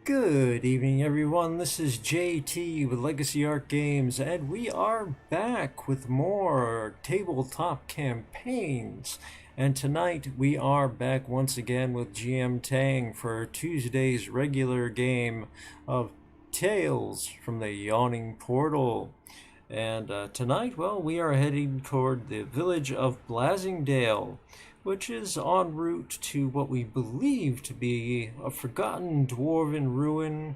Good evening, everyone. This is JT with Legacy Art Games, and we are back with more tabletop campaigns. And tonight we are back once again with GM Tang for Tuesday's regular game of Tales from the Yawning Portal. And tonight, well, we are heading toward the village of Blazingdale, which is en route to what we believe to be a forgotten dwarven ruin,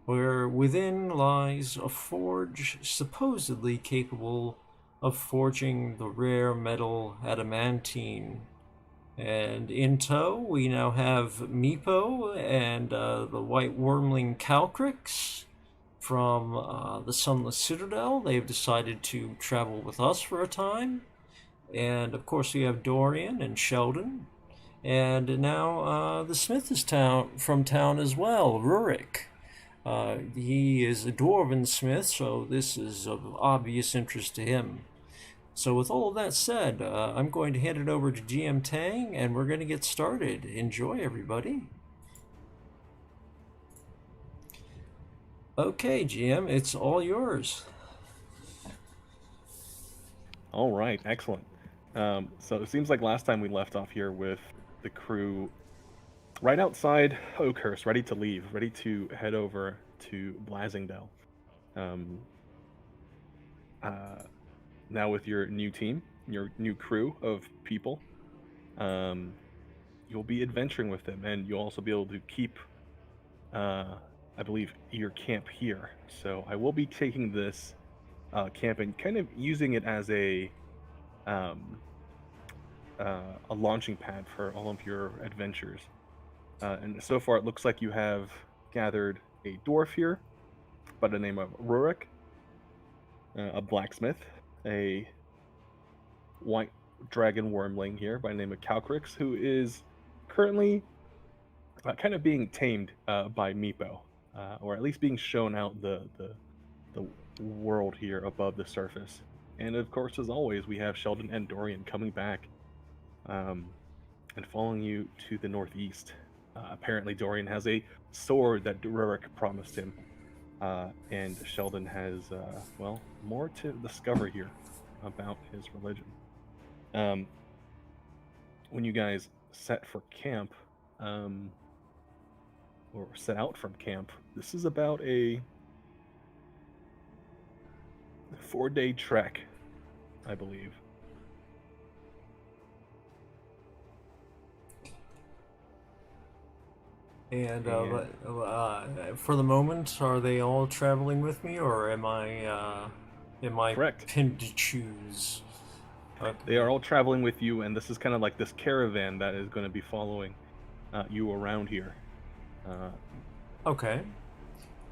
where within lies a forge supposedly capable of forging the rare metal adamantine. And in tow, we now have Meepo and the white wyrmling Calcryx from the Sunless Citadel. They've decided to travel with us for a time. And of course, we have Dorian and Sheldon. And now the Smith is from town as well, Rurik. He is a Dwarven Smith, so this is of obvious interest to him. So with all of that said, I'm going to hand it over to GM Tang, and we're going to get started. Enjoy, everybody. Okay, GM, it's all yours. All right, excellent. So it seems like last time we left off here with the crew right outside Oakhurst, ready to leave, ready to head over to Blazingdale. Um, Now with your new team, your new crew of people, you'll be adventuring with them, and you'll also be able to keep, I believe, your camp here. So I will be taking this camp and kind of using it as um, a launching pad for all of your adventures. And so far, it looks like you have gathered a dwarf here by the name of Rurik, a blacksmith, a white dragon wyrmling here by the name of Calcryx, who is currently kind of being tamed by Meepo, or at least being shown out the world here above the surface. And of course, as always, we have Sheldon and Dorian coming back and following you to the northeast. Apparently, Dorian has a sword that Rurik promised him, and Sheldon has, well, more to discover here about his religion. Um, when you guys set for camp, or set out from camp, this is about a 4-day trek, I believe. And And for the moment, are they all traveling with me, or am I correct, pinned to choose? they Okay. are all traveling with you, and this is kind of like this caravan that is going to be following you around here. Uh, Okay.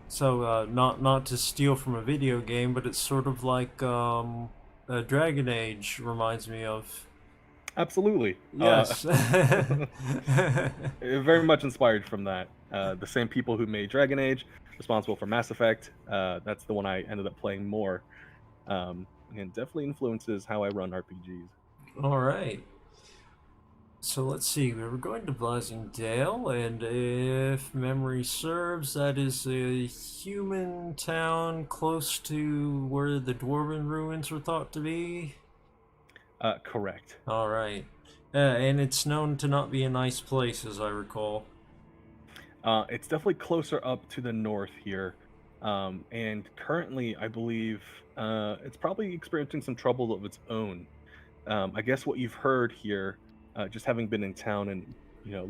So not to steal from a video game, but it's sort of like Dragon Age reminds me of. Absolutely. Yes. Very much inspired from that. The same people who made Dragon Age, responsible for Mass Effect. That's the one I ended up playing more, and definitely influences how I run RPGs. All right. So let's see. We were going to Blazingdale, and if memory serves, that is a human town close to where the Dwarven ruins were thought to be. Correct. All right. And it's known to not be a nice place, as I recall. It's definitely closer up to the north here, and currently, I believe it's probably experiencing some trouble of its own. I guess what you've heard here, just having been in town and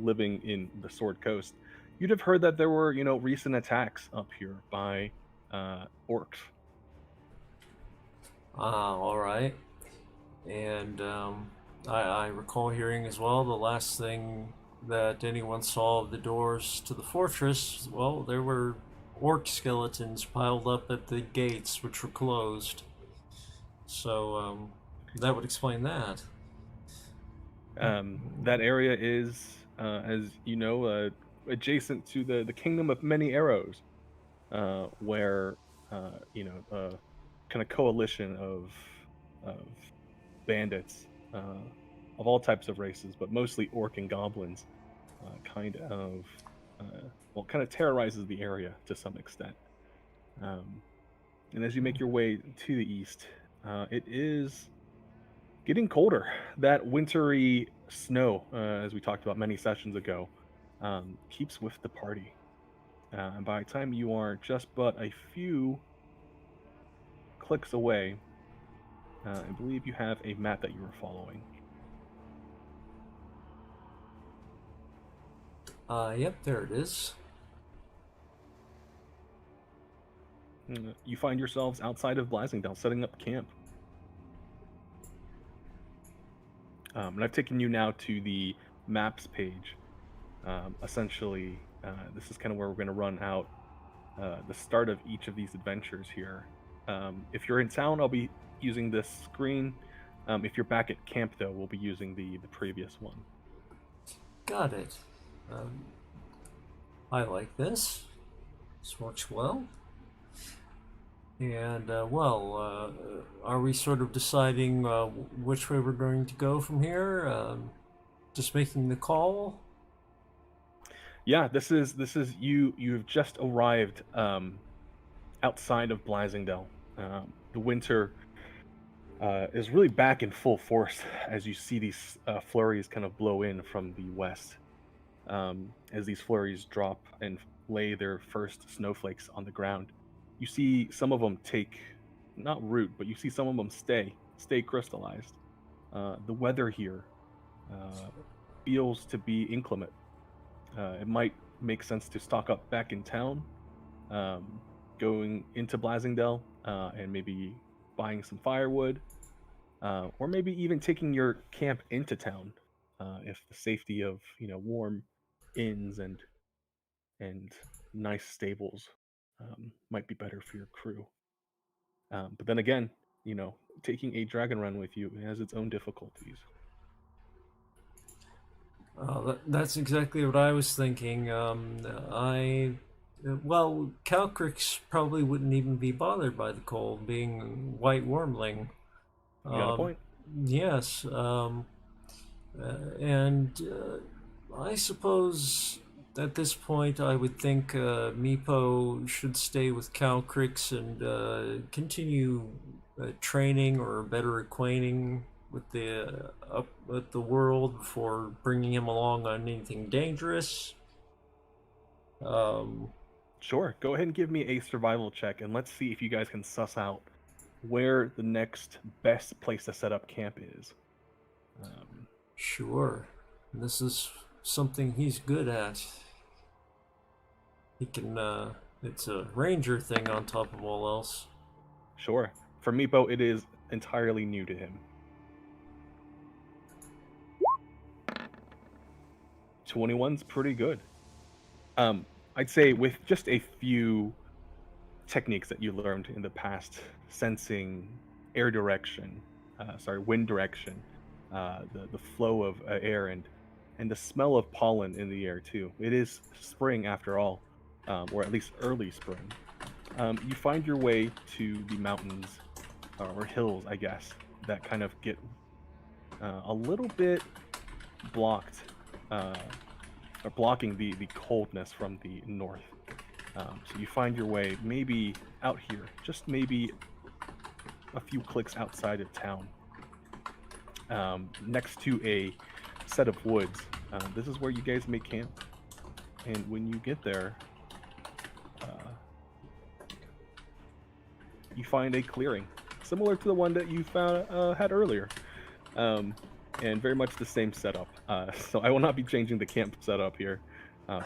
living in the Sword Coast, you'd have heard that there were recent attacks up here by orcs. Ah, all right. And I recall hearing as well the last thing that anyone saw of the doors to the fortress, well, there were orc skeletons piled up at the gates, which were closed. So that would explain that. That area is, as you know, adjacent to the Kingdom of Many Arrows, where a kind of coalition of bandits of all types of races, but mostly orc and goblins, kind of well, kind of terrorizes the area to some extent. And as you make your way to the east, it is getting colder. That wintry snow, as we talked about many sessions ago, keeps with the party. And by the time you are just but a few clicks away, I believe you have a map that you are following. Yep, there it is. You find yourselves outside of Blazingdale, setting up camp. And I've taken you now to the maps page. Essentially, this is kind of where we're going to run out the start of each of these adventures here. If you're in town, I'll be using this screen. If you're back at camp, though, we'll be using the previous one. Got it. I like this. This works well. And, are we sort of deciding which way we're going to go from here? Just making the call? Yeah, this is you. You've just arrived outside of Blazingdale. The winter is really back in full force as you see these flurries kind of blow in from the west. As these flurries drop and lay their first snowflakes on the ground, you see some of them take not root, but you see some of them stay crystallized. The weather here feels to be inclement. It might make sense to stock up back in town, going into Blazingdale, and maybe buying some firewood, or maybe even taking your camp into town, if the safety of warm inns and nice stables might be better for your crew. But then again, taking a dragon run with you has its own difficulties. That's exactly what I was thinking. Calcryx probably wouldn't even be bothered by the cold, being white wyrmling. You got a point. Yes, and I suppose at this point I would think Meepo should stay with Calcryx and continue training or better acquainting with the world before bringing him along on anything dangerous. Sure, go ahead and give me a survival check, and let's see if you guys can suss out where the next best place to set up camp is. Sure. This is something he's good at. He can, it's a ranger thing on top of all else. Sure. For Meepo, it is entirely new to him. 21's pretty good. I'd say with just a few techniques that you learned in the past, sensing air direction, wind direction, the flow of air and the smell of pollen in the air too. It is spring after all, or at least early spring. You find your way to the mountains or hills, I guess, that kind of get a little bit blocked, or blocking the coldness from the north. So you find your way maybe out here, just maybe a few clicks outside of town, next to a set of woods. This is where you guys make camp. And when you get there, you find a clearing, similar to the one that you had earlier. And very much the same setup. So I will not be changing the camp setup here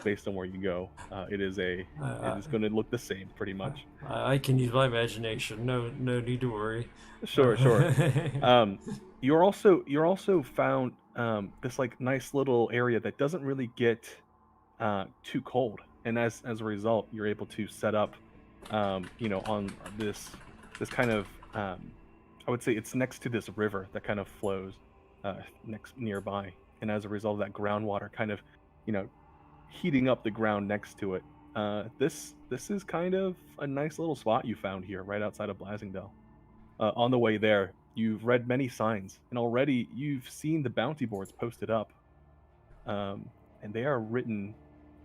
based on where you go. It is going to look the same pretty much. I can use my imagination. No need to worry. Sure. You're also found this like nice little area that doesn't really get too cold, and as a result, you're able to set up, on this kind of I would say it's next to this river that kind of flows nearby, and as a result of that groundwater kind of heating up the ground next to it, this is kind of a nice little spot you found here right outside of Blazingdale. On the way there, you've read many signs, and already you've seen the bounty boards posted up, and they are written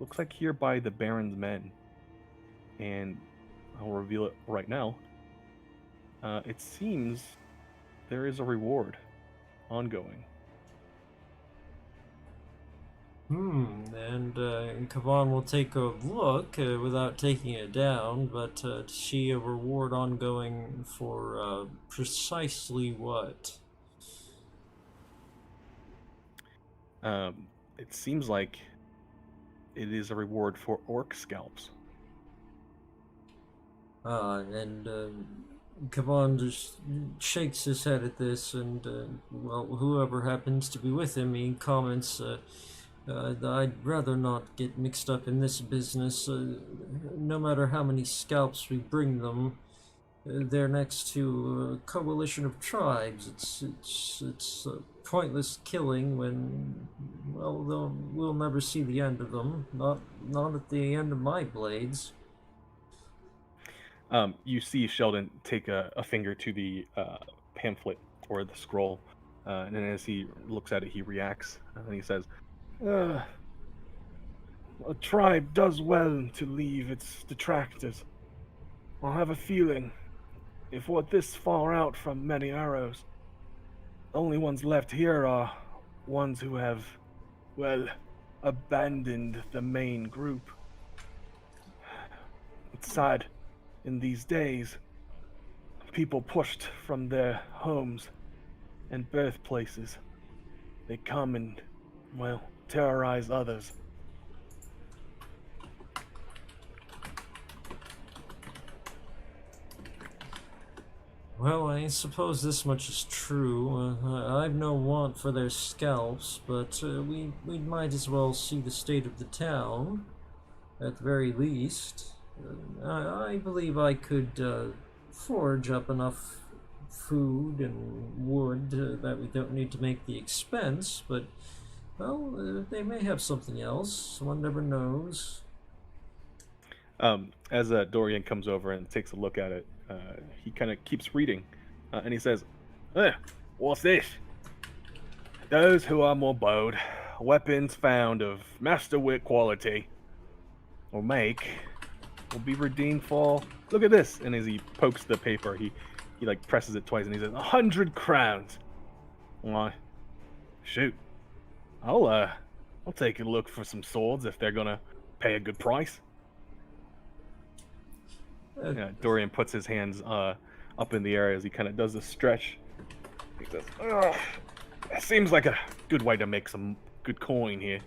looks like here by the Baron's men, and I'll reveal it right now. It seems there is a reward ongoing. And Kavan will take a look without taking it down, but to see a reward ongoing for precisely what? It seems like it is a reward for orc scalps. And Kavan just shakes his head at this, and well, whoever happens to be with him, he comments, I'd rather not get mixed up in this business. No matter how many scalps we bring them, they're next to a coalition of tribes. It's pointless killing when, well, we'll never see the end of them. Not at the end of my blades. You see Sheldon take a finger to the pamphlet or the scroll, and then as he looks at it, he reacts, and he says, "A tribe does well to leave its detractors. I have a feeling, if we're this far out from many arrows, the only ones left here are ones who have, well, abandoned the main group. It's sad. In these days, people pushed from their homes and birthplaces. They come and, well, terrorize others. Well, I suppose this much is true. I've no want for their scalps, but we might as well see the state of the town, at the very least. I believe I could forge up enough food and wood that we don't need to make the expense, but, well, they may have something else. One never knows. As Dorian comes over and takes a look at it, he kind of keeps reading, and he says, "What's this? Those who are more bold, weapons found of masterwork quality, or make, will be redeemed for. Look at this!" And as he pokes the paper, he like presses it twice, and he says, 100 crowns. Why, shoot, I'll take a look for some swords if they're gonna pay a good price. Dorian puts his hands up in the air as he kind of does a stretch. He says, "It seems like a good way to make some good coin here."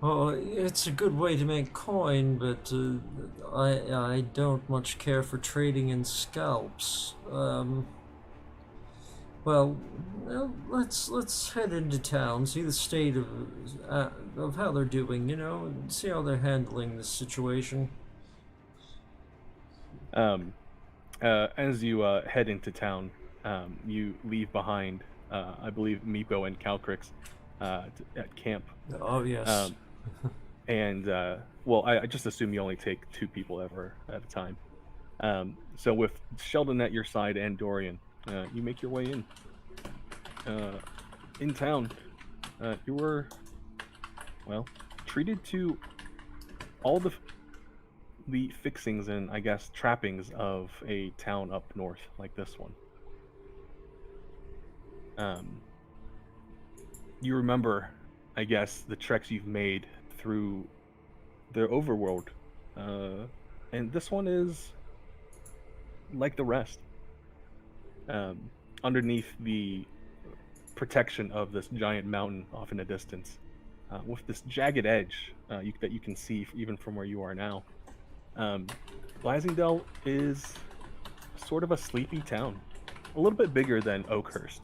Oh, it's a good way to make coin, but I don't much care for trading in scalps. Well, let's head into town, see the state of how they're doing, and see how they're handling this situation. As you head into town, you leave behind, I believe, Meepo and Calcryx at camp. Oh yes. And well, I just assume you only take 2 people ever at a time. So with Sheldon at your side and Dorian, you make your way in town. You were, well, treated to all the fixings and, I guess, trappings of a town up north like this one. You remember, I guess, the treks you've made through the overworld, and this one is like the rest. Underneath the protection of this giant mountain off in the distance, with this jagged edge that you can see even from where you are now. Blazingdale is sort of a sleepy town, a little bit bigger than Oakhurst.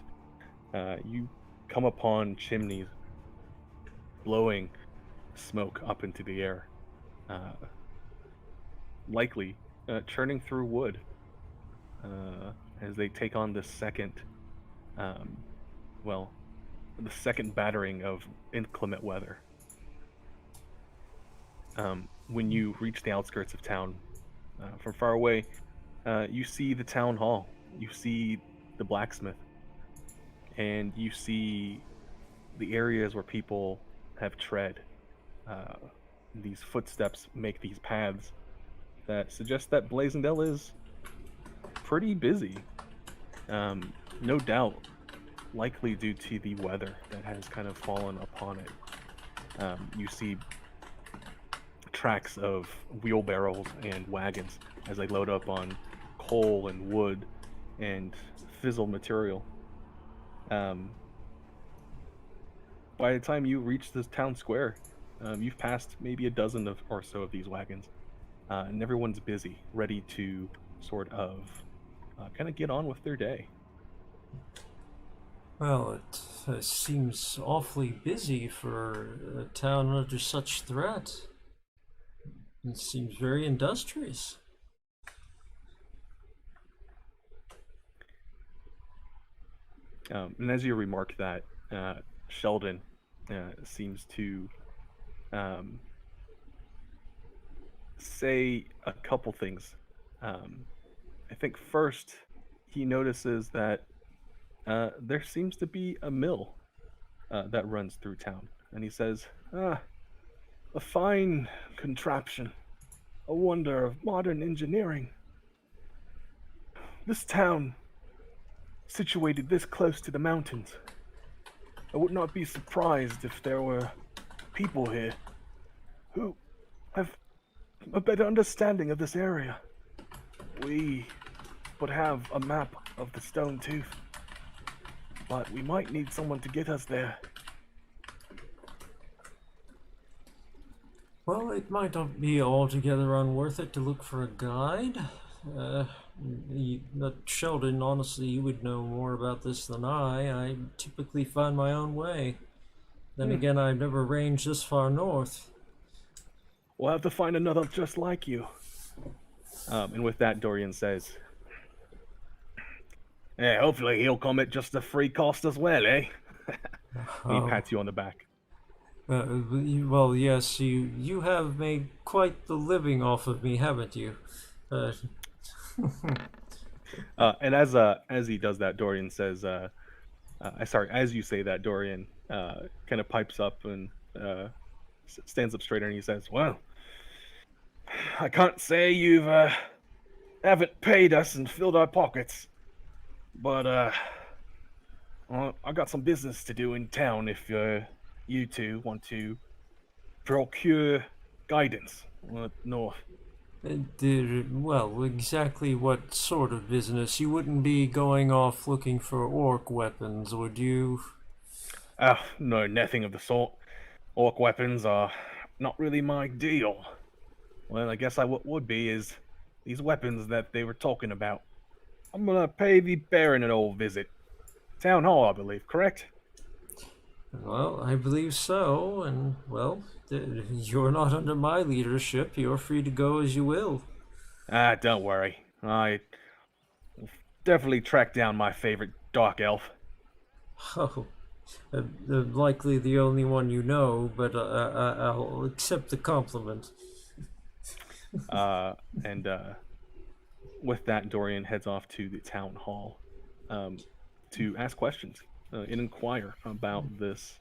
You come upon chimneys blowing smoke up into the air, likely churning through wood, as they take on this second, well, the second battering of inclement weather. When you reach the outskirts of town, from far away, you see the town hall, you see the blacksmith, and you see the areas where people have tread. Uh, these footsteps make these paths that suggest that Blazingdale is pretty busy. No doubt, likely due to the weather that has kind of fallen upon it. You see tracks of wheelbarrows and wagons as they load up on coal and wood and fizzled material. Um, by the time you reach this town square, you've passed maybe a dozen or so of these wagons, and everyone's busy, ready to sort of kind of get on with their day. Well, it seems awfully busy for a town under such threat. It seems very industrious. And as you remark that, Sheldon seems to say a couple things. I think first, he notices that there seems to be a mill that runs through town. And he says, a fine contraption, a wonder of modern engineering. This town, situated this close to the mountains, I would not be surprised if there were people here who have a better understanding of this area. We would have a map of the Stone Tooth, but we might need someone to get us there. Well, it might not be altogether unworth it to look for a guide. Sheldon, honestly, you would know more about this than I typically find my own way. Then again, I've never ranged this far north. We'll have to find another just like you. And with that, Dorian says, yeah, hopefully he'll come at just a free cost as well, eh? And he pats you on the back. Well, yes, you have made quite the living off of me, haven't you? And as he does that, Dorian says, sorry, as you say that, Dorian kind of pipes up and stands up straighter, and he says, well, I can't say you've haven't paid us and filled our pockets, but well, I got some business to do in town if you two want to procure guidance north. Well, exactly what sort of business? You wouldn't be going off looking for orc weapons, would you? No, nothing of the sort. Orc weapons are not really my deal. Well, I guess what would be is these weapons that they were talking about. I'm gonna pay the Baron an old visit. Town Hall, I believe, correct? Well, I believe so, and, well, you're not under my leadership. You're free to go as you will. Don't worry. I definitely tracked down my favorite dark elf. Oh, likely the only one you know, but I'll accept the compliment. And with that, Dorian heads off to the town hall to ask questions and inquire about this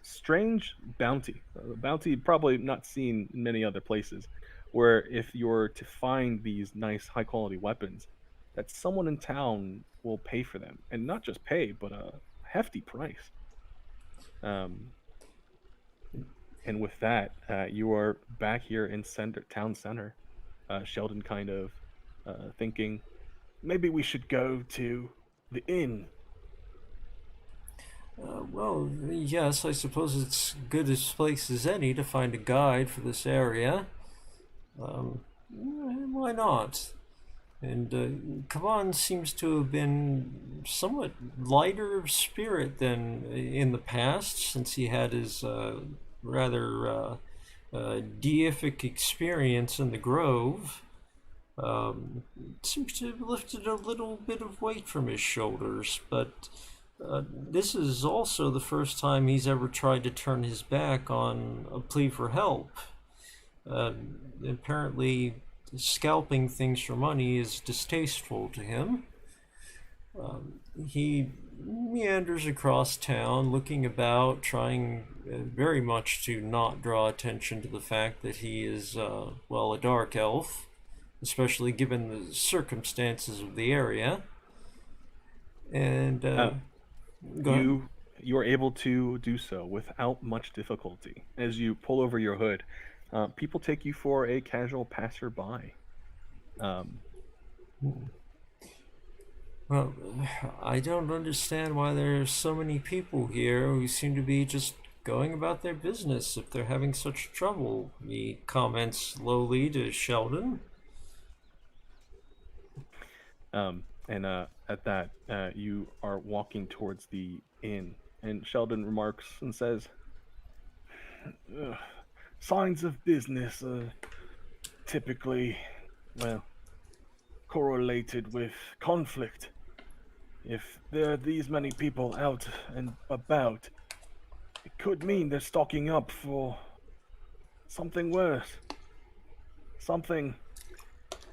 strange bounty. Bounty probably not seen in many other places, where if you're to find these nice high quality weapons, that someone in town will pay for them, and not just pay, but a hefty price. And with that, you are back here in town center. Sheldon kind of thinking, maybe we should go to the inn. Well, yes, I suppose it's good as place as any to find a guide for this area. Why not? And Kavan seems to have been somewhat lighter of spirit than in the past, since he had his rather deific experience in the Grove. Seems to have lifted a little bit of weight from his shoulders, but this is also the first time he's ever tried to turn his back on a plea for help. Apparently, scalping things for money is distasteful to him. He meanders across town, looking about, trying very much to not draw attention to the fact that he is, well, a dark elf, especially given the circumstances of the area. And Uh, go ahead. you are able to do so without much difficulty. As you pull over your hood, people take you for a casual passerby. Um, Well, I don't understand why there are so many people here who seem to be just going about their business if they're having such trouble. He comments slowly to Sheldon. and at that, you are walking towards the inn, and Sheldon remarks and says, "Ugh, signs of business are typically, well, correlated with conflict. If there are these many people out and about, it could mean they're stocking up for something worse. Something,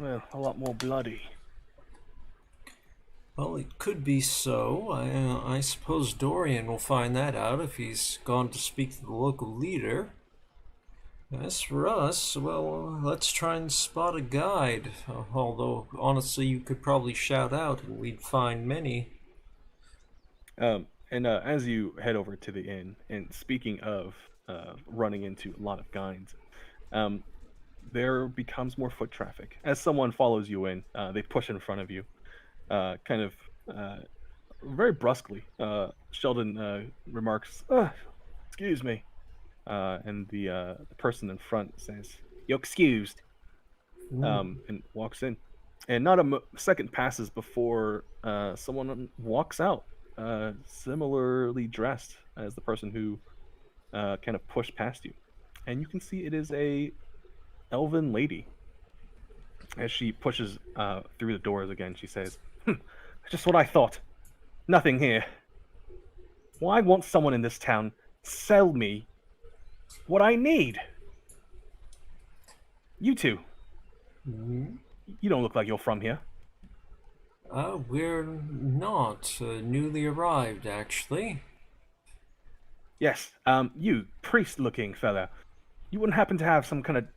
well, a lot more bloody." Well, it could be so. I suppose Dorian will find that out if he's gone to speak to the local leader. As for us, well, let's try and spot a guide. Although, honestly, you could probably shout out and we'd find many. And as you head over to the inn, and speaking of running into a lot of guides, um, there becomes more foot traffic. As someone follows you in, they push in front of you, kind of uh, very brusquely. Sheldon remarks, "Excuse me," and the person in front says, "You're excused," Mm. and walks in. And not a second passes before someone walks out, similarly dressed as the person who kind of pushed past you, and you can see it is a elven lady. As she pushes through the doors again, she says, "Just what I thought. Nothing here. Why won't someone in this town sell me what I need? You two, Mm. you don't look like you're from here." We're not newly arrived, actually. "Yes, you priest-looking fella. You wouldn't happen to have some kind of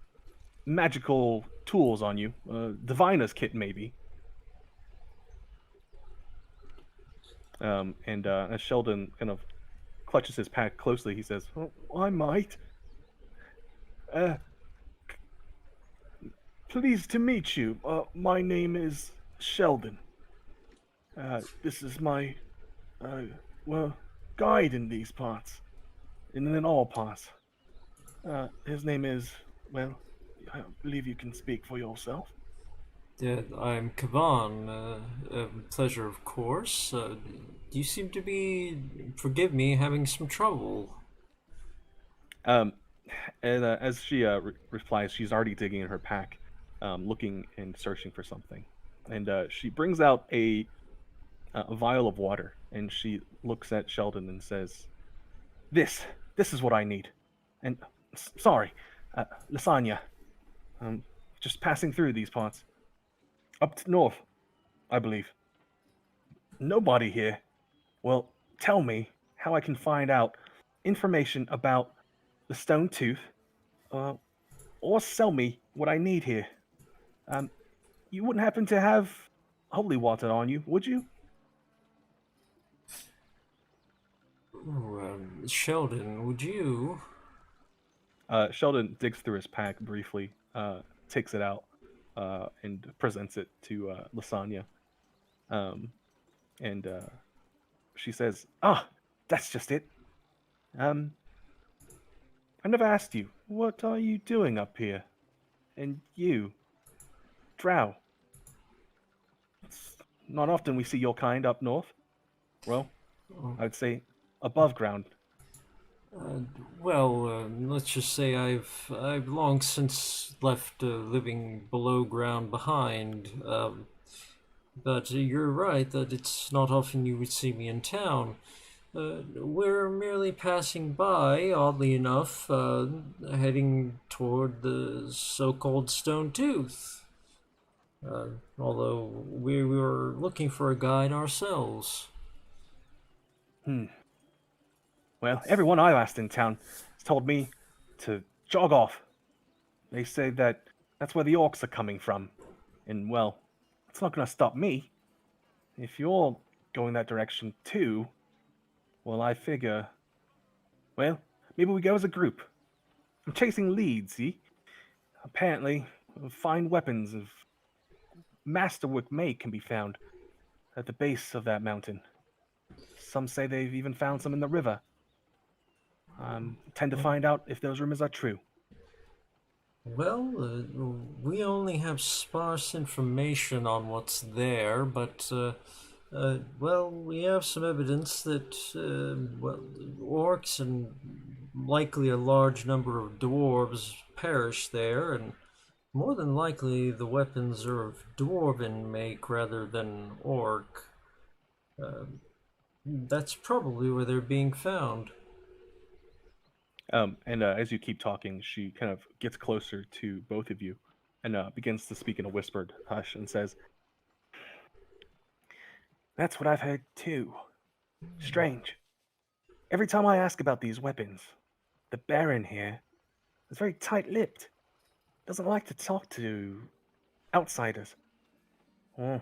magical tools on you? Diviner's kit, maybe?" And as Sheldon kind of clutches his pack closely, he says, "Oh, I might. Uh, Pleased to meet you. My name is Sheldon. This is my, uh, well, guide in these parts, and in all parts. His name is, well, I believe you can speak for yourself." I'm Kavan. Pleasure, of course. You seem to be, forgive me, having some trouble. Um, and as she replies, she's already digging in her pack, looking and searching for something. And she brings out a vial of water, and she looks at Sheldon and says, "This is what I need." And sorry, lasagna. Um, just passing through these parts. Up to north, I believe. Nobody here. Well, tell me how I can find out information about the stone tooth, uh, or sell me what I need here. Um, you wouldn't happen to have holy water on you, would you?" Ooh, Sheldon, would you? Sheldon digs through his pack briefly, takes it out, and presents it to Lasagna. Um, and she says, "Ah, that's just it. Um, I never asked you, what are you doing up here? And you, Drow, it's not often we see your kind up north. Well, Oh, I'd say above ground." Uh, well, let's just say I've long since left living below ground behind. But you're right that it's not often you would see me in town. We're merely passing by, oddly enough, heading toward the so-called Stone Tooth. Although we were looking for a guide ourselves. Hmm. Well, everyone I've asked in town has told me to jog off. They say that that's where the orcs are coming from. And, well, it's not going to stop me. If you're going that direction too, well, I figure, well, maybe we go as a group. I'm chasing leads, see? Apparently, fine weapons of masterwork made can be found at the base of that mountain. Some say they've even found some in the river. Tend to find out if those rumors are true. Well, we only have sparse information on what's there, but well, we have some evidence that well, orcs and likely a large number of dwarves perish there, and more than likely the weapons are of dwarven make rather than orc. That's probably where they're being found. And as you keep talking, she kind of gets closer to both of you and begins to speak in a whispered hush and says, "That's what I've heard too. Strange. Every time I ask about these weapons, the Baron here is very tight lipped. Doesn't like to talk to outsiders. Well,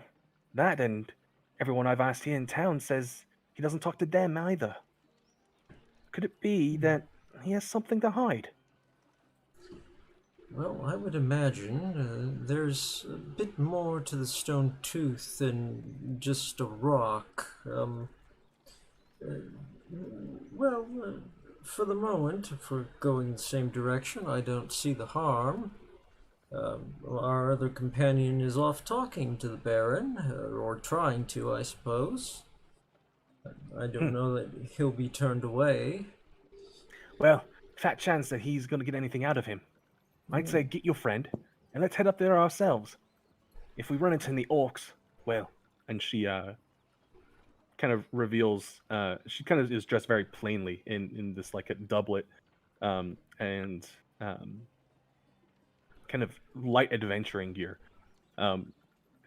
that and everyone I've asked here in town says he doesn't talk to them either. Could it be that he has something to hide?" Well, I would imagine there's a bit more to the stone tooth than just a rock. Well, for the moment, if we're going the same direction, I don't see the harm. Our other companion is off talking to the Baron, or trying to, I suppose. I don't Hmm. know that he'll be turned away. Well, fat chance that he's going to get anything out of him. I'd say get your friend and let's head up there ourselves. If we run into any orcs, well, and she kind of reveals she kind of is dressed very plainly in this like a doublet and kind of light adventuring gear. Um,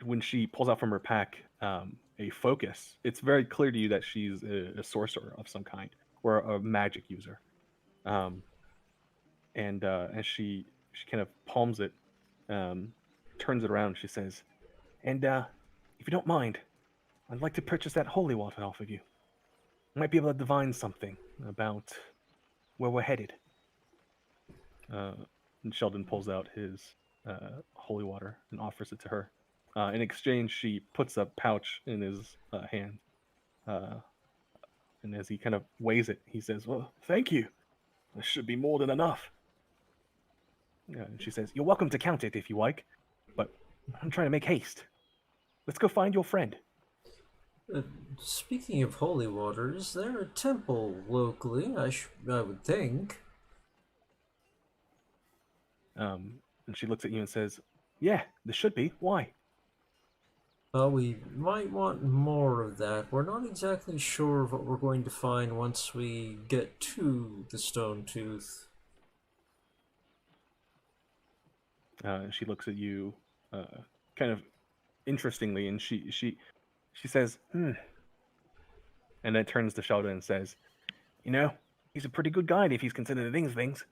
when she pulls out from her pack a focus, it's very clear to you that she's a sorcerer of some kind or a magic user. Um, and she kind of palms it, um, turns it around. She says, "And if you don't mind, I'd like to purchase that holy water off of you. I might be able to divine something about where we're headed." Uh, and Sheldon pulls out his holy water and offers it to her. In exchange, she puts a pouch in his hand. Uh, and as he kind of weighs it, he says, "Well, thank you. This should be more than enough." And she says, "You're welcome to count it if you like, but I'm trying to make haste. Let's go find your friend." Uh, Speaking of holy water, is there a temple locally? I would think. And she looks at you and says, "Yeah, there should be. Why?" Well, we might want more of that. We're not exactly sure of what we're going to find once we get to the Stone Tooth. And she looks at you, kind of interestingly, and she says, "Hmm," and then turns to Sheldon and says, "You know, he's a pretty good guide if he's considered these things."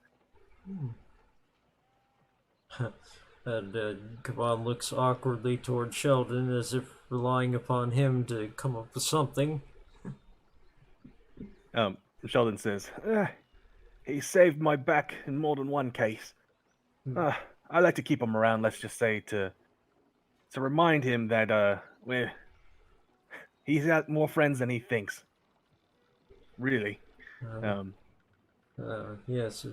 And Kaban looks awkwardly toward Sheldon as if relying upon him to come up with something. Sheldon says, "He saved my back in more than one case. Uh, I like to keep him around. Let's just say to remind him that well, he's got more friends than he thinks. Really." Um, Um, yes,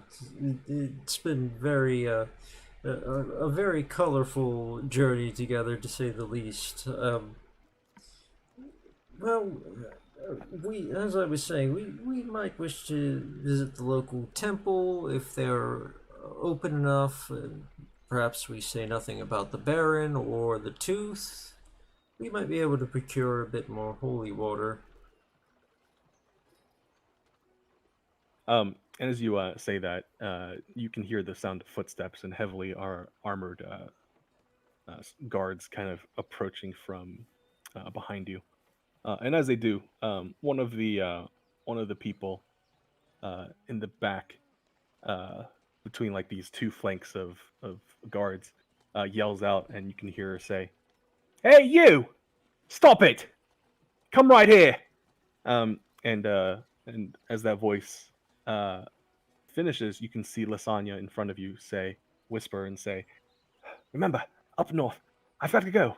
it's been very a very colorful journey together, to say the least. Well, we, as I was saying, we might wish to visit the local temple if they're open enough. Perhaps we say nothing about the Baron or the Tooth. We might be able to procure a bit more holy water. and as you say that, you can hear the sound of footsteps and heavily armored guards kind of approaching from behind you. And as they do, one of the people in the back, uh, between like these two flanks of guards, yells out, and you can hear her say, "Hey, you! Stop it! Come right here!" And as that voice uh, finishes, you can see Lasagna in front of you whisper and say, "Remember, up north. I've got to go."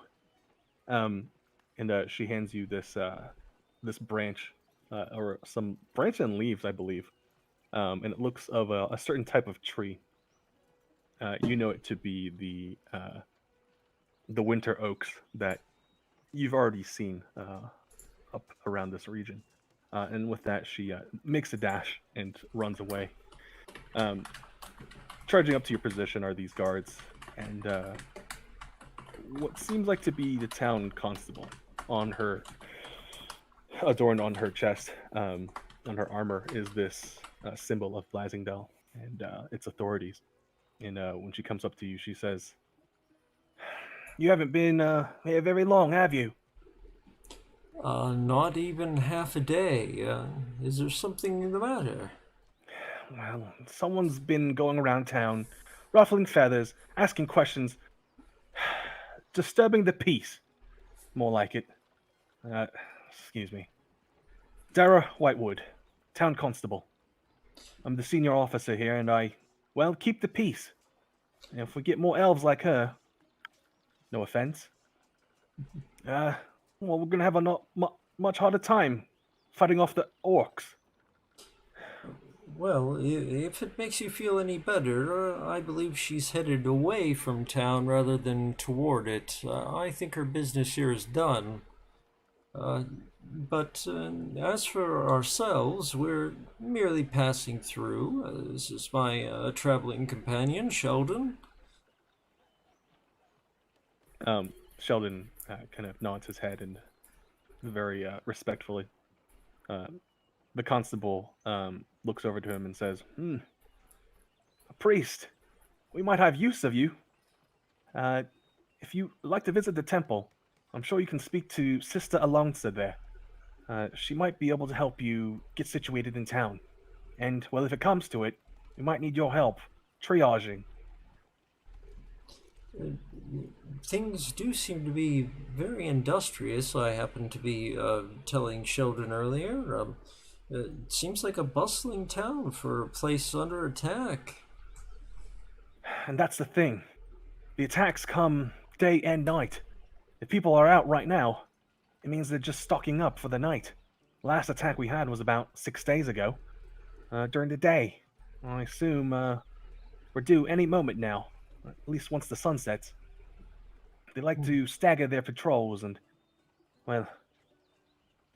Um, and she hands you this branch, or some branch and leaves, I believe. And it looks of a certain type of tree. You know it to be the winter oaks that you've already seen up around this region. And with that, she makes a dash and runs away. Um, Charging up to your position are these guards, and what seems like to be the town constable on her, adorned on her chest, on her armor, is this symbol of Blazingdale and its authorities. And when she comes up to you, she says, "You haven't been here very long, have you?" Not even half a day. Is there something the matter? "Well, someone's been going around town, ruffling feathers, asking questions, disturbing the peace. More like it. Uh, Excuse me. Dara Whitewood, town constable. I'm the senior officer here, and well, keep the peace. And if we get more elves like her, no offense, well, we're gonna have a not much harder time fighting off the orcs." Well, if it makes you feel any better, I believe she's headed away from town rather than toward it. I think her business here is done. But as for ourselves, we're merely passing through. This is my traveling companion, Sheldon. Sheldon kind of nods his head and very respectfully. Uh, the constable looks over to him and says, "A priest. We might have use of you. Uh, if you like to visit the temple, I'm sure you can speak to Sister Alonsa there. She might be able to help you get situated in town. And, well, if it comes to it, we might need your help triaging." Things do seem to be very industrious. I happened to be telling Sheldon earlier. It seems like a bustling town for a place under attack. And that's the thing. The attacks come day and night. If people are out right now, it means they're just stocking up for the night. Last attack we had was about 6 days ago, during the day. I assume we're due any moment now, at least once the sun sets. They like to stagger their patrols, and, well,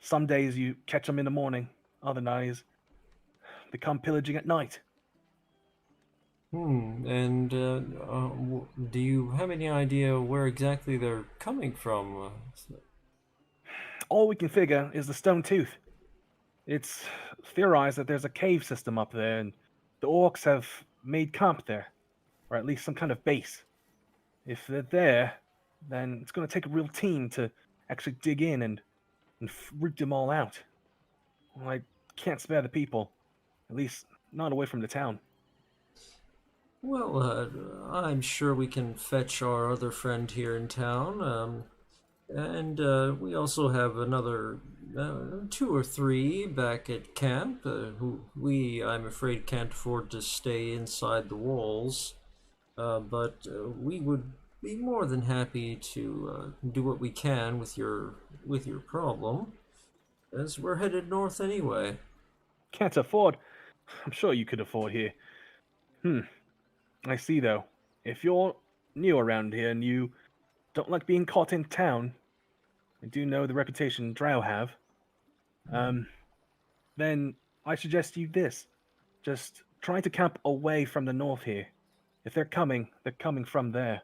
some days you catch them in the morning, other days they come pillaging at night. And do you have any idea where exactly they're coming from? All we can figure is the Stone Tooth. It's theorized that there's a cave system up there, and the orcs have made camp there, or at least some kind of base. If they're there, then it's going to take a real team to actually dig in and root them all out. Well, I can't spare the people, at least not away from the town. Well, I'm sure we can fetch our other friend here in town. And we also have another two or three back at camp who I'm afraid, can't afford to stay inside the walls. But we would be more than happy to do what we can with your problem, as we're headed north anyway. Can't afford? I'm sure you could afford here. I see, though. If you're new around here and you don't like being caught in town, I do know the reputation Drow have, then I suggest you this. Just try to camp away from the north here. If they're coming from there.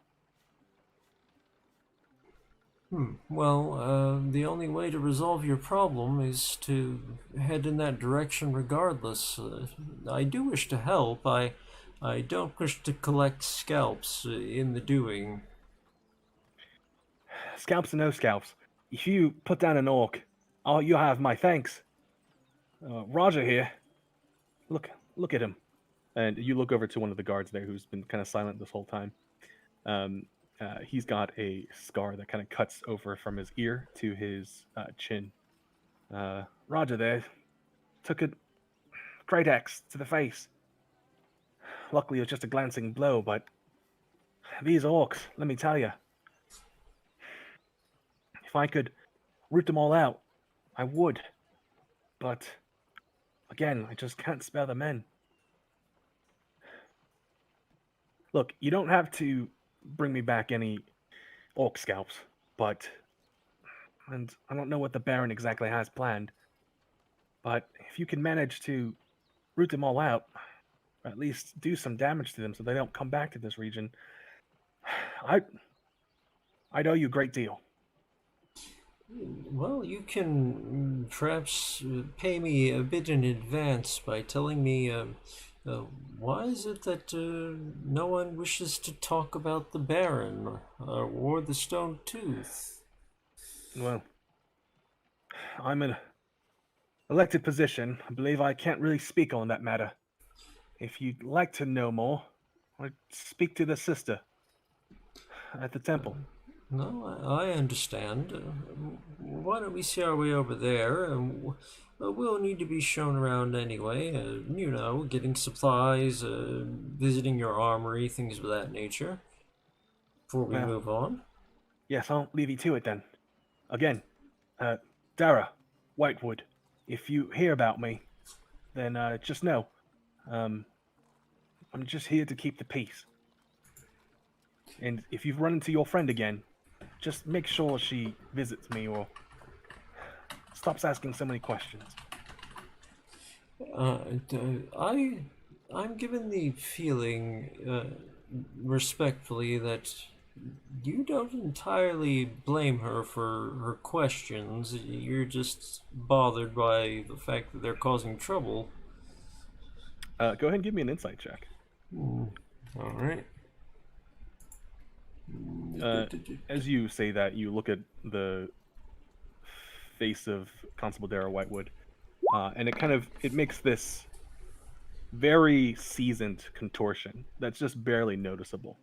Well, the only way to resolve your problem is to head in that direction regardless. I do wish to help. I don't wish to collect scalps in the doing. scalps and no scalps, if you put down an orc, you have my thanks. Roger here, look at him. And you look over to one of the guards there who's been kind of silent this whole time. He's got a scar that kind of cuts over from his ear to his chin. Roger there took a great axe to the face. Luckily, it was just a glancing blow, but these orcs, let me tell you, if I could root them all out, I would. But again, I just can't spare the men. Look, you don't have to bring me back any orc scalps, and I don't know what the Baron exactly has planned, but if you can manage to root them all out, or at least do some damage to them so they don't come back to this region, I'd owe you a great deal. Well, you can perhaps pay me a bit in advance by telling me why is it that no one wishes to talk about the Baron or the Stone Tooth? Well, I'm an elected position. I believe I can't really speak on that matter. If you'd like to know more, I'd speak to the sister at the temple. No, I understand. Why don't we see our way over there? We'll need to be shown around anyway. Getting supplies, visiting your armory, things of that nature. Before we move on. Yes, I'll leave you to it then. Again, Dara, Whitewood, if you hear about me, then just know, I'm just here to keep the peace. And if you've run into your friend again, just make sure she visits me or stops asking so many questions. I'm given the feeling, respectfully, that you don't entirely blame her for her questions. You're just bothered by the fact that they're causing trouble. Go ahead and give me an insight check. All right. As you say that, you look at the face of Constable Dara Whitewood, and it makes this very seasoned contortion that's just barely noticeable.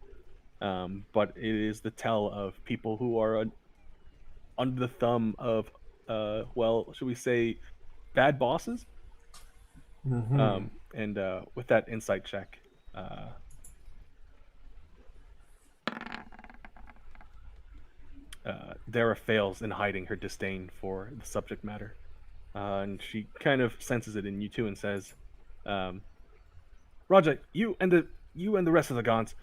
But it is the tell of people who are under the thumb of, should we say, bad bosses? Mm-hmm. And with that insight check, Dara fails in hiding her disdain for the subject matter. And she kind of senses it in you too and says, Roger, you and the rest of the Gaunt,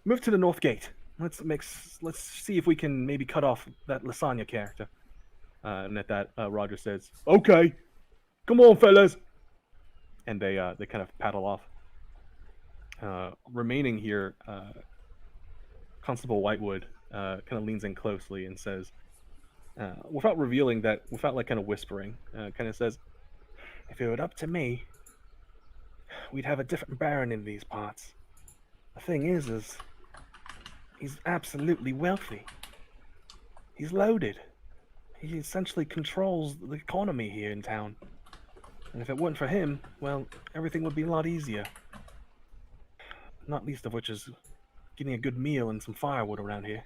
move to the north gate. Let's see if we can maybe cut off that Lasagna character. And at that, Roger says, "Okay, come on, fellas." And they kind of paddle off. Remaining here, Constable Whitewood kind of leans in closely and says, without revealing that, without kind of whispering, kind of says, "If it were up to me, we'd have a different Baron in these parts. The thing is he's absolutely wealthy. He's loaded. He essentially controls the economy here in town. And if it weren't for him, well, everything would be a lot easier. Not least of which is getting a good meal and some firewood around here."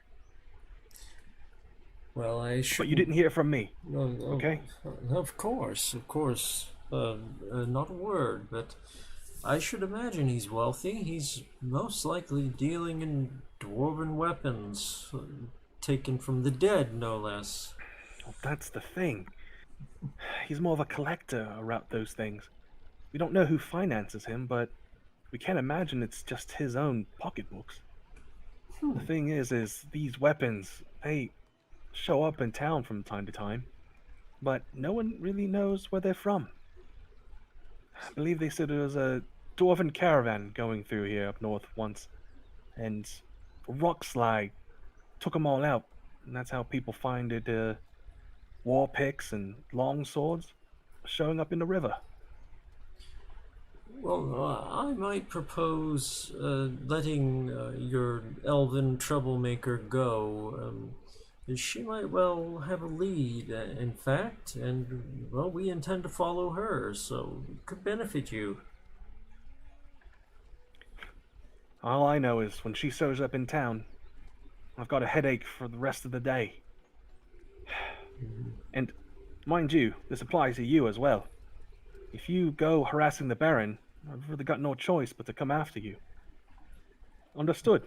Well, But you didn't hear from me, okay? Of course. Not a word, but I should imagine he's wealthy. He's most likely dealing in dwarven weapons, taken from the dead, no less. Well, that's the thing. He's more of a collector about those things. We don't know who finances him, but we can't imagine it's just his own pocketbooks. The thing is these weapons, they show up in town from time to time, but no one really knows where they're from. I believe they said there was a Dwarven caravan going through here up north once, and a rock slide took them all out, and that's how people find it, war picks and long swords showing up in the river. Well, I might propose letting your elven troublemaker go. She might well have a lead, in fact, and, well, we intend to follow her, so it could benefit you. All I know is when she shows up in town, I've got a headache for the rest of the day. And mind you, this applies to you as well. If you go harassing the Baron, I've really got no choice but to come after you. Understood?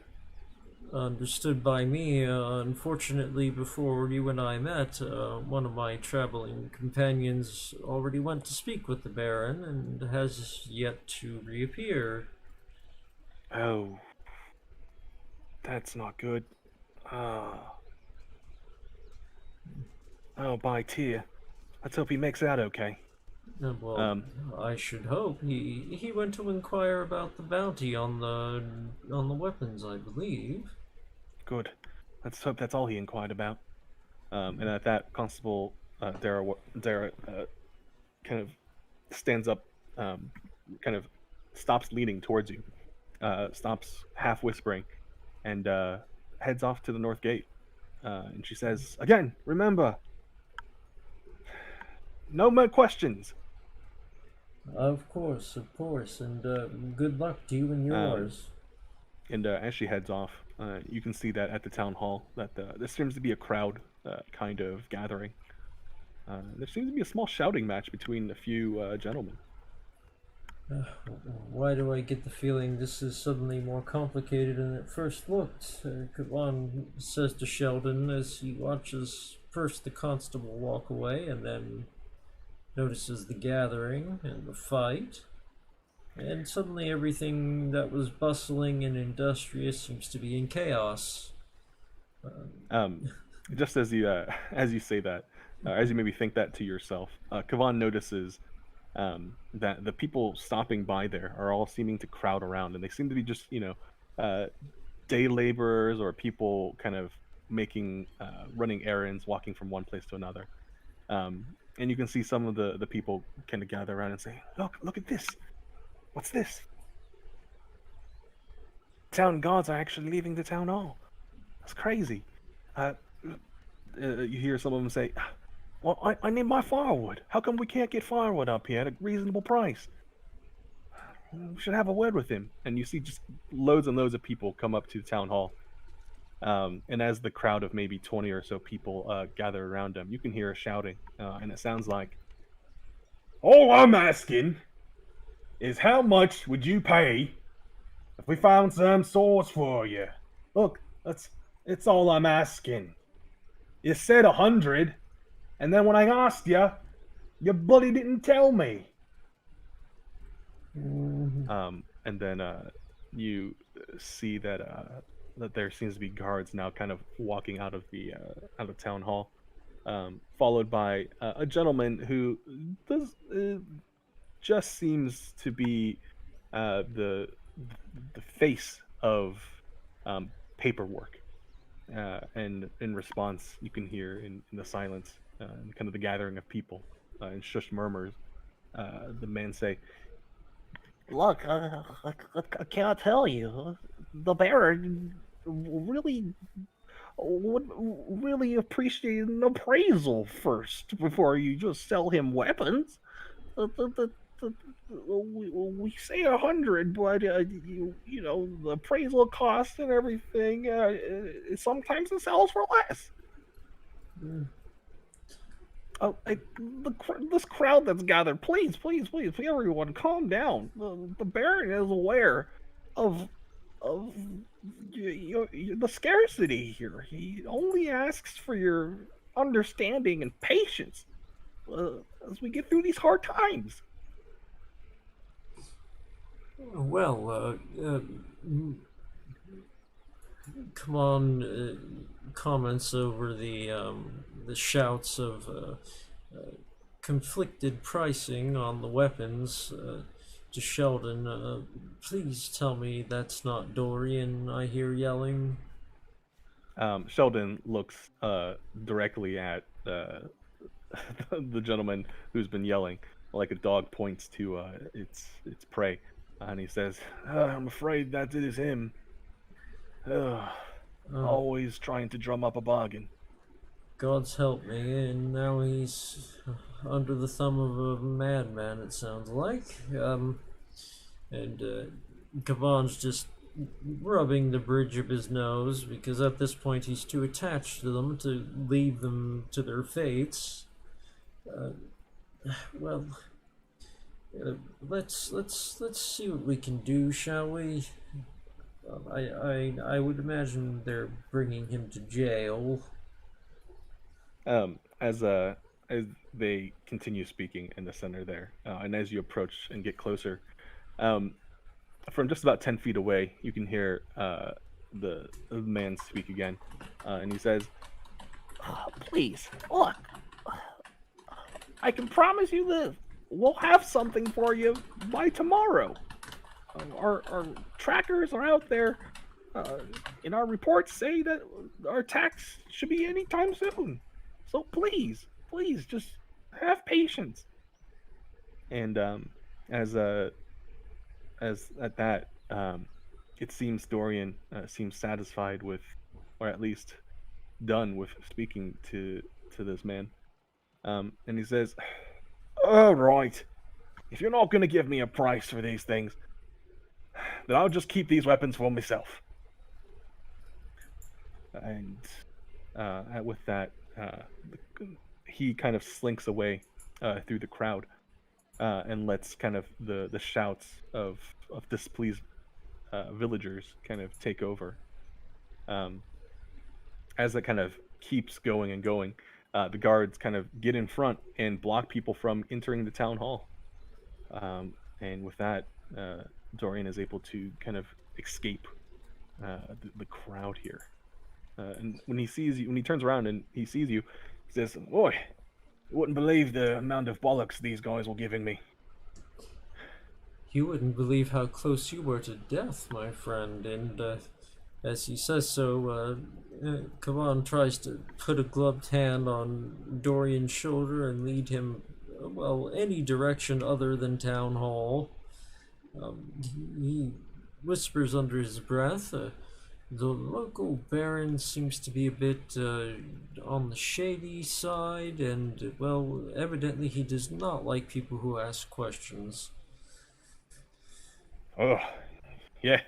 Understood by me. Unfortunately, before you and I met, one of my traveling companions already went to speak with the Baron and has yet to reappear. Oh, that's not good. Ah. Oh, by Tyr. Let's hope he makes out okay. Well, Um, I should hope he went to inquire about the bounty on the weapons, I believe. good. Let's hope that's all he inquired about. And at that, Constable Dara kind of stands up, kind of stops leaning towards you, stops half whispering, and heads off to the north gate. And she says, "Again, remember, no more questions." Of course, and good luck to you and Um, yours. and as she heads off, you can see that at the town hall that there seems to be a crowd kind of gathering. There seems to be a small shouting match between a few gentlemen. Uh, why do I get the feeling this is suddenly more complicated than it first looked? Kavan says to Sheldon as he watches first the constable walk away and then notices the gathering and the fight. And suddenly everything that was bustling and industrious seems to be in chaos. Um, just as you as you say that, as you maybe think that to yourself, Kavan notices that the people stopping by there are all seeming to crowd around, and they seem to be just uh, day laborers or people kind of making running errands, walking from one place to another. And you can see some of the people kind of gather around and say, look at this. What's this? Town guards are actually leaving the town hall. That's crazy." Uh, you hear some of them say, "Well, I need my firewood. How come we can't get firewood up here at a reasonable price? We should have a word with him." And you see just loads and loads of people come up to the town hall. And as the crowd of maybe 20 or so people gather around him, you can hear a shouting. And it sounds like, "All I'm asking is how much would you pay if we found some swords for you? Look, it's all I'm asking. You said 100, and then when I asked you, your buddy didn't tell me." And then you see that that there seems to be guards now, kind of walking out of the out of town hall, followed by a gentleman who does just seems to be the face of paperwork. And in response, you can hear in the silence and kind of the gathering of people and shush murmurs, the man say, Look, I can't tell you. The Baron really would really appreciate an appraisal first before you just sell him weapons. We say 100, but you know the appraisal costs and everything. Sometimes it sells for less. Oh, this crowd that's gathered, please, everyone, calm down. The Baron is aware of of the scarcity here. He only asks for your understanding and patience as we get through these hard times. Well, come on, comments over the shouts of conflicted pricing on the weapons to Sheldon. Please tell me that's not Dorian I hear yelling. Sheldon looks directly at the gentleman who's been yelling, like a dog points to its prey, and he says, "I'm afraid that it is him. Ugh, Oh, always trying to drum up a bargain." God's help me, and now he's under the thumb of a madman, it sounds like. And Kavan's just rubbing the bridge of his nose, because at this point he's too attached to them to leave them to their fates. Well, let's see what we can do, shall we? I would imagine they're bringing him to jail. As they continue speaking in the center there, and as you approach and get closer, from just about 10 feet away, you can hear the man speak again, and he says, Please, look. I can promise you this. We'll have something for you by tomorrow. Our trackers are out there. And our reports say that our attacks should be anytime soon. So please, just have patience. and as at that, it seems Dorian seems satisfied with, or at least done with speaking to this man, and he says, "All right, if you're not going to give me a price for these things, then I'll just keep these weapons for myself." And with that, he kind of slinks away through the crowd and lets kind of the shouts of displeased villagers kind of take over. As it kind of keeps going and going, the guards kind of get in front and block people from entering the town hall. And with that, Dorian is able to kind of escape the crowd here. And when he sees you, when he turns around and he sees you, he says, "Boy, you wouldn't believe the amount of bollocks these guys were giving me." You wouldn't believe how close you were to death, my friend. And as he says so, Kavan tries to put a gloved hand on Dorian's shoulder and lead him, well, any direction other than town hall. He whispers under his breath, the local baron seems to be a bit on the shady side, and, well, evidently he does not like people who ask questions. Oh, yeah,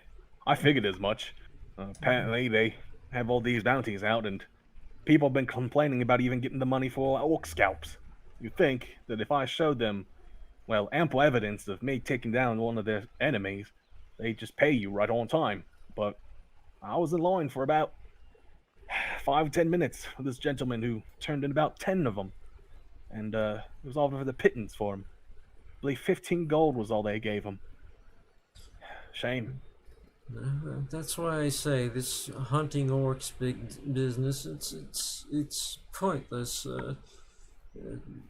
I figured as much. Apparently they have all these bounties out, and people have been complaining about even getting the money for orc scalps. You'd think that if I showed them, well, ample evidence of me taking down one of their enemies, they'd just pay you right on time. But I was in line for about 5 or 10 minutes with this gentleman who turned in about 10 of them, and it was all over the pittance for him. I believe 15 gold was all they gave him. Shame. That's why I say this hunting orcs big business. It's pointless.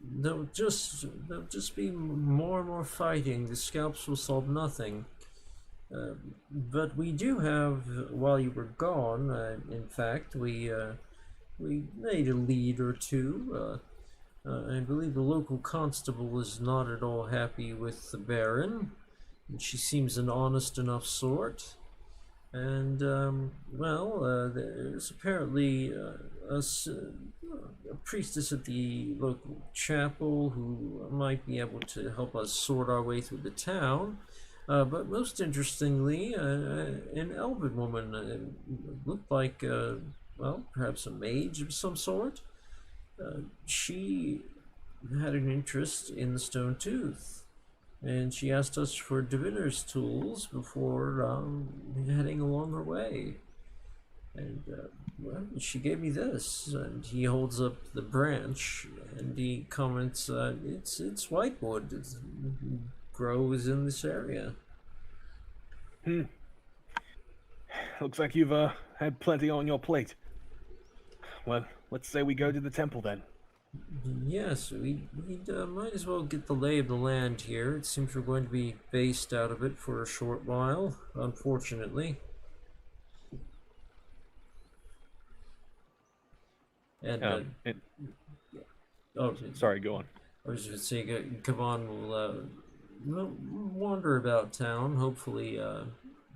There'll just be more and more fighting. The scalps will solve nothing. But we do have, while you were gone, in fact, we made a lead or two. I believe the local constable is not at all happy with the Baron, and she seems an honest enough sort. And, there's apparently a priestess at the local chapel who might be able to help us sort our way through the town. But most interestingly, an elven woman looked like, perhaps a mage of some sort. She had an interest in the stone tooth, and she asked us for diviner's tools before heading along her way. And, she gave me this, and he holds up the branch, and he comments, it's whitewood. It grows in this area. Looks like you've had plenty on your plate. Well, let's say we go to the temple then. Yes, we might as well get the lay of the land here. It seems we're going to be based out of it for a short while, unfortunately. Sorry, go on. I was just saying, Kavan will wander about town, hopefully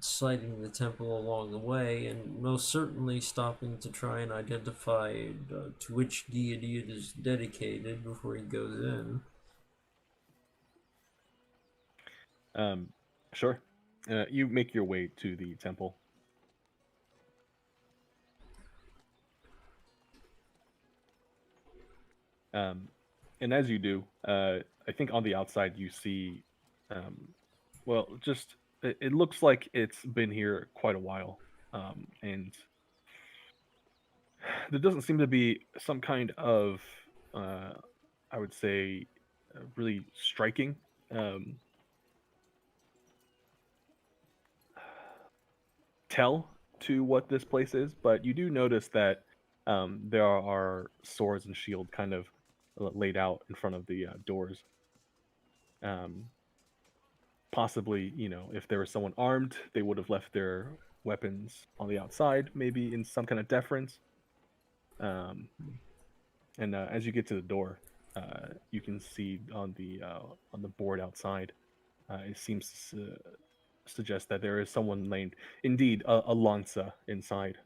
sighting the temple along the way, and most certainly stopping to try and identify to which deity it is dedicated before he goes in. Sure. You make your way to the temple. And as you do, I think on the outside you see, well, just it looks like it's been here quite a while, and there doesn't seem to be some kind of, I would say, really striking um, tell to what this place is, but you do notice that there are swords and shield kind of laid out in front of the doors. Um, Possibly, if there was someone armed, they would have left their weapons on the outside, maybe in some kind of deference. Um, and as you get to the door, you can see on the board outside, it seems to suggest that there is someone named, indeed, a Lanza inside,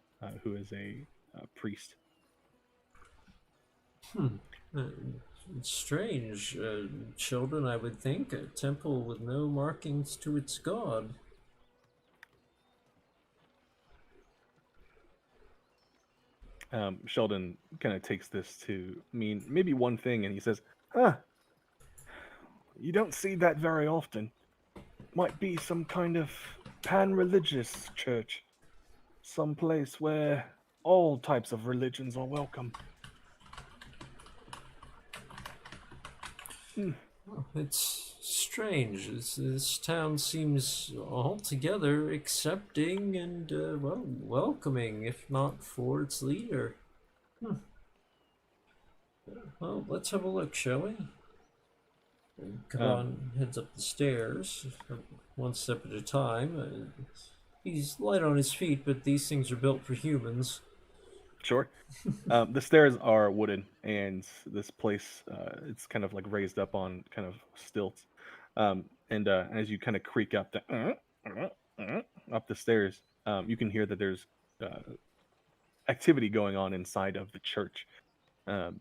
who is a priest. Hmm. Uh, it's strange. Children, I would think. A temple with no markings to its god. Sheldon kind of takes this to mean maybe one thing, and he says, "Huh, you don't see that very often. Might be some kind of pan-religious church, some place where all types of religions are welcome." Oh, it's strange. This town seems altogether accepting and, well, welcoming, if not for its leader. Hmm. Well, let's have a look, shall we? Kaban heads up the stairs, one step at a time. He's light on his feet, but these things are built for humans. Sure. The stairs are wooden, and this place, it's kind of like raised up on kind of stilts. And as you kind of creak up the stairs, you can hear that there's uh, activity going on inside of the church. Um,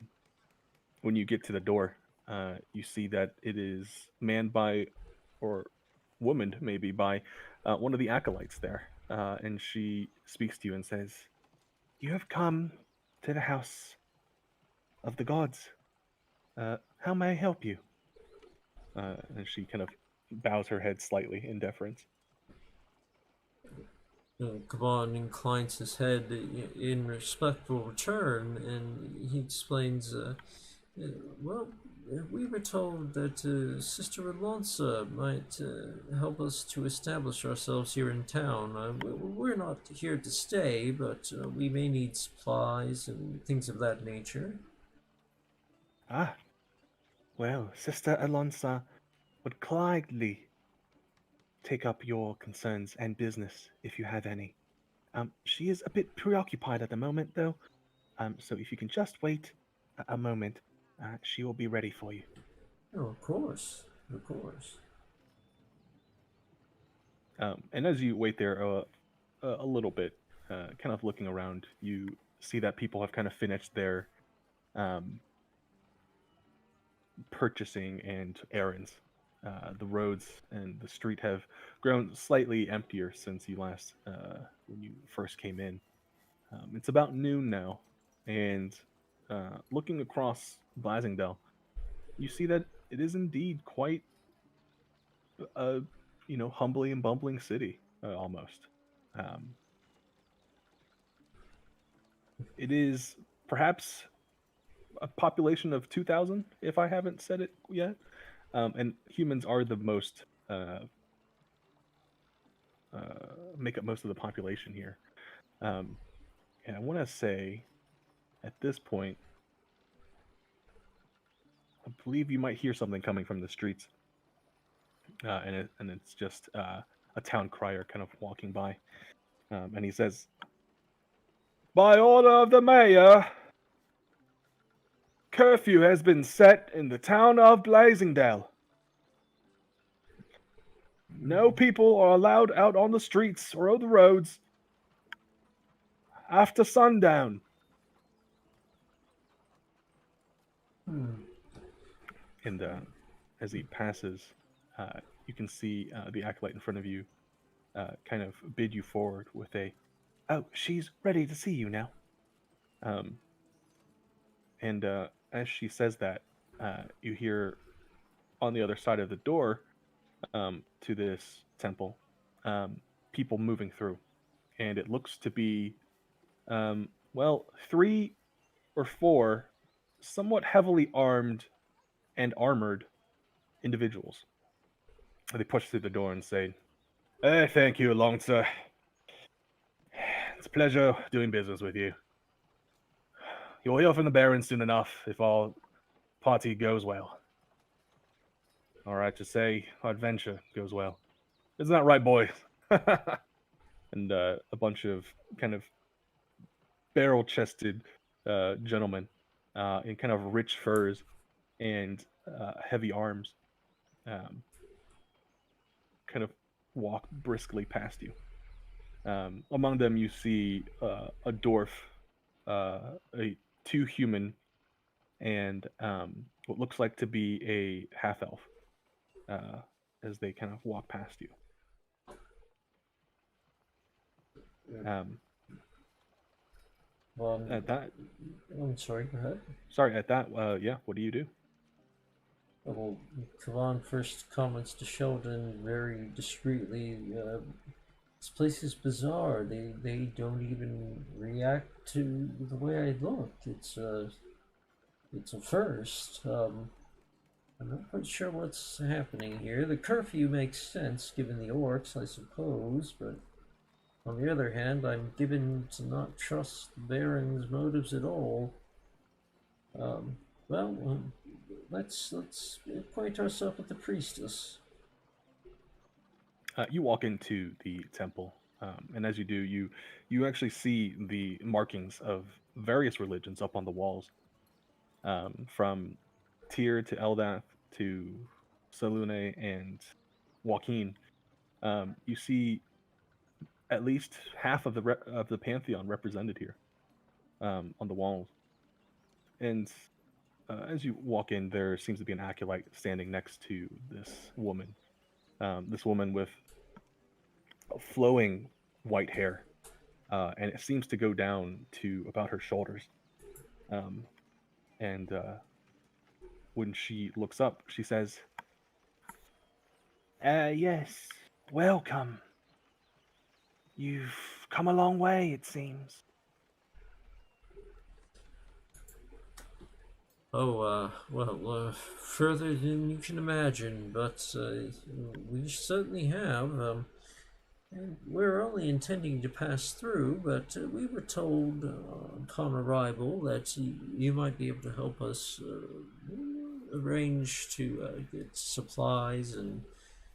when you get to the door, you see that it is manned by, or womaned maybe by, one of the acolytes there. And she speaks to you and says, "You have come to the house of the gods. How may I help you?" And she kind of bows her head slightly in deference. Kaban inclines his head in respectful return, and he explains, well, we were told that Sister Alonsa might help us to establish ourselves here in town. We're not here to stay, but we may need supplies and things of that nature. Ah, well, Sister Alonsa would gladly take up your concerns and business if you have any. She is a bit preoccupied at the moment, though. So if you can just wait a moment, she will be ready for you. Oh, of course, of course. And as you wait there a little bit, kind of looking around, you see that people have kind of finished their um, purchasing and errands. The roads and the street have grown slightly emptier since you last, when you first came in. It's about noon now, and looking across Blazingdale, you see that it is indeed quite a, humbly and bumbling city, almost. Um, it is perhaps a population of 2,000, if I haven't said it yet. And humans are the most, make up most of the population here. And I want to say, at this point, I believe you might hear something coming from the streets, and it's just a town crier kind of walking by, and he says, "By order of the mayor, curfew has been set in the town of Blazingdale." No people are allowed out on the streets or the roads after sundown. And as he passes, you can see the acolyte in front of you kind of bid you forward with a, "Oh, she's ready to see you now." Um, and as she says that, you hear on the other side of the door to this temple people moving through. And it looks to be, well, 3 or 4 somewhat heavily armed and armored individuals. They push through the door and say, "Thank you, long sir. It's a pleasure doing business with you. You'll hear from the Baron soon enough if our party goes well. All right to say, our adventure goes well. Isn't that right, boys?" And a bunch of kind of barrel-chested gentlemen in kind of rich furs and heavy arms kind of walk briskly past you. Among them, you see a dwarf, a 2 human, and what looks like to be a half elf as they kind of walk past you. At that, I'm sorry, go ahead. sorry, at that, yeah, what do you do? Well, Kavan first comments to Sheldon very discreetly, this place is bizarre. They don't even react to the way I look. It's a first. I'm not quite sure what's happening here. The curfew makes sense given the orcs, I suppose, but on the other hand, I'm given to not trust the Baron's motives at all. Let's acquaint ourselves with the priestess. You walk into the temple, and as you do, you actually see the markings of various religions up on the walls, from Tyr to Eldath to Salune and Joaquin. You see at least half of the pantheon represented here on the walls, and as you walk in, there seems to be an acolyte standing next to this woman. This woman with flowing white hair, and it seems to go down to about her shoulders. And when she looks up, she says, "Yes, welcome. You've come a long way, it seems." Further than you can imagine, but we certainly have. And we're only intending to pass through, but we were told upon arrival that you might be able to help us arrange to get supplies and,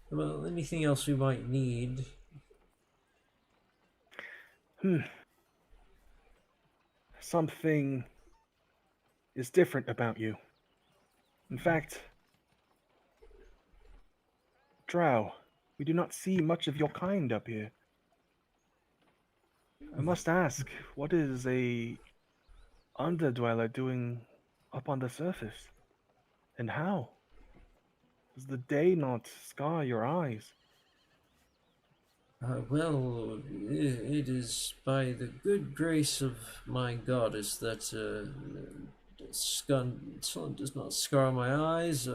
well, anything else we might need. Something is different about you. In fact, Drow, we do not see much of your kind up here. I must ask, what is a underdweller doing up on the surface? And how? Does the day not scar your eyes? It is by the good grace of my goddess that sun does not scar my eyes.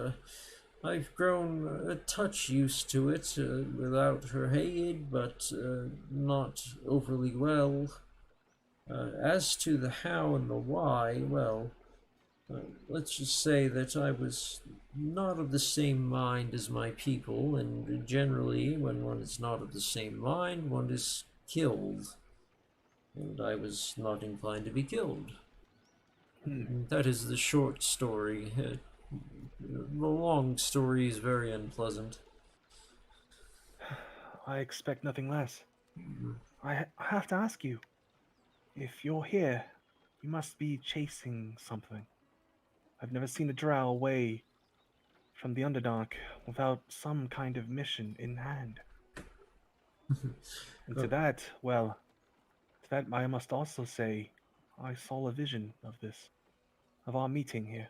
I've grown a touch used to it without her aid, but not overly well. As to the how and the why, well, let's just say that I was not of the same mind as my people, and generally, when one is not of the same mind, one is killed. And I was not inclined to be killed. That is the short story. The long story is very unpleasant. I expect nothing less. I have to ask you, if you're here, you must be chasing something. I've never seen a drow away from the Underdark without some kind of mission in hand. And to that, well, to that I must also say, I saw a vision of this, of our meeting here,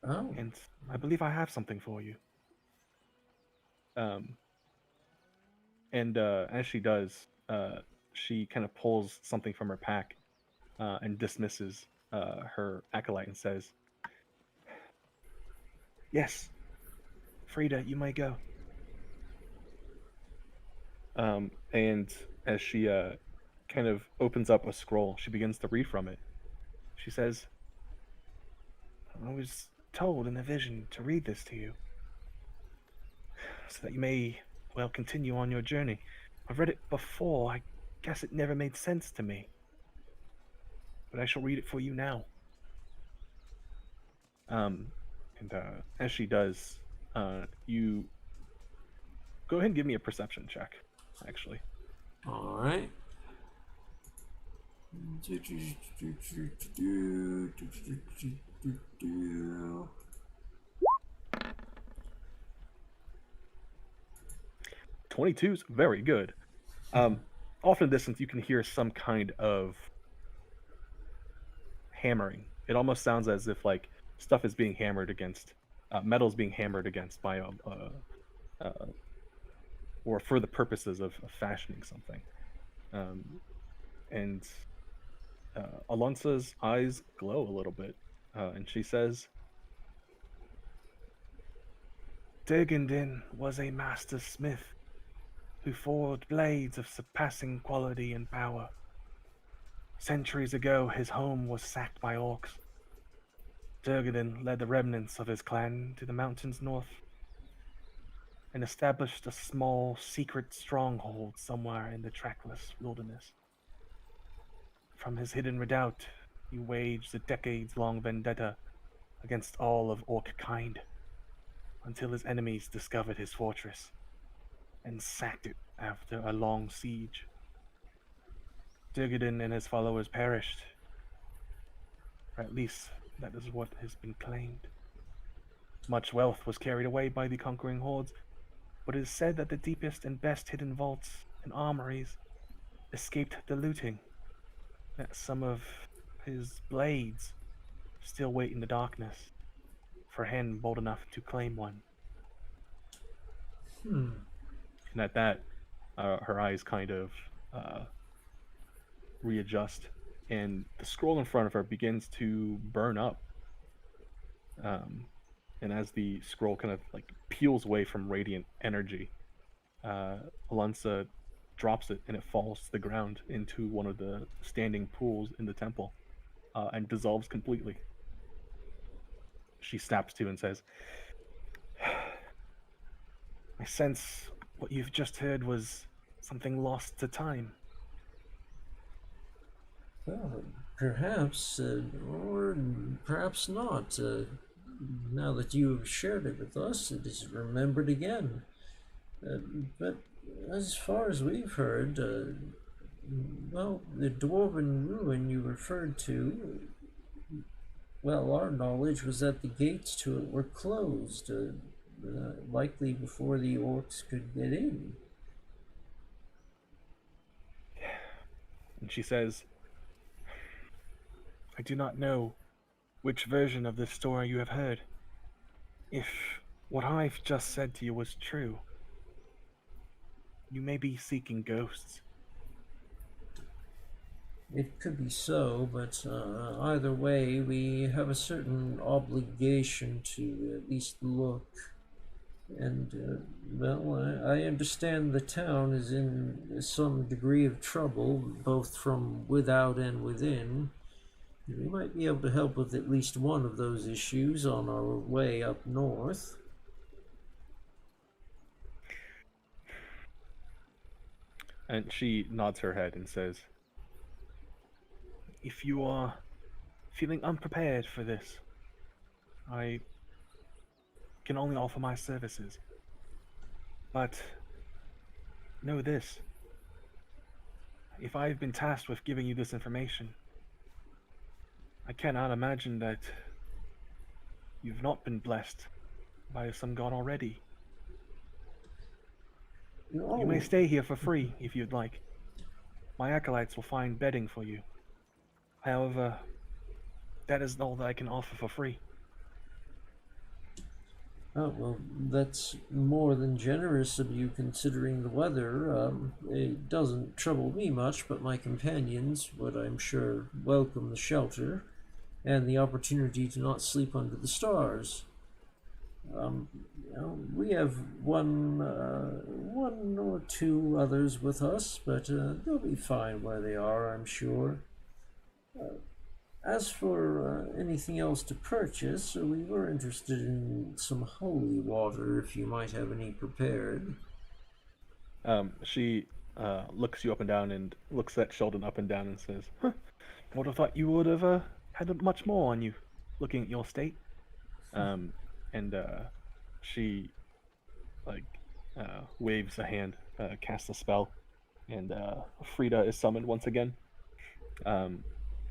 Oh, and I believe I have something for you. Um, and as she does, she kind of pulls something from her pack and dismisses her acolyte and says, "Yes, Frida, you may go." And as she kind of opens up a scroll, she begins to read from it. She says, "I was told in a vision to read this to you, so that you may, well, continue on your journey. I've read it before. I guess it never made sense to me, but I shall read it for you now." Um, and as she does, you go ahead and give me a perception check, actually. all right. 22's very good. Off in the distance, you can hear some kind of hammering. It almost sounds as if like stuff is being hammered against, metal's being hammered against by uh, or for the purposes of fashioning something. Um, and Alonsa's eyes glow a little bit, and she says, "Durgandin was a master smith who forged blades of surpassing quality and power. Centuries ago, his home was sacked by orcs. Durgandin led the remnants of his clan to the mountains north and established a small, secret stronghold somewhere in the trackless wilderness. From his hidden redoubt, he waged a decades-long vendetta against all of orc kind, until his enemies discovered his fortress and sacked it after a long siege. Durgandin and his followers perished, or at least that is what has been claimed. Much wealth was carried away by the conquering hordes, but it is said that the deepest and best hidden vaults and armories escaped the looting, that some of his blades still wait in the darkness for a hand bold enough to claim one." Hmm. And at that, her eyes kind of readjust, and the scroll in front of her begins to burn up. Um, and as the scroll kind of like peels away from radiant energy, Alonsa drops it and it falls to the ground into one of the standing pools in the temple and dissolves completely. She snaps to and says, "I sense what you've just heard was something lost to time." Well, perhaps, or perhaps not. Now that you have shared it with us, it is remembered again. Uh, but as far as we've heard, well, the Dwarven ruin you referred to, well, our knowledge was that the gates to it were closed, likely before the orcs could get in. And she says, "I do not know which version of this story you have heard. If what I've just said to you was true, you may be seeking ghosts." It could be so, but either way, we have a certain obligation to at least look. And, well, I understand the town is in some degree of trouble, both from without and within. We might be able to help with at least one of those issues on our way up north. And she nods her head and says, "If you are feeling unprepared for this, I can only offer my services. But know this, if I've been tasked with giving you this information, I cannot imagine that you've not been blessed by some god already. No. You may stay here for free if you'd like. My acolytes will find bedding for you. However, that is all that I can offer for free. Oh, well, that's more than generous of you considering the weather. It doesn't trouble me much, but my companions would, I'm sure, welcome the shelter and the opportunity to not sleep under the stars. We have one or two others with us, but they'll be fine where they are, I'm sure. As for anything else to purchase, we were interested in some holy water, if you might have any prepared. She looks you up and down and looks at Sheldon up and down and says, "Huh, would have thought you would have had much more on you, looking at your state." And she waves a hand, casts a spell, and Frida is summoned once again.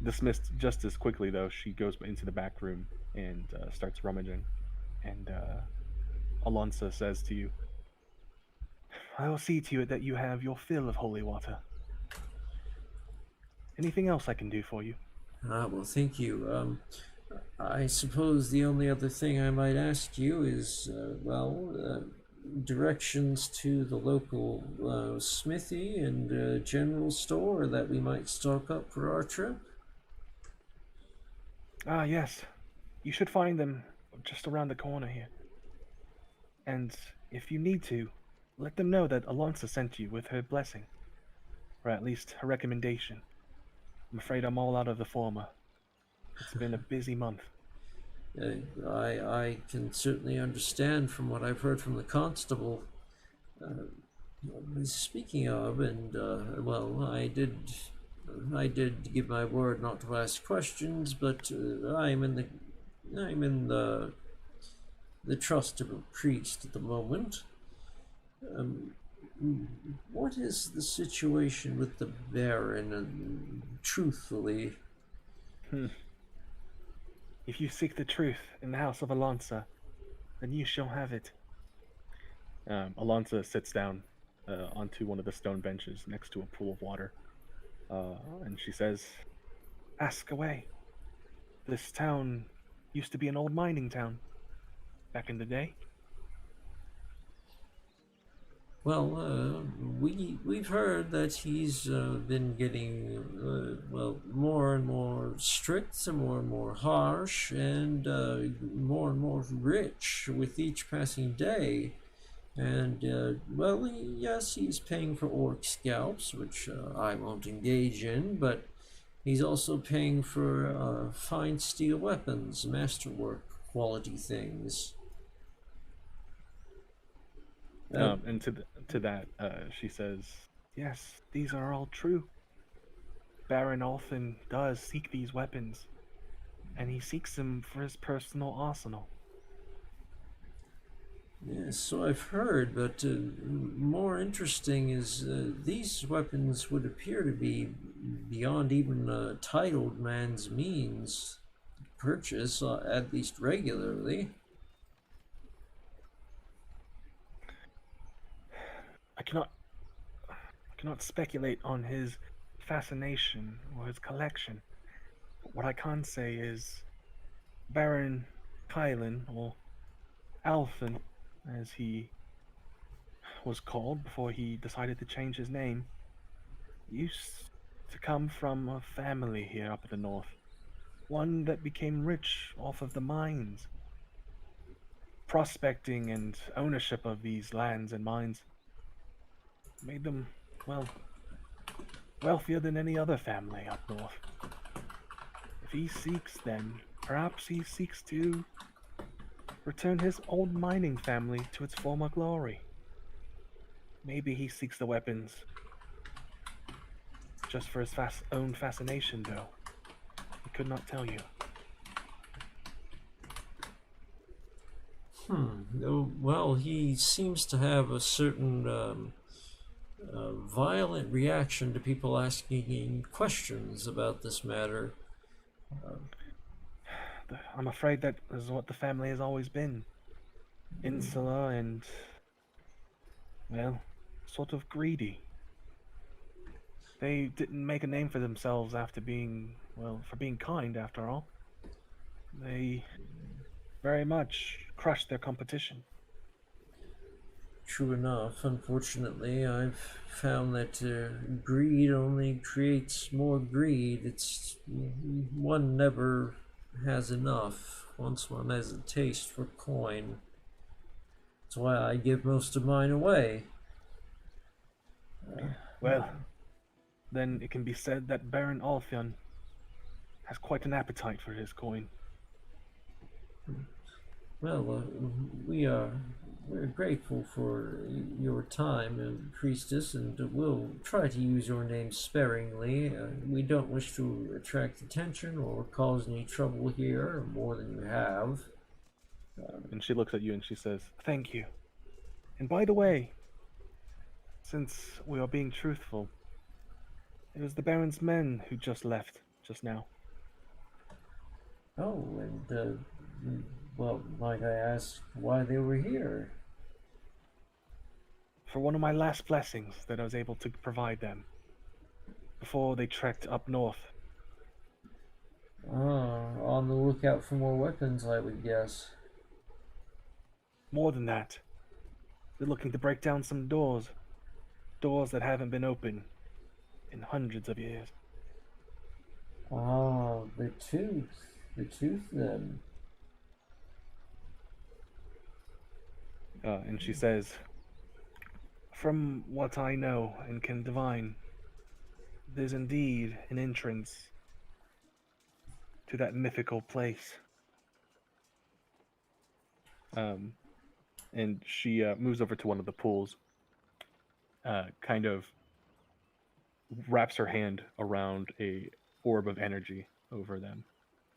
Dismissed just as quickly, though. She goes into the back room and starts rummaging. And Alonso says to you, "I will see to it that you have your fill of holy water. Anything else I can do for you?" Well, thank you. I suppose the only other thing I might ask you is, directions to the local smithy and general store that we might stock up for our trip. Ah, yes. You should find them just around the corner here. And if you need to, let them know that Alonso sent you with her blessing. Or at least her recommendation. I'm afraid I'm all out of the former. It's been a busy month. I can certainly understand from what I've heard from the constable. Speaking of, and I did give my word not to ask questions, but I'm in the trust of a priest at the moment. What is the situation with the Baron, and truthfully? If you seek the truth in the house of Alonso, then you shall have it. Alonso sits down onto one of the stone benches next to a pool of water. And she says, "Ask away. This town used to be an old mining town back in the day." Well, we've heard that he's been getting more and more strict, and more harsh, and more rich with each passing day. And yes, he's paying for orc scalps, which I won't engage in, but he's also paying for fine steel weapons, masterwork quality things. And to that, she says, "Yes, these are all true. Baron often does seek these weapons, and he seeks them for his personal arsenal." Yes, so I've heard, but more interesting is these weapons would appear to be beyond even a titled man's means to purchase, at least regularly. I cannot speculate on his fascination or his collection. What I can say is Baron Kylan, or Alphen, as he was called before he decided to change his name, used to come from a family here up in the north. One that became rich off of the mines. Prospecting and ownership of these lands and mines made them, wealthier than any other family up north. If he seeks them, perhaps he seeks to return his old mining family to its former glory. Maybe he seeks the weapons just for his own fascination, though. He could not tell you. Well, he seems to have a certain violent reaction to people asking questions about this matter. I'm afraid that is what the family has always been. Insular and, well, sort of greedy. They didn't make a name for themselves after being, well, for being kind, after all. They very much crushed their competition. True enough. Unfortunately, I've found that greed only creates more greed. It's one never has enough once one has a taste for coin. That's why I give most of mine away. Well, then it can be said that Baron Alfion has quite an appetite for his coin. Well, we're grateful for your time, Priestess, and we'll try to use your name sparingly. We don't wish to attract attention or cause any trouble here, more than you have. And she looks at you and she says, "Thank you. And by the way, since we are being truthful, it was the Baron's men who just left just now." Oh, and, well, might I ask why they were here? For one of my last blessings that I was able to provide them before they trekked up north. Oh, on the lookout for more weapons, I would guess. More than that, they're looking to break down some doors. Doors that haven't been open in hundreds of years. Oh, the tooth. The tooth, then. And she says, "From what I know and can divine, there's indeed an entrance to that mythical place." And she moves over to one of the pools, kind of wraps her hand around a orb of energy over them,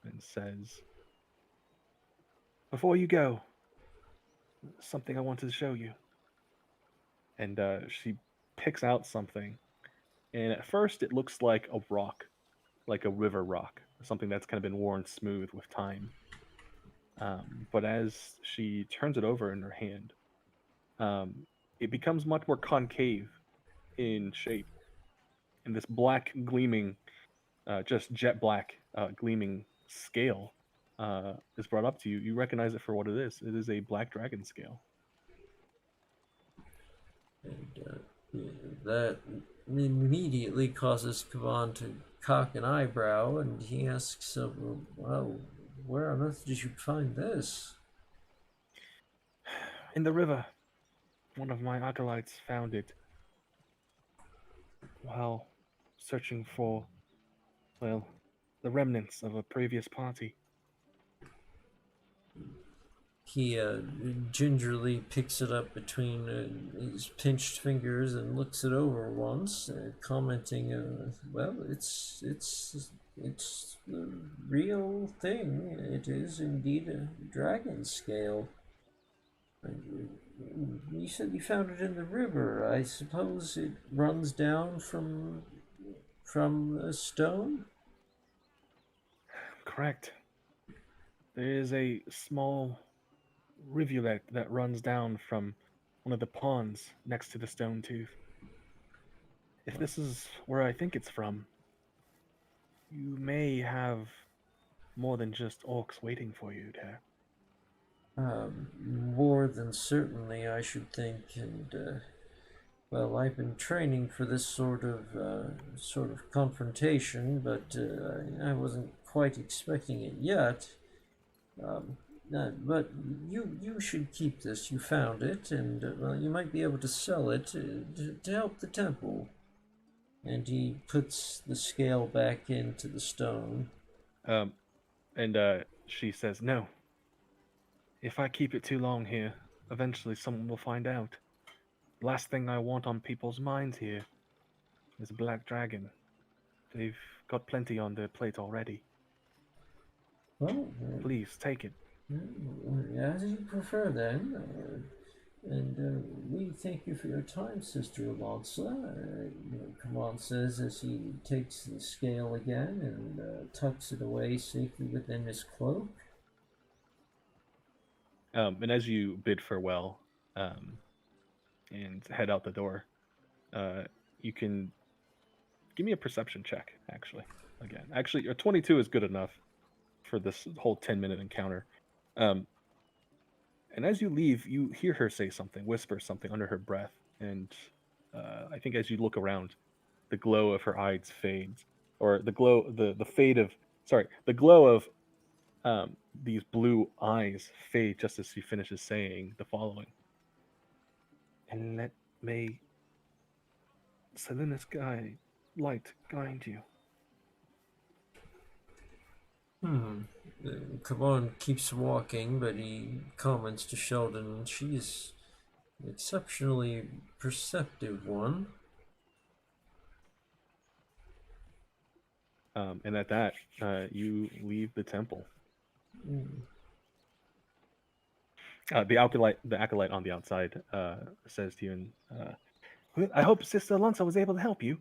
and says, "Before you go, something I wanted to show you." And she picks out something, and at first it looks like a rock, like a river rock, something that's kind of been worn smooth with time. But as she turns it over in her hand, it becomes much more concave in shape. And this black gleaming, just jet black gleaming scale is brought up to you. You recognize it for what it is. It is a black dragon scale. And that immediately causes Kavan to cock an eyebrow, and he asks, well, where on earth did you find this? In the river, one of my acolytes found it while searching for, well, the remnants of a previous party. He gingerly picks it up between his pinched fingers and looks it over once, commenting, "Well, it's the real thing. It is indeed a dragon scale. You said you found it in the river. I suppose it runs down from a stone?" Correct. There is a small rivulet that runs down from one of the ponds next to the stone tooth. If this is where I think it's from, you may have more than just orcs waiting for you there. More than certainly, I should think, and well, I've been training for this sort of confrontation, but I wasn't quite expecting it yet. But you should keep this. You found it, and well, you might be able to sell it to help the temple. And he puts the scale back into the stone. And she says, "No. If I keep it too long here, eventually someone will find out. The last thing I want on people's minds here is a black dragon. They've got plenty on their plate already. Well, Please take it." as you prefer then. And we thank you for your time, Sister Alonsa. Kamal says as he takes the scale again and tucks it away safely within his cloak. And as you bid farewell and head out the door, you can give me a perception check, actually. Again, actually, a 22 is good enough for this whole 10-minute encounter. And as you leave, you hear her say something, whisper something under her breath. And I think as you look around, the glow of her eyes fades, or the fade of, sorry, the glow of these blue eyes fade just as she finishes saying the following. And let may Selena's light guide you. Kavan keeps walking, but he comments to Sheldon, she's an exceptionally perceptive one. And at that, you leave the temple. The acolyte on the outside says to you, and I hope Sister Alonso was able to help you.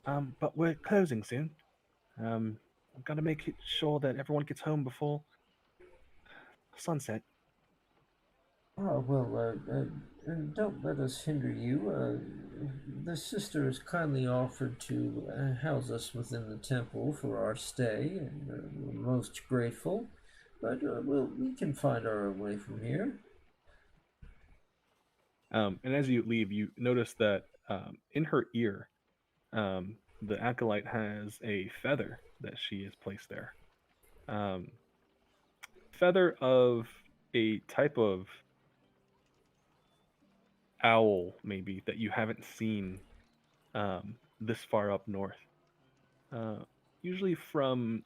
But we're closing soon. I've got to make sure that everyone gets home before sunset. Don't let us hinder you. The sister has kindly offered to house us within the temple for our stay, and we're most grateful. But we can find our way from here. And as you leave, you notice that in her ear, the acolyte has a feather that she has placed there. Feather of a type of owl, maybe, that you haven't seen this far up north. Usually from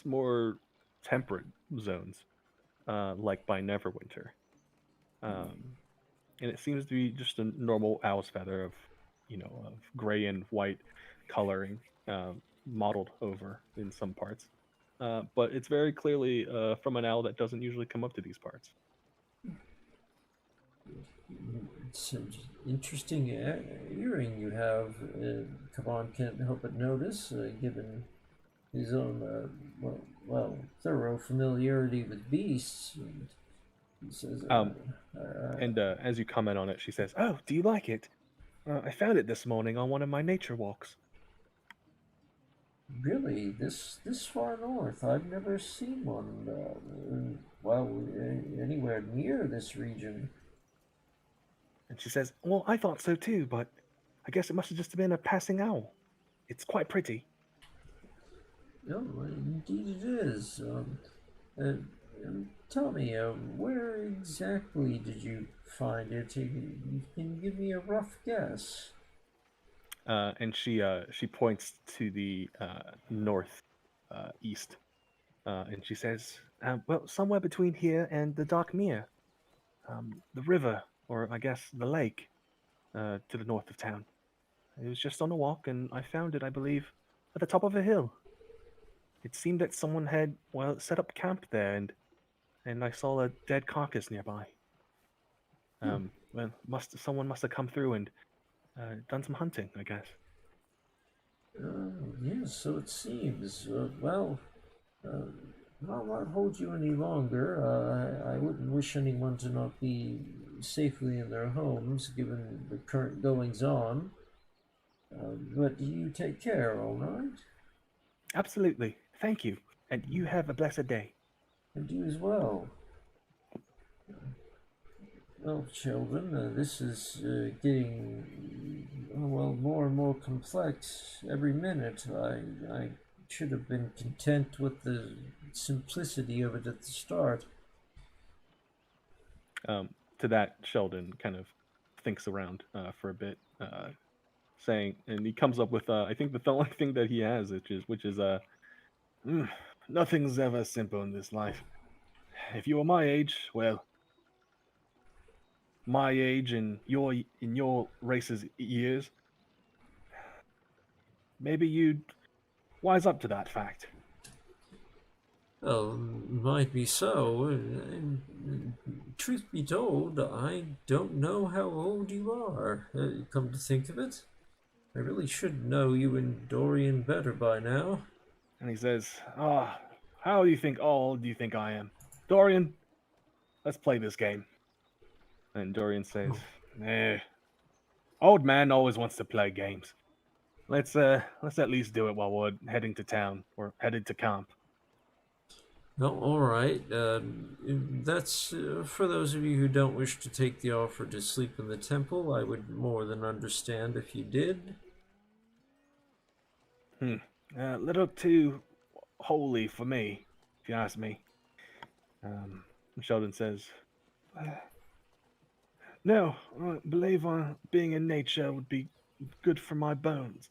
more temperate zones, like by Neverwinter. And it seems to be just a normal owl's feather of gray and white coloring, modeled over in some parts. But it's very clearly from an owl that doesn't usually come up to these parts. It's an interesting earring you have. Kavan can't help but notice, given his own thorough familiarity with beasts. And he says, and as you comment on it, she says, "Oh, do you like it? I found it this morning on one of my nature walks." Really, this far north? I've never seen one. Anywhere near this region. And she says, "Well, I thought so too, but I guess it must have just been a passing owl. It's quite pretty." No, indeed it is. Tell me, where exactly did you find it? Can you give me a rough guess? And she points to the north east, and she says, "Well, somewhere between here and the Dark Mere, the river, or I guess the lake, to the north of town. It was just on a walk, and I found it, I believe, at the top of a hill. It seemed that someone had set up camp there, and I saw a dead carcass nearby. Well, someone must have come through and done some hunting, I guess." Yes, so it seems. I'll not hold you any longer. I wouldn't wish anyone to not be safely in their homes, given the current goings on. But you take care, all right? Absolutely. Thank you. And you have a blessed day. And you as well. Well, children, this is getting more and more complex every minute. I should have been content with the simplicity of it at the start. To that, Sheldon kind of thinks around for a bit, saying, and he comes up with I think the only thing that he has, which is nothing's ever simple in this life. If you were my age, well, my age and your race's years, maybe you'd wise up to that fact. Well, might be so. truth be told, I don't know how old you are. Come to think of it, I really should know you and Dorian better by now. And he says, how old do you think I am? Dorian, let's play this game. And Dorian says, old man always wants to play games. Let's at least do it while we're heading to town. We're headed to camp. Oh, all right. That's for those of you who don't wish to take the offer to sleep in the temple. I would more than understand if you did. A little too holy for me, if you ask me. Sheldon says, no, I believe being in nature would be good for my bones.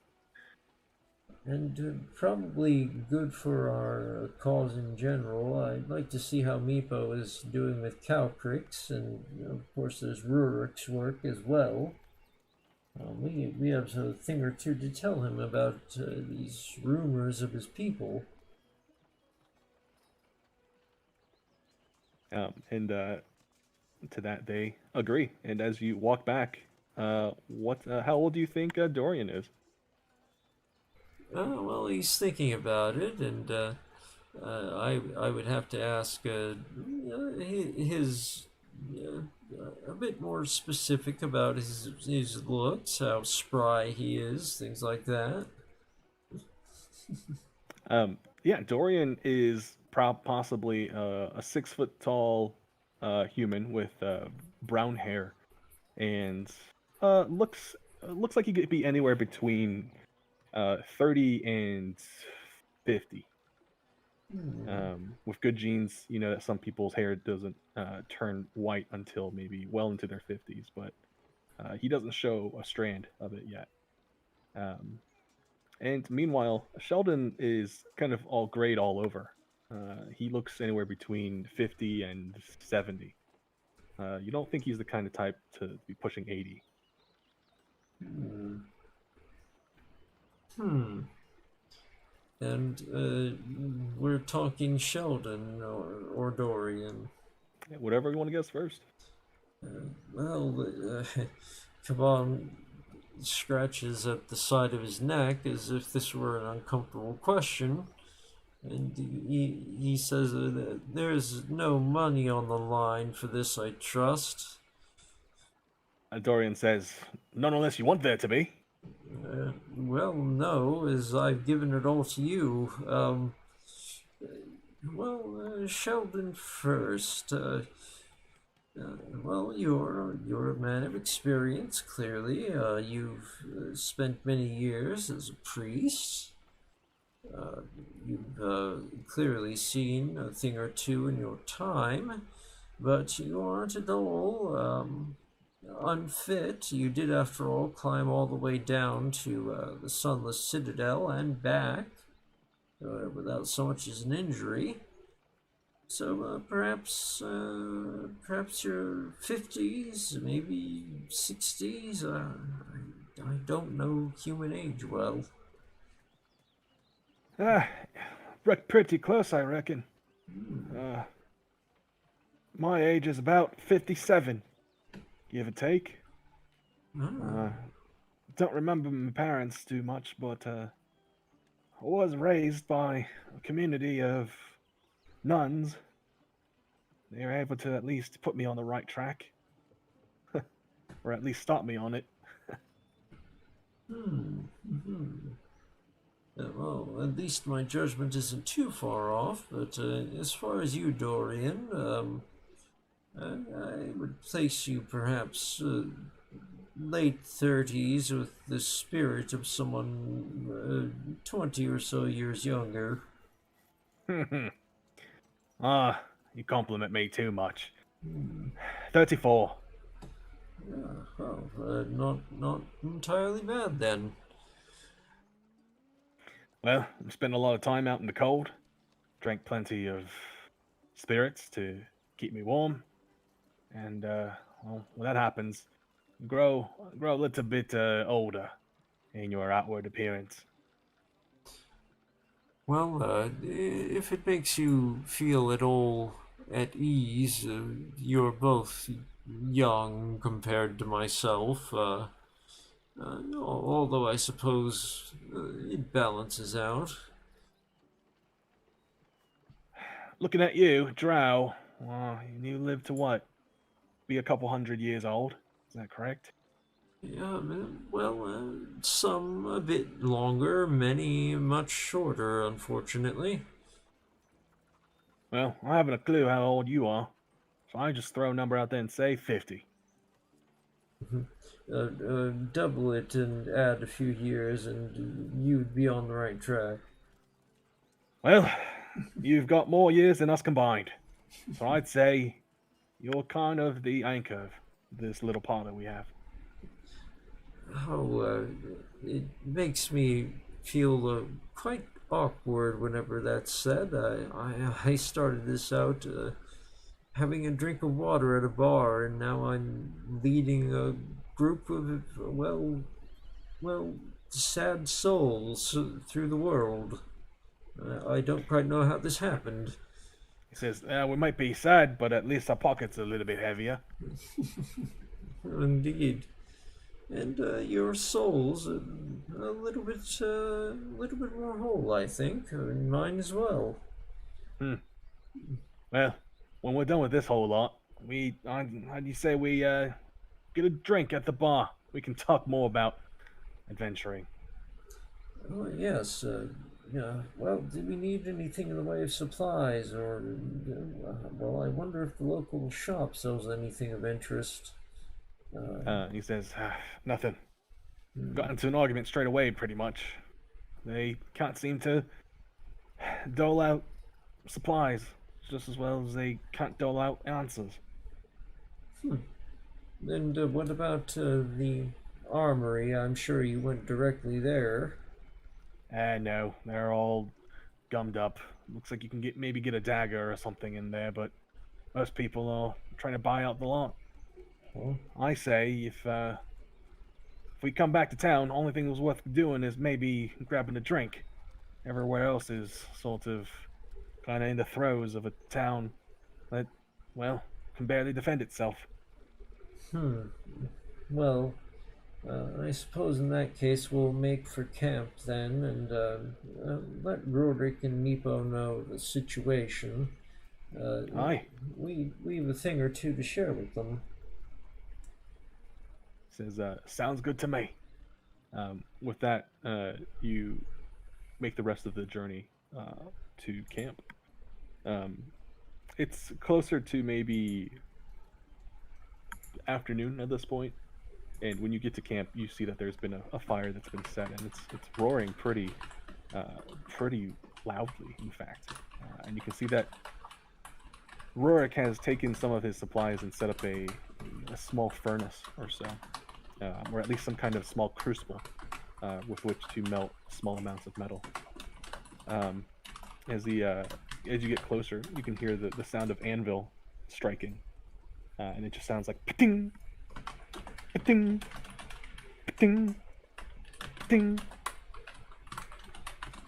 And probably good for our cause in general. I'd like to see how Meepo is doing with Calcryx, and of course there's Rurik's work as well. We have a thing or two to tell him about these rumors of his people. And to that they agree. And as you walk back, how old do you think Dorian is? Well, he's thinking about it, and I would have to ask his a bit more specific about his looks, how spry he is, things like that. Yeah, Dorian is possibly a 6 foot tall human with brown hair, and looks like he could be anywhere between 30 and 50. With good genes, you know that some people's hair doesn't turn white until maybe well into their 50s, but he doesn't show a strand of it yet. And meanwhile, Sheldon is kind of all grayed all over. He looks anywhere between 50 and 70. You don't think he's the kind of type to be pushing 80. And we're talking Sheldon or Dorian. Whatever you want to guess first. Kaban scratches at the side of his neck as if this were an uncomfortable question, and he says there's no money on the line for this, I trust. Dorian says, none unless you want there to be. Well, no, as I've given it all to you. Sheldon first. Well, you're a man of experience, clearly. You've spent many years as a priest. You've clearly seen a thing or two in your time, but you aren't at all unfit. You did, after all, climb all the way down to the Sunless Citadel and back without so much as an injury. So perhaps your 50s, maybe 60s. I don't know human age well. Pretty close, I reckon. My age is about 57, give or take. Don't remember my parents too much, but I was raised by a community of nuns. They were able to at least put me on the right track, or at least start me on it. Well, at least my judgment isn't too far off, but as far as you, Dorian, I would place you perhaps late 30s with the spirit of someone 20 or so years younger. You compliment me too much. 34. Not entirely bad then. Well, I spent a lot of time out in the cold. Drank plenty of spirits to keep me warm. And, when that happens, you grow a little bit older in your outward appearance. Well, if it makes you feel at all at ease. You're both young compared to myself. Although I suppose it balances out. Looking at you, Drow, well, you live to what? Be a couple 100 years old. Is that correct? Yeah, well, some a bit longer, many much shorter, unfortunately. Well, I haven't a clue how old you are, so I just throw a number out there and say 50. Double it and add a few years, and you'd be on the right track. Well, you've got more years than us combined, so I'd say you're kind of the anchor of this little part that we have. Oh, it makes me feel quite awkward whenever that's said. I started this out having a drink of water at a bar, and now I'm leading a group of, well, sad souls through the world. I don't quite know how this happened. He says, we might be sad, but at least our pockets are a little bit heavier. Indeed. And your soul's a little bit more whole, I think. And mine as well. Well, when we're done with this whole lot, how do you say we get a drink at the bar? We can talk more about adventuring. Oh, yes. Yeah. Well, do we need anything in the way of supplies, or well, I wonder if the local shop sells anything of interest. He says, nothing. Got into an argument straight away, pretty much. They can't seem to dole out supplies just as well as they can't dole out answers. And what about the armory? I'm sure you went directly there. No, they're all gummed up. Looks like you can maybe get a dagger or something in there, but most people are trying to buy out the lot. Well, I say if we come back to town, only thing that's worth doing is maybe grabbing a drink. Everywhere else is sort of kind of in the throes of a town that, well, can barely defend itself. Well, I suppose in that case we'll make for camp then, and let Roderick and Meepo know the situation. Aye. We have a thing or two to share with them. Says, sounds good to me. With that, you make the rest of the journey to camp. It's closer to maybe afternoon at this point, and when you get to camp, you see that there's been a fire that's been set, and it's roaring pretty loudly, in fact. And you can see that Rorik has taken some of his supplies and set up a small furnace or so, or at least some kind of small crucible with which to melt small amounts of metal. As you get closer, you can hear the sound of anvil striking, and it just sounds like pa-ting, pa-ting, pa-ting, pa-ting.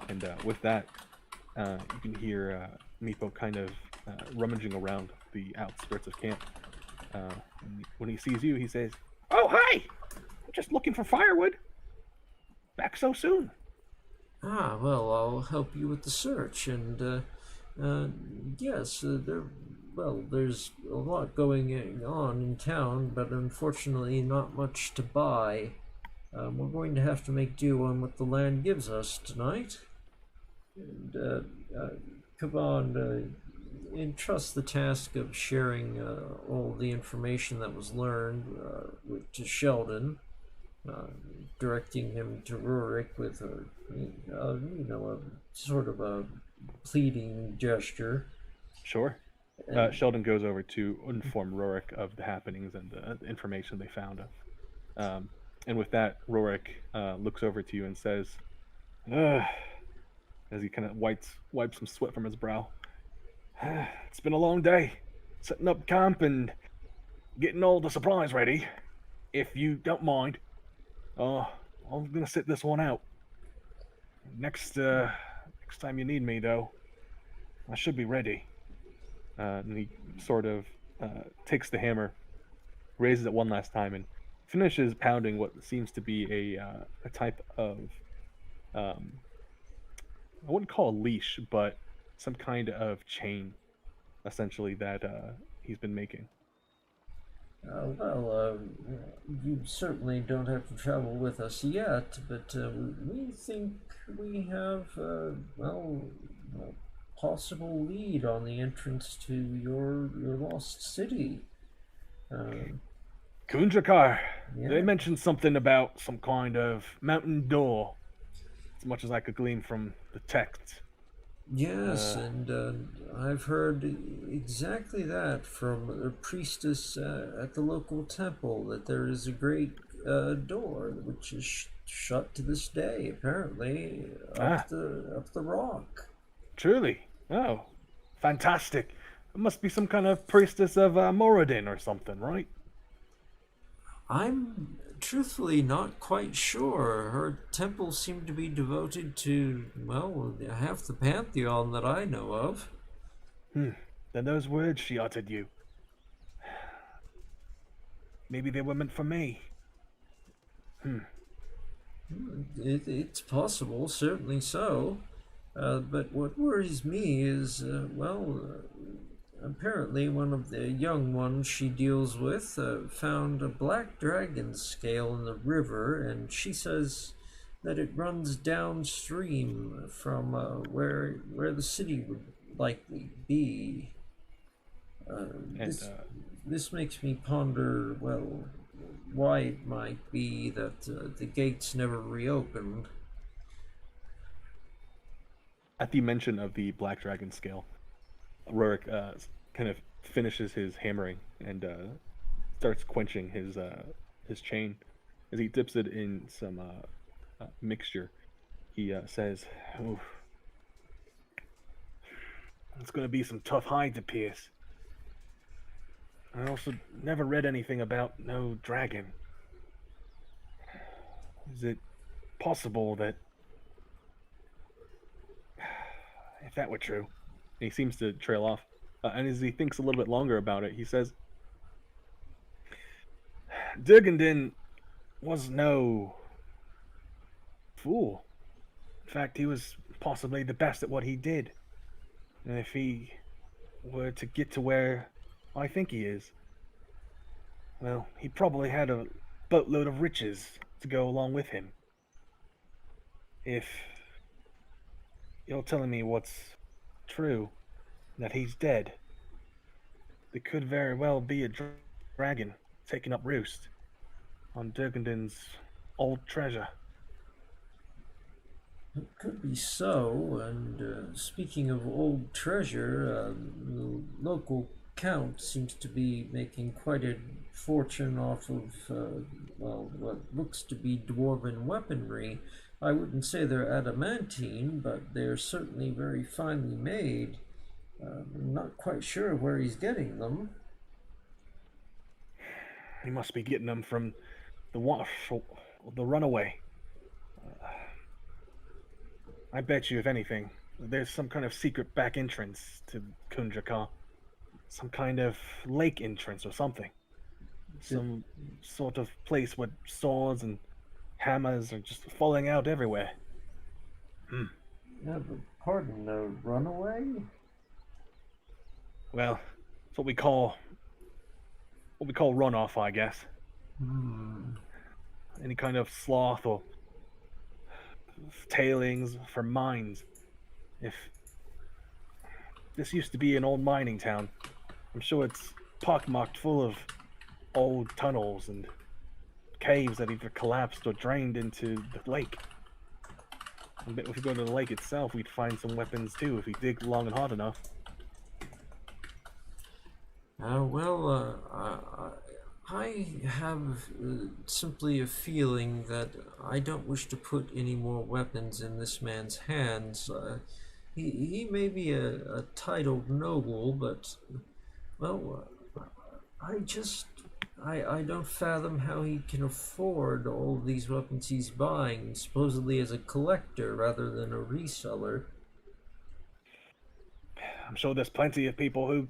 And with that, you can hear Meepo kind of rummaging around the outskirts of camp. When he sees you, he says, Oh, hi! I'm just looking for firewood. Back so soon. Ah, well, I'll help you with the search, and yes, there's a lot going on in town, but unfortunately not much to buy. We're going to have to make do on what the land gives us tonight. And Kaban entrusts the task of sharing all the information that was learned to Sheldon, directing him to Rurik with a sort of a pleading gesture. Sure. Sheldon goes over to inform Rorik of the happenings and the information they found. And with that, Rorik looks over to you and says, as he kind of wipes some sweat from his brow, it's been a long day, setting up camp and getting all the supplies ready. If you don't mind, I'm gonna sit this one out. Next time you need me, though, I should be ready. And he sort of takes the hammer, raises it one last time, and finishes pounding what seems to be a type of um, I wouldn't call a leash, but some kind of chain, essentially that he's been making. Well, you certainly don't have to travel with us yet, but we think we have, a possible lead on the entrance to your lost city. Kunjakar, they Yeah. mentioned something about some kind of mountain door, as much as I could glean from the text. Yes, Uh, and I've heard exactly that from a priestess at the local temple that there is a great door which is shut to this day, apparently ah, up the rock. truly. Oh, fantastic. It must be some kind of priestess of Moradin or something, right? I'm truthfully not quite sure. Her temple seemed to be devoted to, well, half the pantheon that I know of. Hmm. Then those words she uttered you. Maybe they were meant for me. Hmm. It's possible, certainly so. But what worries me is, apparently one of the young ones she deals with found a black dragon scale in the river, and she says that it runs downstream from where the city would likely be. Uh, And this this makes me ponder, well, why it might be that the gates never reopened. at the mention of the black dragon scale, Rorik kind of finishes his hammering and starts quenching his chain as he dips it in some mixture. He says, "Oof, it's going to be some tough hide to pierce." I also never read anything about no dragon. Is it possible that if that were true? And he seems to trail off. And as he thinks a little bit longer about it, he says, Durgandin was no fool. In fact, he was possibly the best at what he did. And if he were to get to where I think he is, well, he probably had a boatload of riches to go along with him. If you're telling me what's true, that he's dead, there could very well be a dragon taking up roost on Durgandin's old treasure. It could be so, and speaking of old treasure, the local count seems to be making quite a fortune off of, what looks to be dwarven weaponry. I wouldn't say they're adamantine, but they're certainly very finely made. I'm not quite sure where he's getting them. He must be getting them from the the runaway. I bet you, if anything, there's some kind of secret back entrance to Kundraka. Some kind of lake entrance or something. Some sort of place where swords and hammers are just falling out everywhere. Hmm. Yeah, but pardon, a runaway? Well, it's what we call runoff, I guess. Hmm. Any kind of sloth or tailings from mines. If this used to be an old mining town, I'm sure it's pockmarked full of old tunnels and caves that either collapsed or drained into the lake. I bet if we go to the lake itself, we'd find some weapons too if we dig long and hard enough. I have simply a feeling that I don't wish to put any more weapons in this man's hands. He may be a titled noble, but, well, I just. I don't fathom how he can afford all these weapons he's buying, supposedly as a collector rather than a reseller. I'm sure there's plenty of people who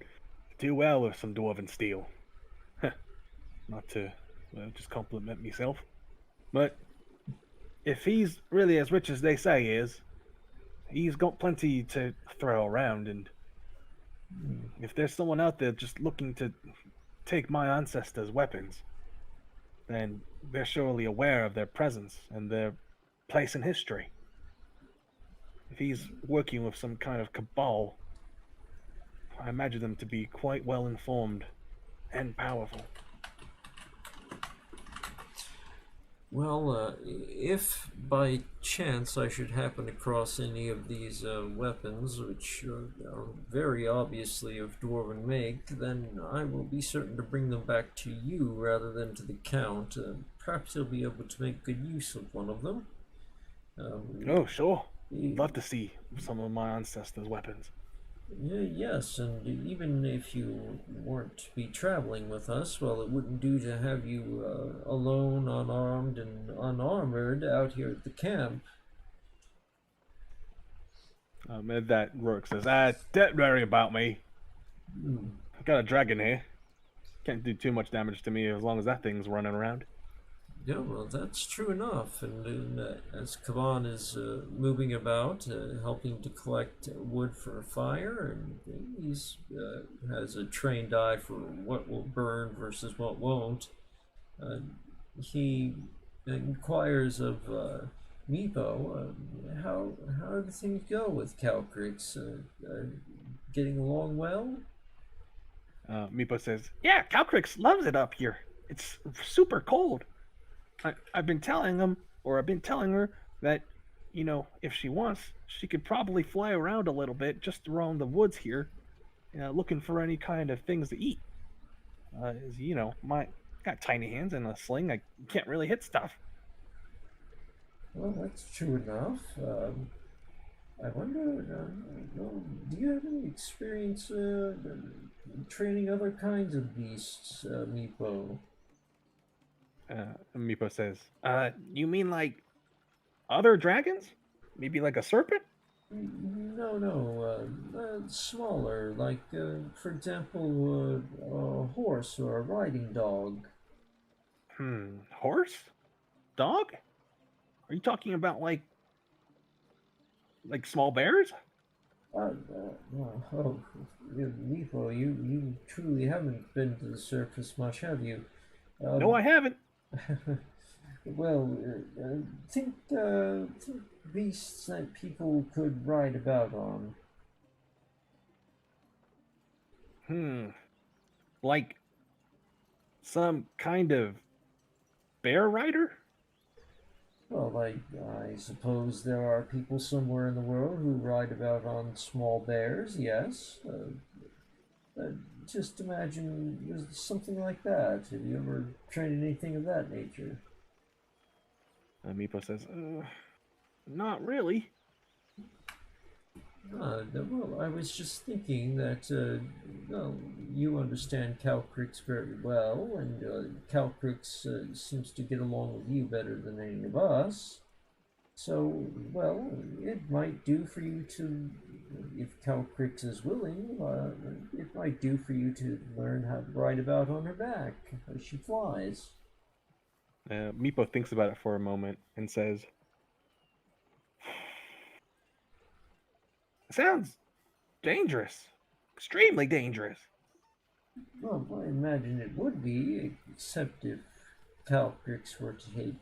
do well with some dwarven steel. Not to just compliment myself, but if he's really as rich as they say he is, he's got plenty to throw around, and if there's someone out there just looking to take my ancestors' weapons, then they're surely aware of their presence and their place in history. If he's working with some kind of cabal, I imagine them to be quite well informed and powerful. Well, if by chance I should happen across any of these weapons, which are very obviously of dwarven make, then I will be certain to bring them back to you rather than to the Count. Perhaps he'll be able to make good use of one of them. Oh, sure. Love to see some of my ancestors' weapons. Yes, and even if you weren't to be traveling with us, well, it wouldn't do to have you alone, unarmed, and unarmored out here at the camp. And that Rourke says, don't worry about me. I've got a dragon here. Can't do too much damage to me as long as that thing's running around. Yeah, well, that's true enough. And as Kavan is moving about, helping to collect wood for a fire, and he's has a trained eye for what will burn versus what won't, he inquires of Meepo, how do things go with Calcryx? Getting along well? Meepo says, Yeah, Calcryx loves it up here. It's super cold. I've been telling her that, if she wants, she could probably fly around a little bit just around the woods here, looking for any kind of things to eat. As my got tiny hands and a sling. I can't really hit stuff. Well, that's true enough. I wonder, do you have any experience training other kinds of beasts, Meepo? Meepo says, You mean like other dragons? Maybe like a serpent? No, smaller, like, for example, a horse or a riding dog. Horse? Dog? Are you talking about like small bears? Meepo, you truly haven't been to the surface much, have you? No, I haven't. Well, think beasts that people could ride about on. Like some kind of bear rider? Well, I suppose there are people somewhere in the world who ride about on small bears, yes. Just imagine something like that. Have you ever trained anything of that nature? Meepo says, Not really. Well, I was just thinking that, well, you understand Calcryx very well, and Calcryx seems to get along with you better than any of us. So, well, it might do for you to, if Calcryx is willing, it might do for you to learn how to ride about on her back as she flies. Meepo thinks about it for a moment and says, Sounds dangerous. Extremely dangerous. Well, I imagine it would be, except if Calcryx were to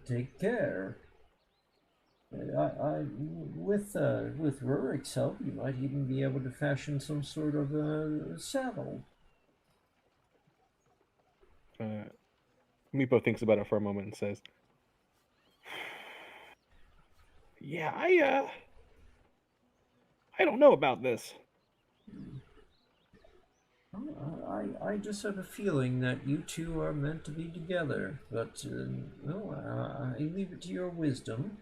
take care. With Rurik's help, you might even be able to fashion some sort of saddle. Meepo thinks about it for a moment and says, Yeah, I don't know about this. I just have a feeling that you two are meant to be together, but I leave it to your wisdom.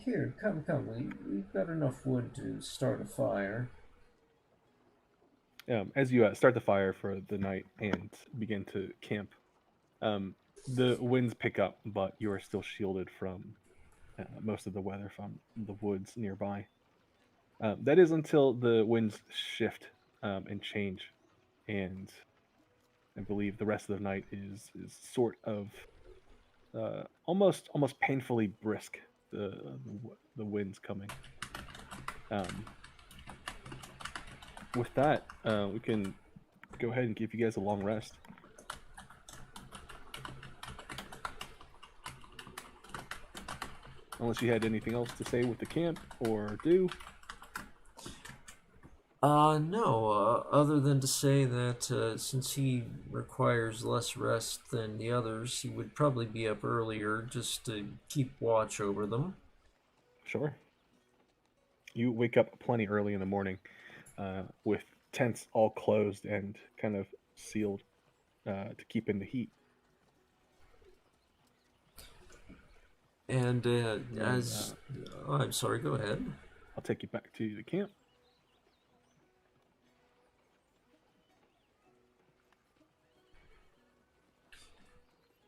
Here, come, we've got enough wood to start a fire. As you start the fire for the night and begin to camp, the winds pick up, but you are still shielded from most of the weather from the woods nearby. That is until the winds shift and change, and I believe the rest of the night is sort of almost painfully brisk. The winds coming. Um, with that, we can go ahead and give you guys a long rest. Unless you had anything else to say with the camp or do. No, other than to say that since he requires less rest than the others, he would probably be up earlier just to keep watch over them. Sure. You wake up plenty early in the morning with tents all closed and kind of sealed to keep in the heat. And I'm sorry, go ahead. I'll take you back to the camp.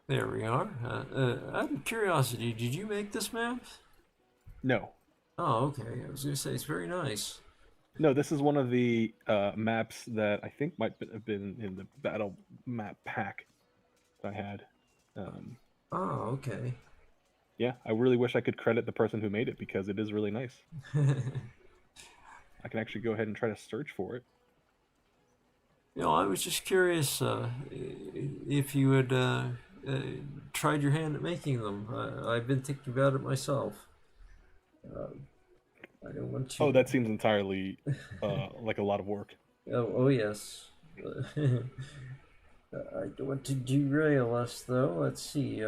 There we are. Out of curiosity, did you make this map? No. Oh, okay. I was going to say, it's very nice. No, this is one of the maps that I think might have been in the battle map pack that I had. Oh, okay. Yeah, I really wish I could credit the person who made it because it is really nice. I can actually go ahead and try to search for it. You know, I was just curious if you had tried your hand at making them. I've been thinking about it myself. I don't want to. Oh, that seems entirely like a lot of work. Oh yes. I don't want to derail us, though. Let's see.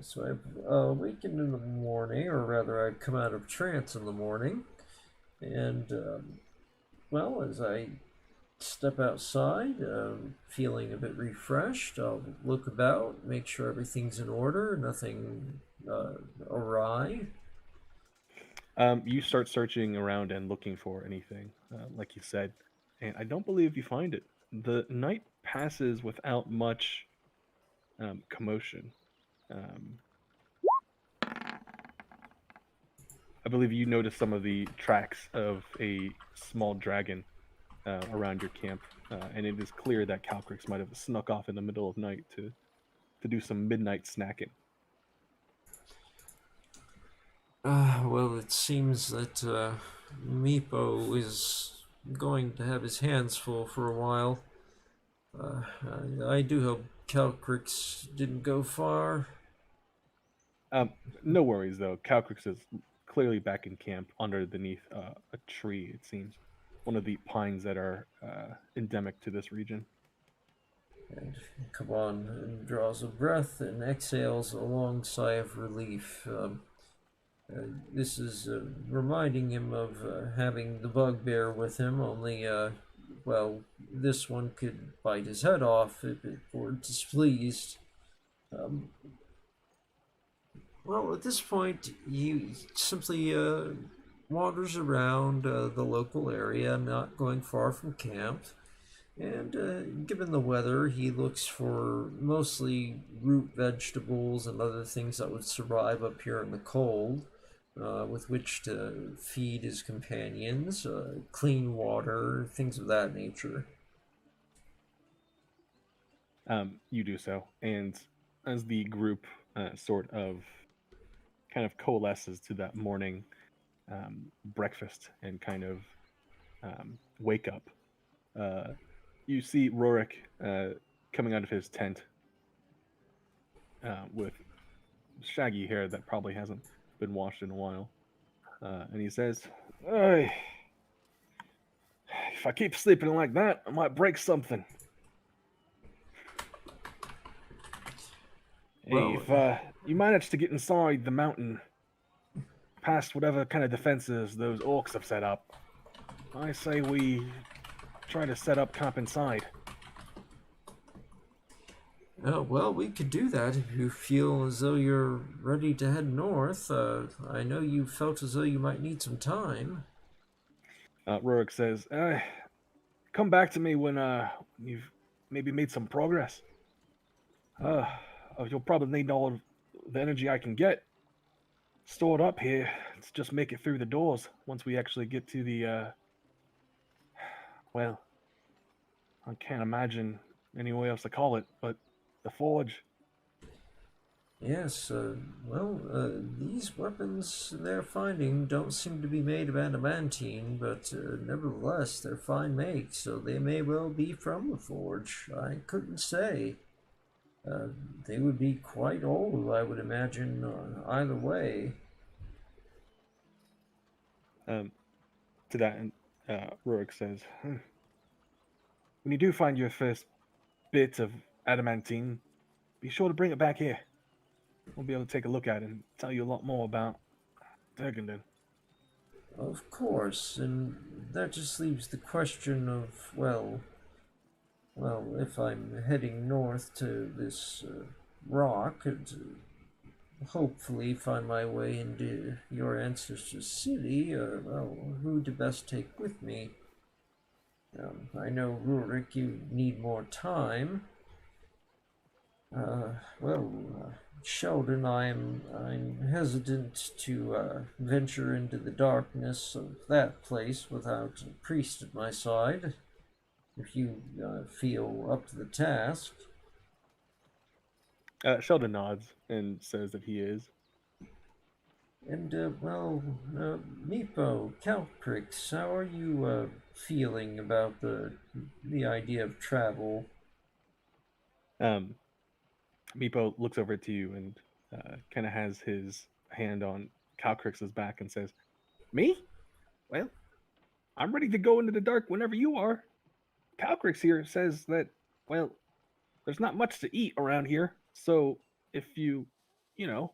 So I've awakened in the morning, or rather, I've come out of trance in the morning, and well, as I step outside, feeling a bit refreshed, I'll look about, make sure everything's in order, nothing awry. You start searching around and looking for anything, like you said, and I don't believe you find it. The night passes without much commotion. I believe you notice some of the tracks of a small dragon around your camp, and it is clear that Calcryx might have snuck off in the middle of night to do some midnight snacking. Well, it seems that Meepo is going to have his hands full for a while. I do hope Calcryx didn't go far. No worries, though. Calcryx is clearly back in camp underneath a tree, it seems. One of the pines that are endemic to this region. And Kaban draws a breath and exhales a long sigh of relief. This is reminding him of having the bugbear with him, only, well, this one could bite his head off if it were displeased. Well, at this point, he simply wanders around the local area, not going far from camp. And given the weather, he looks for mostly root vegetables and other things that would survive up here in the cold, with which to feed his companions, clean water, things of that nature. You do so, and as the group sort of kind of coalesces to that morning breakfast and kind of wake up, you see Rorik coming out of his tent with shaggy hair that probably hasn't been washed in a while. And he says, "Hey, if I keep sleeping like that, I might break something. Well, Hey, if you manage to get inside the mountain, past whatever kind of defenses those orcs have set up, I say we try to set up camp inside." Well, we could do that if you feel as though you're ready to head north. I know you felt as though you might need some time. Rorik says, "Come back to me when you've maybe made some progress. You'll probably need all of the energy I can get." stored up here. Let's just make it through the doors once we actually get to the, well, I can't imagine any way else to call it, but the forge. Yes, these weapons they're finding don't seem to be made of adamantine, but nevertheless, they're fine make, so they may well be from the forge. I couldn't say. Uh, they would be quite old, I would imagine, either way. To that, Rurik says, when you do find your first bit of adamantine, be sure to bring it back here. We'll be able to take a look at it and tell you a lot more about Turgendon. Of course, and that just leaves the question of, well, if I'm heading north to this rock and hopefully find my way into your ancestors' city, well, who to best take with me? I know, Rurik, you need more time. Well, Sheldon, I'm hesitant to venture into the darkness of that place without a priest at my side. If you feel up to the task. Sheldon nods and says that he is. And, Meepo, Calcryx, how are you feeling about the idea of travel? Meepo looks over to you and kind of has his hand on Calcryx's back and says, "Me? Well, I'm ready to go into the dark whenever you are. Calcryx here says that, well, there's not much to eat around here, so if you know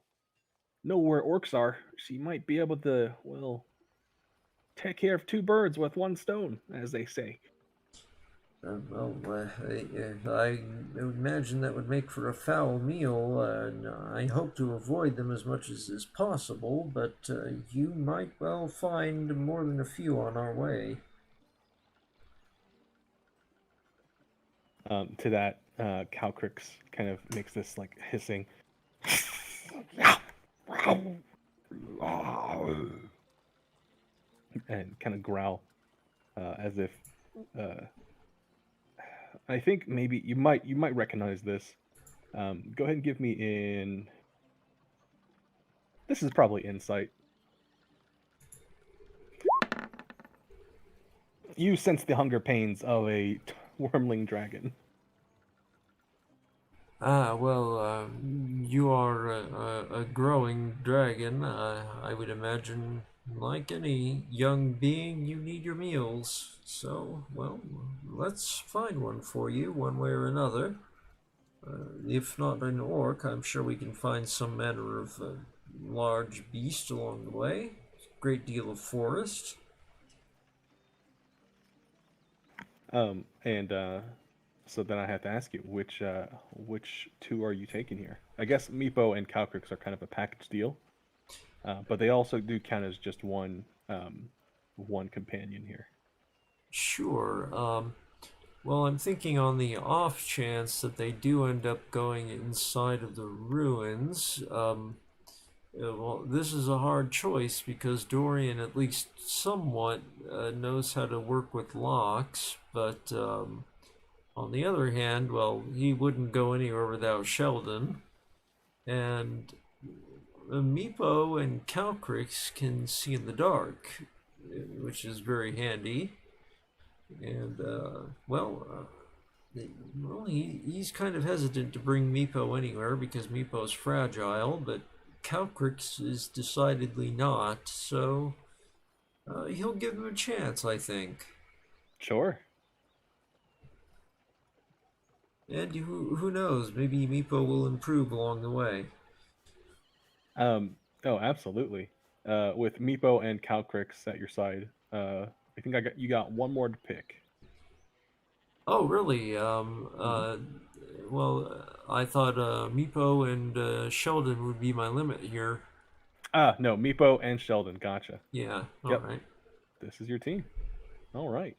where orcs are, she might be able to, well, take care of two birds with one stone, as they say." I imagine that would make for a foul meal, and I hope to avoid them as much as is possible, but you might well find more than a few on our way. To that, Calcryx kind of makes this like hissing and kind of growl as if I think maybe you might recognize this. Go ahead and give me in. This is probably insight. You sense the hunger pains of a wyrmling dragon. You are a growing dragon. I would imagine, like any young being, you need your meals. So, well, let's find one for you, one way or another. If not an orc, I'm sure we can find some manner of large beast along the way. Great deal of forest. And so then I have to ask you, which two are you taking here? I guess Meepo and Calcryx are kind of a package deal, but they also do count as just one companion here. Sure. Well, I'm thinking on the off chance that they do end up going inside of the ruins. Well, this is a hard choice because Dorian, at least somewhat, knows how to work with locks, but on the other hand, well, he wouldn't go anywhere without Sheldon. And Meepo and Calcryx can see in the dark, which is very handy. And, he's kind of hesitant to bring Meepo anywhere because Meepo's fragile, but Calcryx is decidedly not, so he'll give him a chance, I think. Sure. And who knows, maybe Meepo will improve along the way. Oh, absolutely. With Meepo and Calcryx at your side, I think you got one more to pick. Oh, really? Well, I thought Meepo and Sheldon would be my limit here. No, Meepo and Sheldon. Gotcha. Yeah, Yep. all right. This is your team. All right.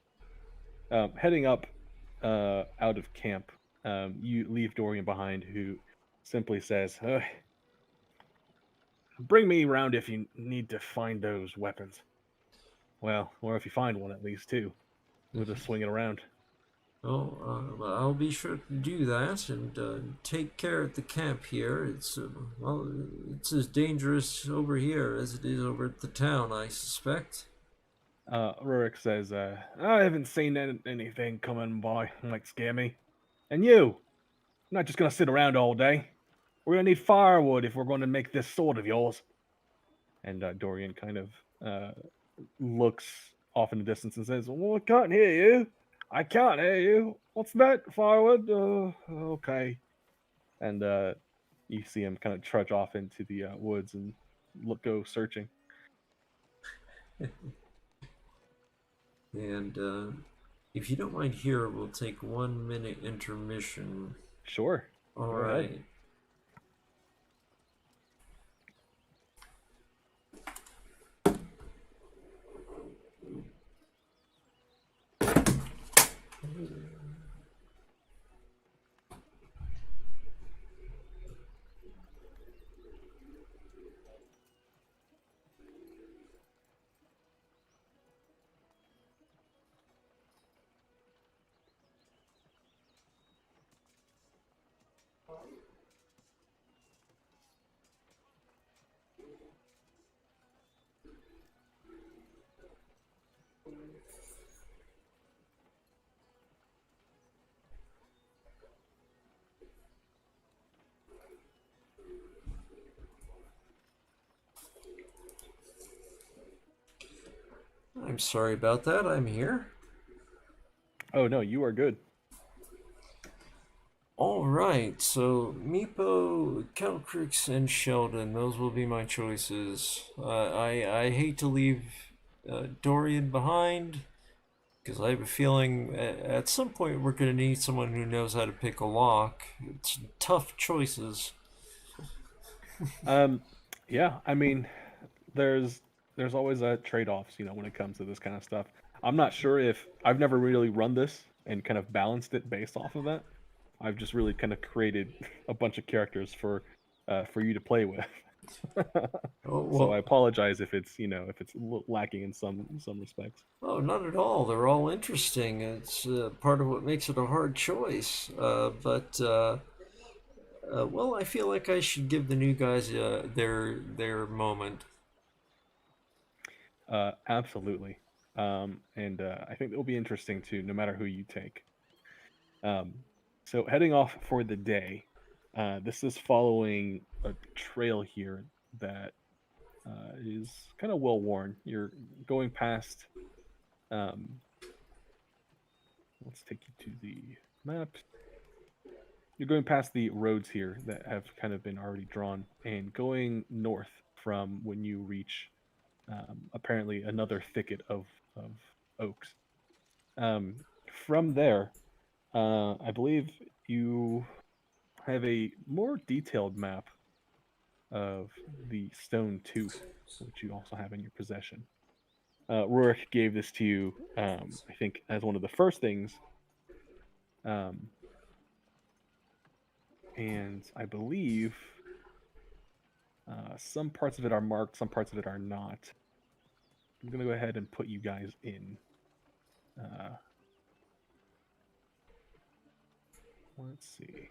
Heading up out of camp, you leave Dorian behind, who simply says, bring me around if you need to find those weapons. Well, or if you find one at least too. We'll just swing it around. Well, I'll be sure to do that and take care at the camp here. It's as dangerous over here as it is over at the town, I suspect. Rurik says, I haven't seen anything coming by like scare me. And you, I'm not just gonna sit around all day. We're gonna need firewood if we're going to make this sword of yours. And Dorian kind of looks off in the distance and says, well, I can't hear you. I can't hear you. What's that? Firewood? Okay. And you see him kind of trudge off into the woods and go searching. And if you don't mind here, we'll take 1 minute intermission. Sure. All right. I'm sorry about that. I'm here. Oh no, you are good. All right, so Meepo, Calcryx, and Sheldon. Those will be my choices. I hate to leave Dorian behind because I have a feeling at some point we're going to need someone who knows how to pick a lock. It's tough choices. Yeah, I mean, there's always trade-offs, when it comes to this kind of stuff. I'm not sure if I've never really run this and kind of balanced it based off of that. I've just really kind of created a bunch of characters for you to play with. Oh, well, So I apologize if it's lacking in some respects. oh, not at all. They're all interesting. It's part of what makes it a hard choice. Well, I feel like I should give the new guys their moment. Absolutely. And I think it'll be interesting too, no matter who you take. Um, so heading off for the day, this is following a trail here that is kind of well worn. You're going past. Let's take you to the map. You're going past the roads here that have kind of been already drawn, and going north from when you reach apparently another thicket of oaks. From there, I believe you have a more detailed map of the stone tooth, which you also have in your possession. Rurik gave this to you, I think, as one of the first things. And I believe some parts of it are marked, some parts of it are not. I'm going to go ahead and put you guys in. Let's see.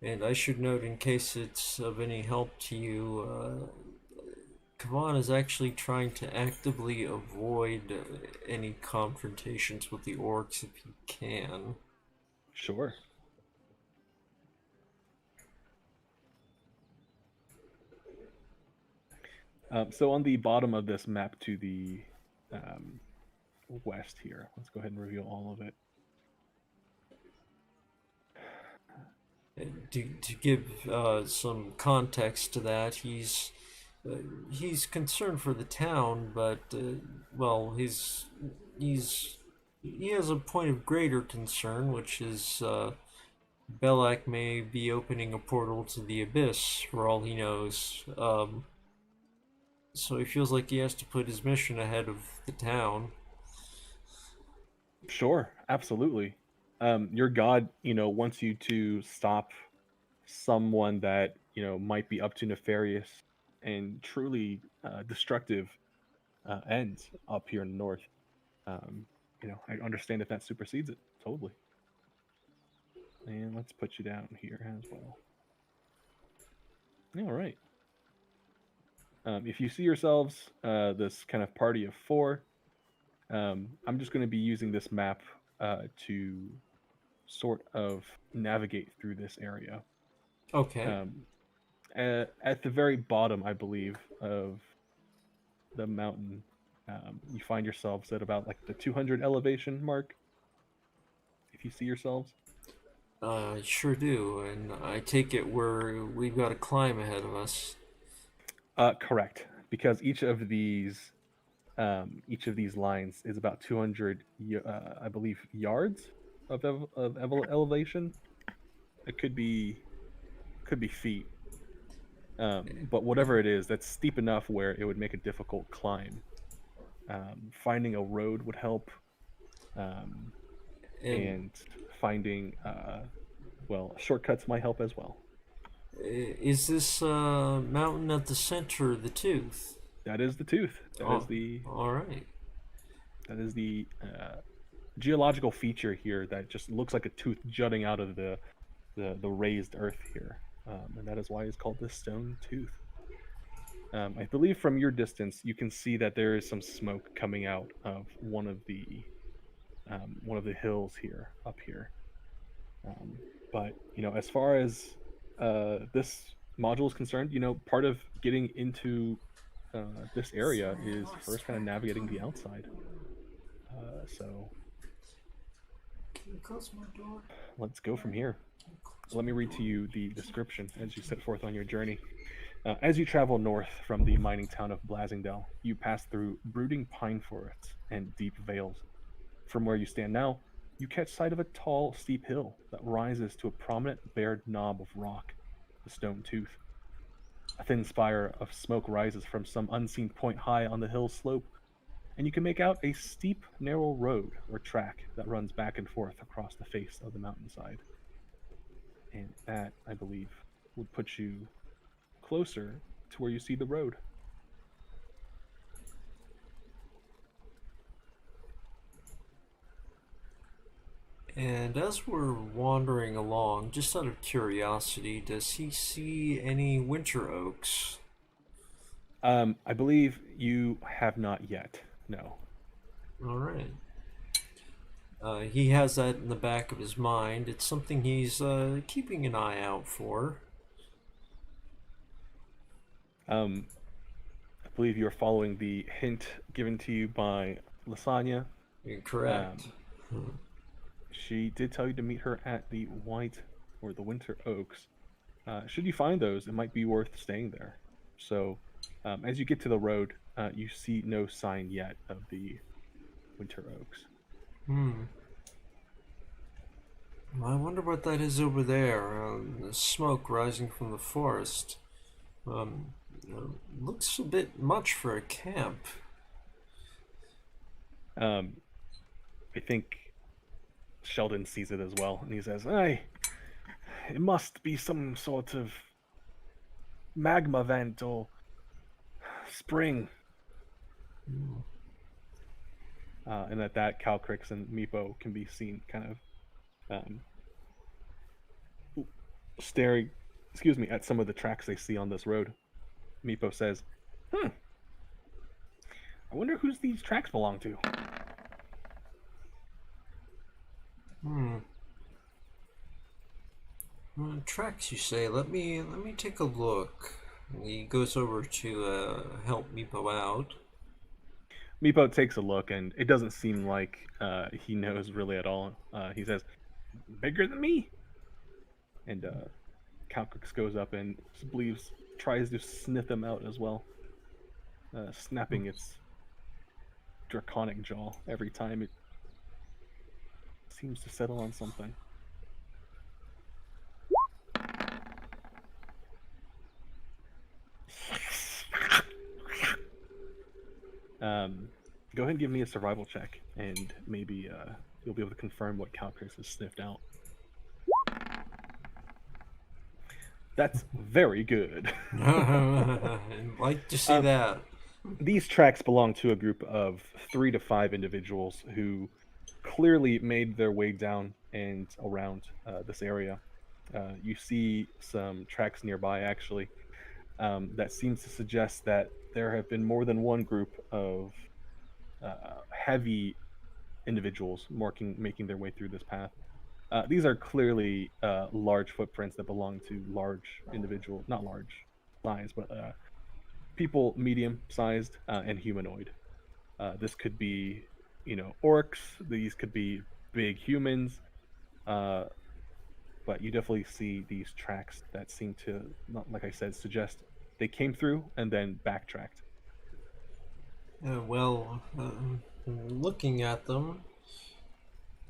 And I should note, in case it's of any help to you, Kavan is actually trying to actively avoid any confrontations with the orcs if he can. Sure. So on the bottom of this map to the west here, let's go ahead and reveal all of it. To give some context to that, he's concerned for the town, but well, he has a point of greater concern, which is Belak may be opening a portal to the abyss for all he knows. So he feels like he has to put his mission ahead of the town. Sure, absolutely. Your god, wants you to stop someone that might be up to nefarious and truly destructive ends up here in the north. Um, I understand if that supersedes it totally. And let's put you down here as well. All right. If you see yourselves this kind of party of 4, I'm just going to be using this map to sort of navigate through this area. Okay. At the very bottom, I believe, of the mountain, you find yourselves at about like the 200 elevation mark. If you see yourselves, Sure do, and I take it we've got a climb ahead of us. correct, because each of these lines is about 200, I believe, yards of elevation. It could be feet, but whatever it is, that's steep enough where it would make a difficult climb. Finding a road would help, and finding shortcuts might help as well. Is this mountain at the center of the tooth? That is the tooth. All right. That is the geological feature here that just looks like a tooth jutting out of the raised earth here, and that is why it's called the stone tooth. I believe from your distance you can see that there is some smoke coming out of one of the hills here up here. But as far as this module is concerned, part of getting into this area is first kind of navigating the outside. So Can you close my door? let's go from here. Let me read to you the description as you set forth on your journey. As you travel north from the mining town of Blazingdale, you pass through brooding pine forests and deep vales. From where you stand now, you catch sight of a tall, steep hill that rises to a prominent bared knob of rock, the stone tooth. A thin spire of smoke rises from some unseen point high on the hill's slope, and you can make out a steep, narrow road or track that runs back and forth across the face of the mountainside. And that, I believe, would put you closer to where you see the road. And as we're wandering along, just out of curiosity, does he see any winter oaks? I believe you have not yet. No. All right. He has that in the back of his mind. It's something he's keeping an eye out for. I believe you're following the hint given to you by Lasagna. Correct. She did tell you to meet her at the Winter Oaks. Should you find those, it might be worth staying there. So, as you get to the road, you see no sign yet of the Winter Oaks. I wonder what that is over there. The smoke rising from the forest. Looks a bit much for a camp. I think Sheldon sees it as well, and he says, "It must be some sort of magma vent or spring." And at that, Calcryx and Meepo can be seen kind of staring, at some of the tracks they see on this road. Meepo says, I wonder whose these tracks belong to. Tracks, you say? Let me take a look. He goes over to help Meepo out. Meepo takes a look, and it doesn't seem like he knows really at all. He says, "Bigger than me?" And Calcryx goes up and tries to sniff them out as well, snapping its draconic jaw every time it seems to settle on something. Go ahead and give me a survival check, and maybe you'll be able to confirm what Calcryx has sniffed out. That's very good. Like to see Um, that. these tracks belong to a group of 3 to 5 individuals who clearly made their way down and around this area. You see some tracks nearby, actually, that seems to suggest that there have been more than one group of heavy individuals making their way through this path. These are clearly large footprints that belong to large individual, not large size, but people medium sized and humanoid. This could be, orcs. These could be big humans. Uh, but you definitely see these tracks that seem to, not like I said, suggest they came through and then backtracked. Well, looking at them,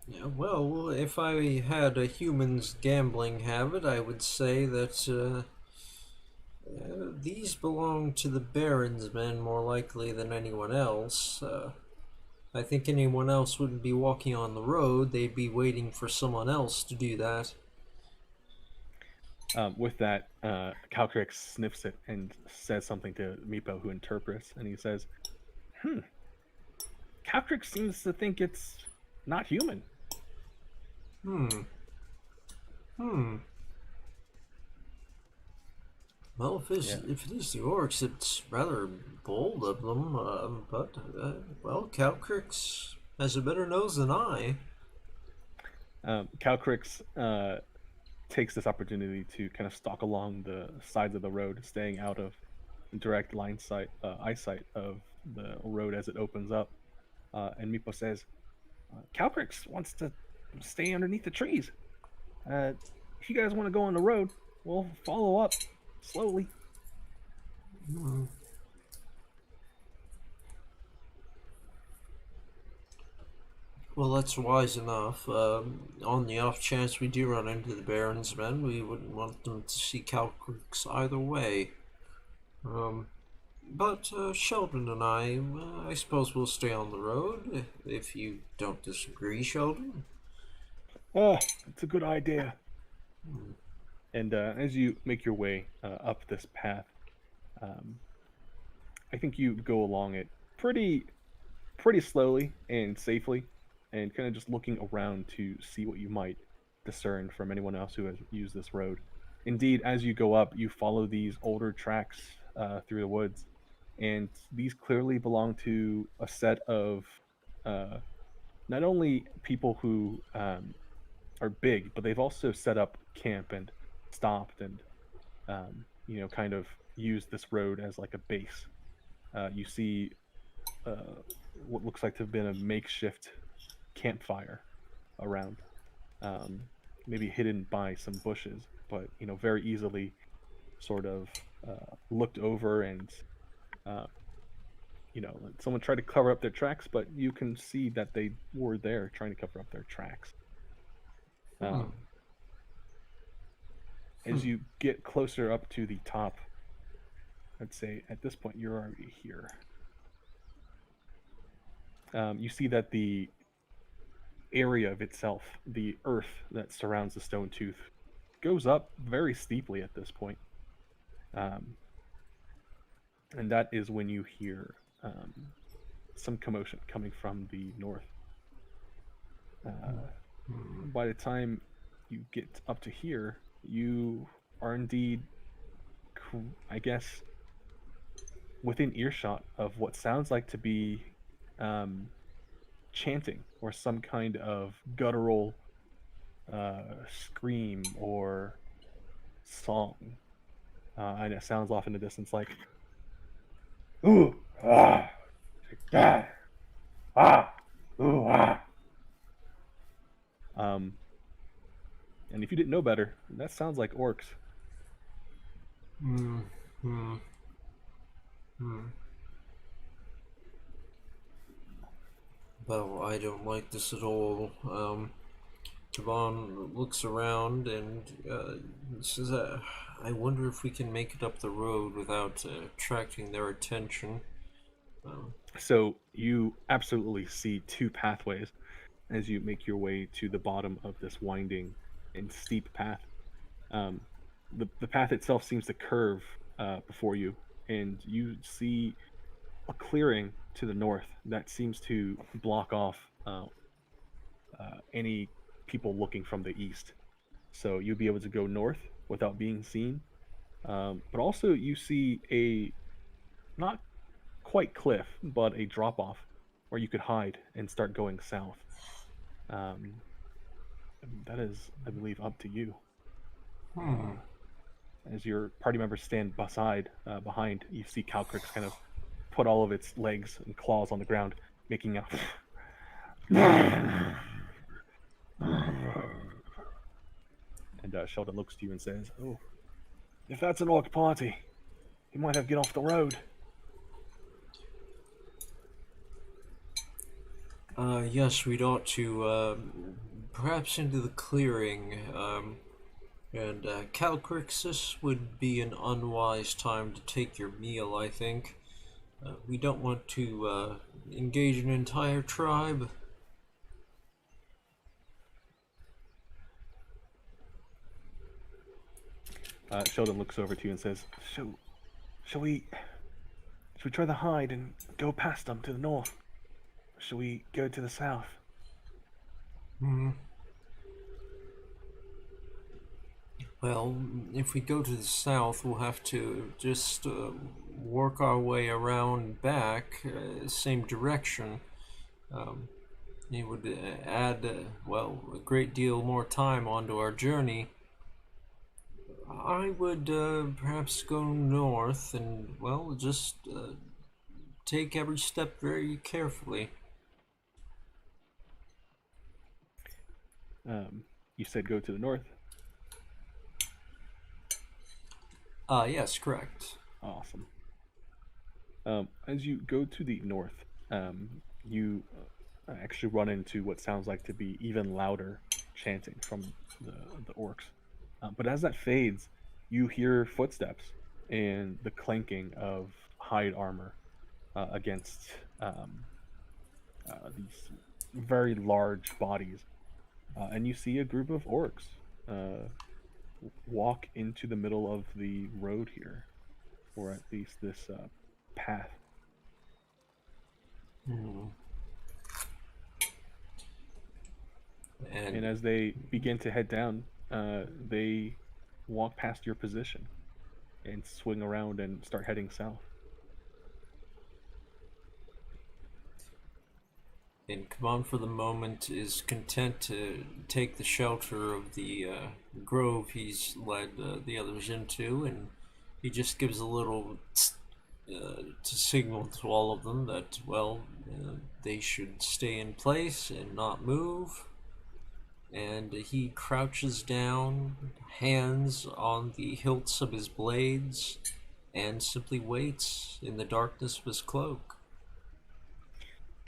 yeah, well, if I had a human's gambling habit, I would say that these belong to the Baron's men more likely than anyone else. I think anyone else wouldn't be walking on the road, they'd be waiting for someone else to do that. With that, Calcryx sniffs it and says something to Meepo, who interprets, and he says, "Hmm, Calcryx seems to think it's not human." Hmm. Hmm. Well, Yeah. if it is the orcs, it's rather bold of them. But well, Calcryx has a better nose than I. Calcryx takes this opportunity to kind of stalk along the sides of the road, staying out of direct eyesight of the road as it opens up. And Meepo says, Calcryx wants to stay underneath the trees. If you guys want to go on the road, we'll follow up slowly. Hmm. Well, that's wise enough. On the off chance we do run into the Baron's men, we wouldn't want them to see Calcryx either way. Um, but Sheldon and I suppose we'll stay on the road if you don't disagree, Sheldon. Oh, it's a good idea. Hmm. And as you make your way up this path, um, I think you go along it pretty slowly and safely, and kind of just looking around to see what you might discern from anyone else who has used this road. Indeed, as you go up, you follow these older tracks through the woods, and these clearly belong to a set of uh, not only people who are big, but they've also set up camp and stopped and kind of used this road as like a base. You see uh, what looks like to have been a makeshift campfire around, um, maybe hidden by some bushes, but very easily sort of looked over and uh, someone tried to cover up their tracks, but you can see that they were there trying to cover up their tracks. Hmm. Um, as Hmm. you get closer up to the top, I'd say at this point you're already here. You see that the area of itself, the earth that surrounds the stone tooth, goes up very steeply at this point. Um, and that is when you hear some commotion coming from the north. Uh, Hmm. by the time you get up to here, you are indeed, I guess, within earshot of what sounds like to be um, chanting or some kind of guttural scream or song. And it sounds off in the distance like, ooh, ah, ah, ah, ooh, ah. Um, and if you didn't know better, that sounds like orcs. Hmm. Hmm. Hmm. Well, I don't like this at all. Javon looks around and says, I wonder if we can make it up the road without attracting their attention. Um, So you absolutely see two pathways as you make your way to the bottom of this winding and steep path. Um, the path itself seems to curve before you, and you see a clearing to the north that seems to block off any people looking from the east. So you'll be able to go north without being seen. But also, you see a not quite cliff, but a drop off where you could hide and start going south. Um, that is, I believe, up to you. As your party members stand behind, you see Calcryx kind of put all of its legs and claws on the ground, making a. And Sheldon looks to you and says, "Oh, if that's an orc party, you might have to get off the road." Yes, we'd ought to, perhaps into the clearing, and Calcryx, this would be an unwise time to take your meal, I think. We don't want to, engage an entire tribe. Sheldon looks over to you and says, Shall we try to hide and go past them to the north? Or shall we go to the south?" Well, if we go to the south, we'll have to just work our way around back, same direction. It would add, well, a great deal more time onto our journey. I would perhaps go north and, well, just take every step very carefully. You said go to the north. Yes, correct. Awesome. As you go to the north, you actually run into what sounds like to be even louder chanting from the orcs. But as that fades, you hear footsteps and the clanking of hide armor against these very large bodies. And you see a group of orcs walk into the middle of the road here, or at least this path. And as they begin to head down, they walk past your position and swing around and start heading south. And Kaman, for the moment, is content to take the shelter of the grove he's led the others into, and he just gives a little to signal to all of them that, well, they should stay in place and not move. And he crouches down, hands on the hilts of his blades, and simply waits in the darkness of his cloak.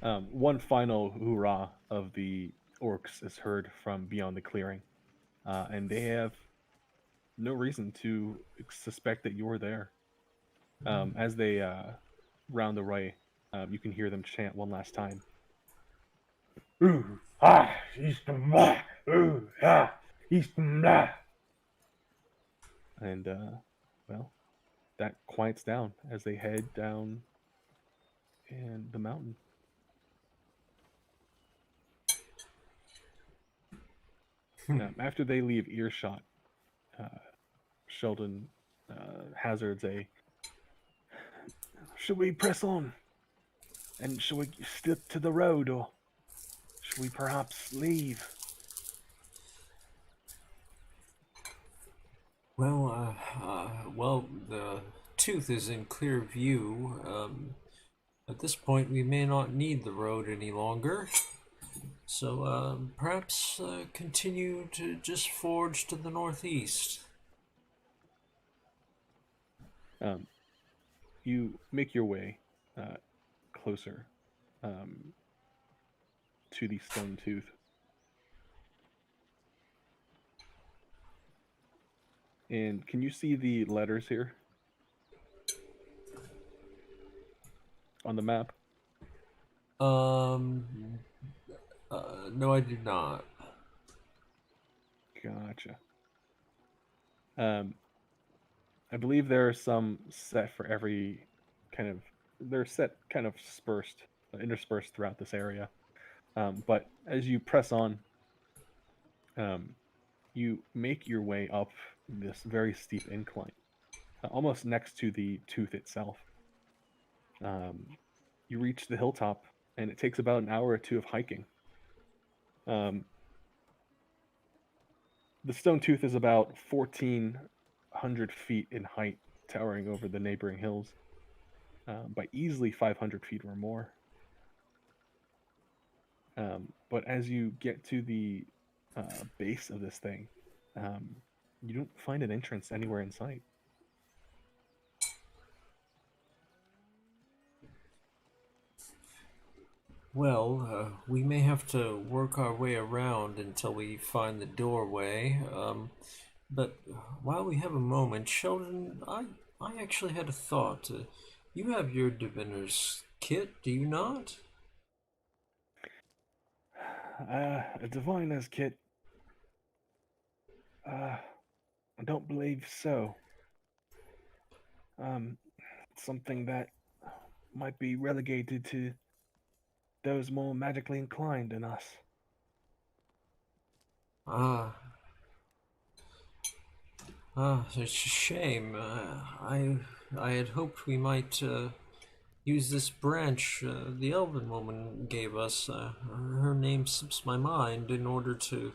One final hoorah of the orcs is heard from beyond the clearing, and they have no reason to suspect that you're there. As they round the right, you can hear them chant one last time. Ooh, ah, Eastma, ooh, ah, Eastma. And, well, that quiets down as they head down in the mountain. After they leave earshot, Sheldon hazards a, "Should we press on? And should we stick to the road, or should we perhaps leave?" Well, the tooth is in clear view. At this point, we may not need the road any longer. So perhaps continue to just forge to the northeast. You make your way closer to the stone tooth. And can you see the letters here on the map? No, I do not. Gotcha. I believe there are some set for every kind of. They're set kind of interspersed throughout this area. But as you press on, um, you make your way up this very steep incline, almost next to the tooth itself. Um, you reach the hilltop, and it takes about an hour or two of hiking. Um, the stone tooth is about 1,400 feet in height, towering over the neighboring hills by easily 500 feet or more. But as you get to the base of this thing, um, you don't find an entrance anywhere in sight. Well, we may have to work our way around until we find the doorway. But while we have a moment, Sheldon, I actually had a thought. You have your diviner's kit, do you not? A diviner's kit? I don't believe so. Um, something that might be relegated to those more magically inclined than us. Ah, it's a shame. I had hoped we might use this branch the elven woman gave us. Her name slips my mind in order to,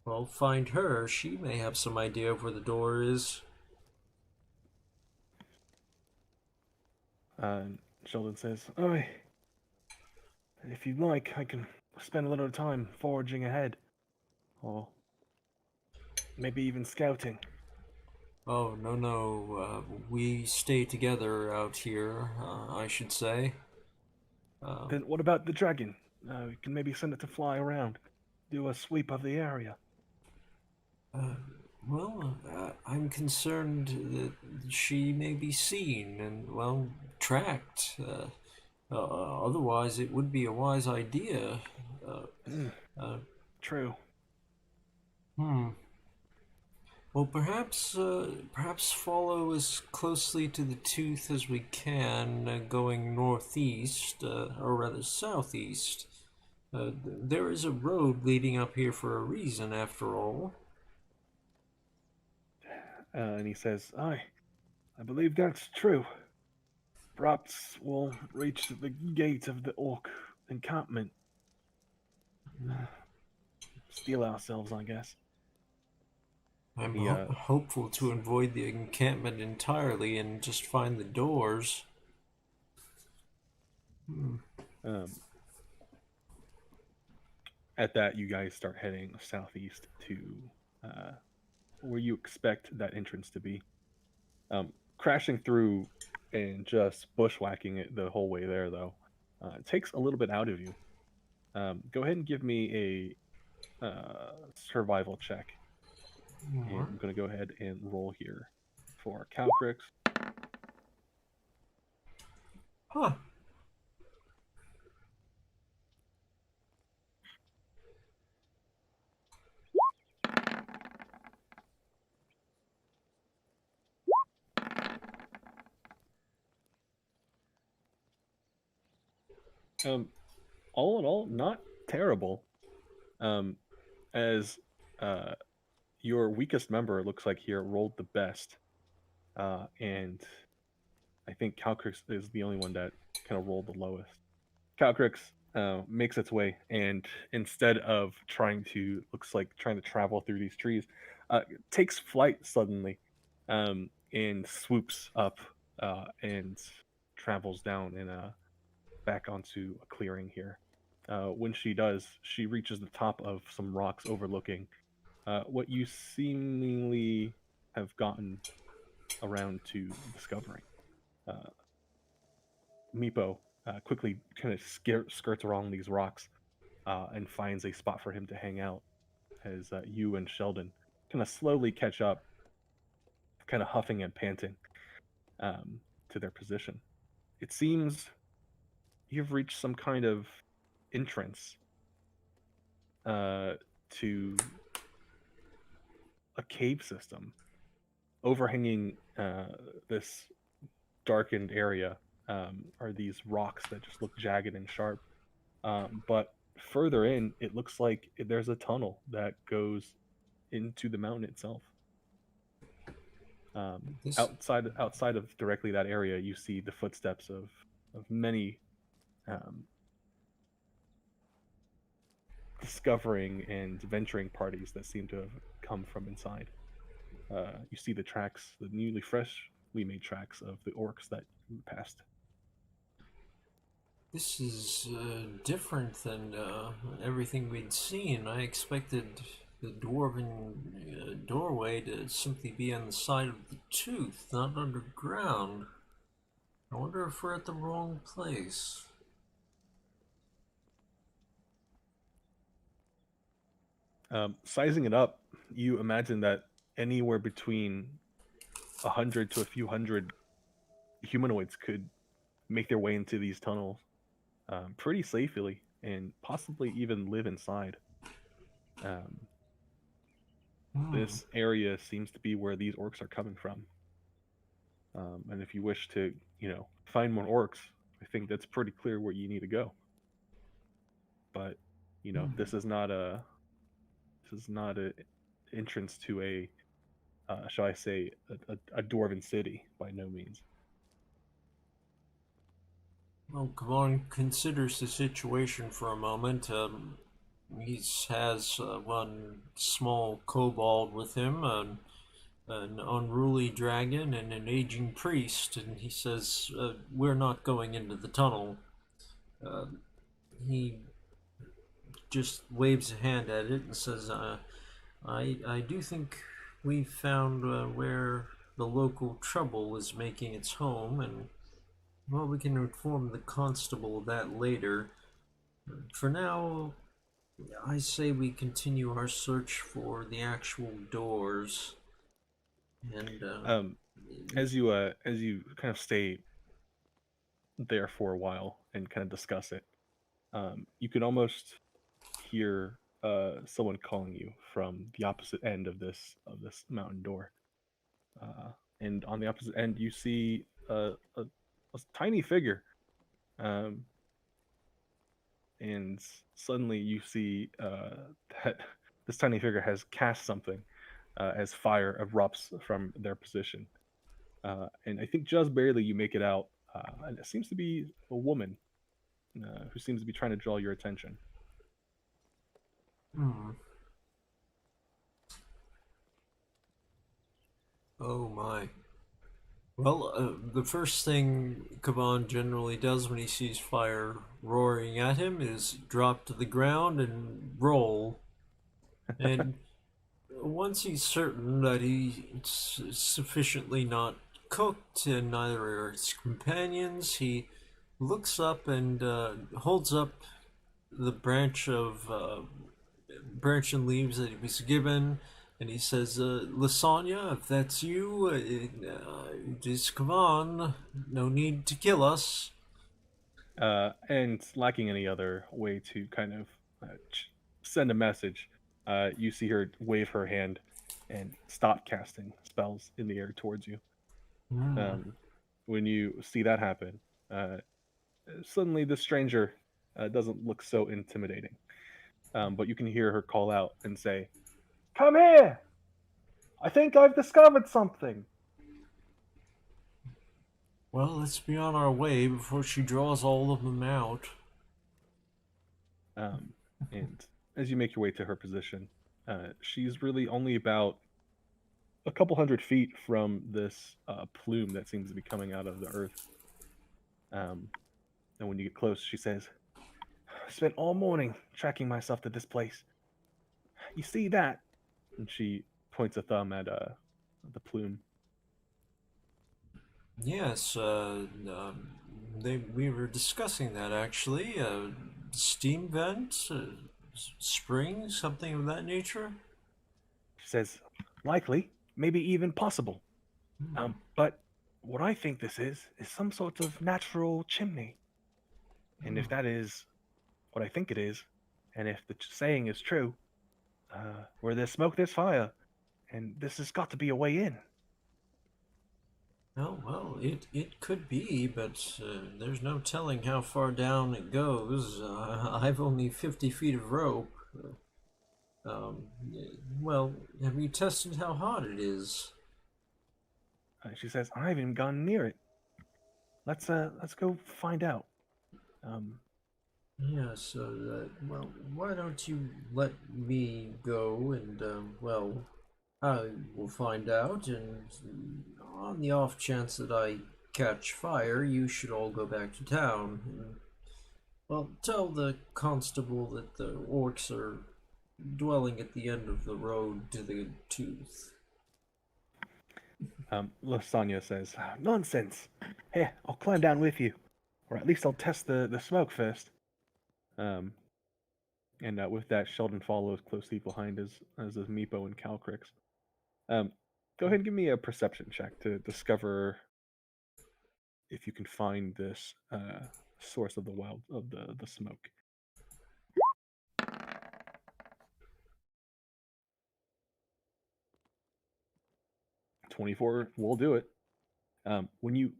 well, find her. She may have some idea of where the door is. Sheldon says, "Oh, if you'd like, I can spend a little time foraging ahead, or maybe even scouting." Oh, no, no. We stay together out here, I should say. Then what about the dragon? We can maybe send it to fly around, do a sweep of the area. Uh, well, I'm concerned that she may be seen and, well, tracked. Otherwise, it would be a wise idea. Mm, Uh, true. hmm. Well, perhaps follow as closely to the tooth as we can, going northeast, or rather southeast. There is a road leading up here for a reason, after all. And he says, I believe that's true. Perhaps we'll reach the gate of the orc encampment. Steal ourselves, I guess. I'm He hopeful to avoid the encampment entirely and just find the doors. Hmm. um, at that, you guys start heading southeast to uh, where you expect that entrance to be. Crashing through and just bushwhacking it the whole way there, though, it takes a little bit out of you. Go ahead and give me a survival check, and I'm going to go ahead and roll here for Calcryx. Huh. Um, all in all, not terrible. Um, as uh, your weakest member looks like here rolled the best, and I think Calcryx is the only one that kind of rolled the lowest. Calcryx makes its way, and instead of looks like trying to travel through these trees, takes flight suddenly, and swoops up and travels down and back onto a clearing here. When she does, she reaches the top of some rocks overlooking what you seemingly have gotten around to discovering. Uh, Meepo quickly kind of skirts along these rocks and finds a spot for him to hang out as you and Sheldon kind of slowly catch up, kind of huffing and panting to their position. It seems you've reached some kind of entrance to a cave system. overhanging this darkened area are these rocks that just look jagged and sharp. But further in, it looks like there's a tunnel that goes into the mountain itself. This Outside of directly that area, you see the footsteps of many um, discovering and venturing parties that seem to have come from inside. You see the tracks, the newly freshly made tracks of the orcs that you passed. this is different than everything we'd seen. I expected the dwarven doorway to simply be on the side of the tooth, not underground. I wonder if we're at the wrong place. Sizing it up, you imagine that anywhere between 100 to a few hundred humanoids could make their way into these tunnels pretty safely and possibly even live inside. Um, this area seems to be where these orcs are coming from. And if you wish to, find more orcs, I think that's pretty clear where you need to go. But, this is not a entrance to a, shall I say, a dwarven city by no means. Well, Kavan considers the situation for a moment. He has one small kobold with him, an unruly dragon, and an aging priest, and he says, we're not going into the tunnel. He just waves a hand at it and says, I do think we've found where the local trouble is making its home, and well, we can inform the constable of that later. For now, I say we continue our search for the actual doors. And As you kind of stay there for a while and kind of discuss it, you can almost hear someone calling you from the opposite end of this mountain door. And on the opposite end, you see a tiny figure, um, and suddenly you see that this tiny figure has cast something as fire erupts from their position. And I think just barely you make it out, and it seems to be a woman who seems to be trying to draw your attention. Oh my. Well, the first thing Kaban generally does when he sees fire roaring at him is drop to the ground and roll. And once he's certain that he's sufficiently not cooked, and neither are his companions, he looks up and holds up the branch and leaves that he was given, and he says, Lasagna, if that's you, just come on. No need to kill us. And lacking any other way to kind of send a message, you see her wave her hand and stop casting spells in the air towards you. When you see that happen, suddenly the stranger doesn't look so intimidating. But you can hear her call out and say, "Come here! I think I've discovered something." Well, let's be on our way before she draws all of them out. And as you make your way to her position, she's really only about a couple hundred feet from this plume that seems to be coming out of the earth. And when you get close, she says, "I spent all morning tracking myself to this place. You see that?" And she points a thumb at the plume. Yes, we were discussing that actually. Steam vents, spring, something of that nature. She says, "Likely, maybe even possible. But what I think this is some sort of natural chimney. And if that is what I think it is, and if the saying is true, where there's smoke, there's fire, and this has got to be a way in." Oh, well, it could be, but there's no telling how far down it goes. I've only 50 feet of rope. Um, well, have you tested how hot it is? She says, "I haven't even gone near it. Let's go find out." Um, Yeah, so, well, why don't you let me go and, well, I will find out, and on the off chance that I catch fire, you should all go back to town. And, well, tell the constable that the orcs are dwelling at the end of the road to the tooth. Lasagna says, "Nonsense. Here, I'll climb down with you, or at least I'll test the smoke first." Um, and with that, Sheldon follows closely behind as does Meepo and Calcryx. Go ahead and give me a perception check to discover if you can find this source of the wild of the smoke. 24 will do it. When you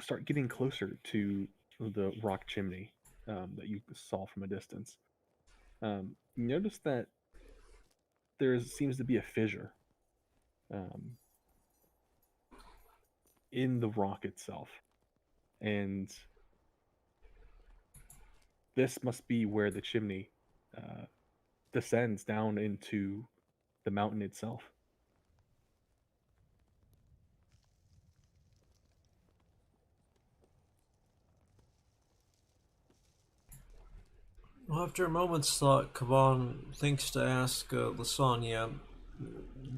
start getting closer to the rock chimney that you saw from a distance, you notice that there seems to be a fissure um, in the rock itself, and this must be where the chimney uh, descends down into the mountain itself. Well, after a moment's thought, Kaban thinks to ask Lasagna,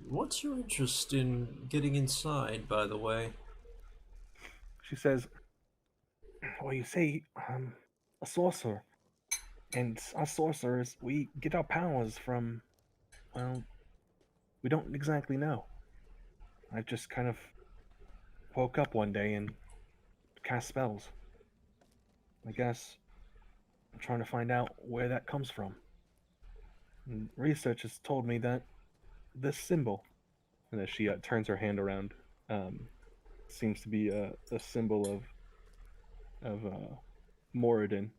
what's your interest in getting inside, by the way? She says, "Well, you see, a sorcerer, and us sorcerers, we get our powers from, well, we don't exactly know. I just kind of woke up one day and cast spells. I guess I'm trying to find out where that comes from. And research has told me that this symbol," and as she turns her hand around, um, seems to be a symbol of Moradin.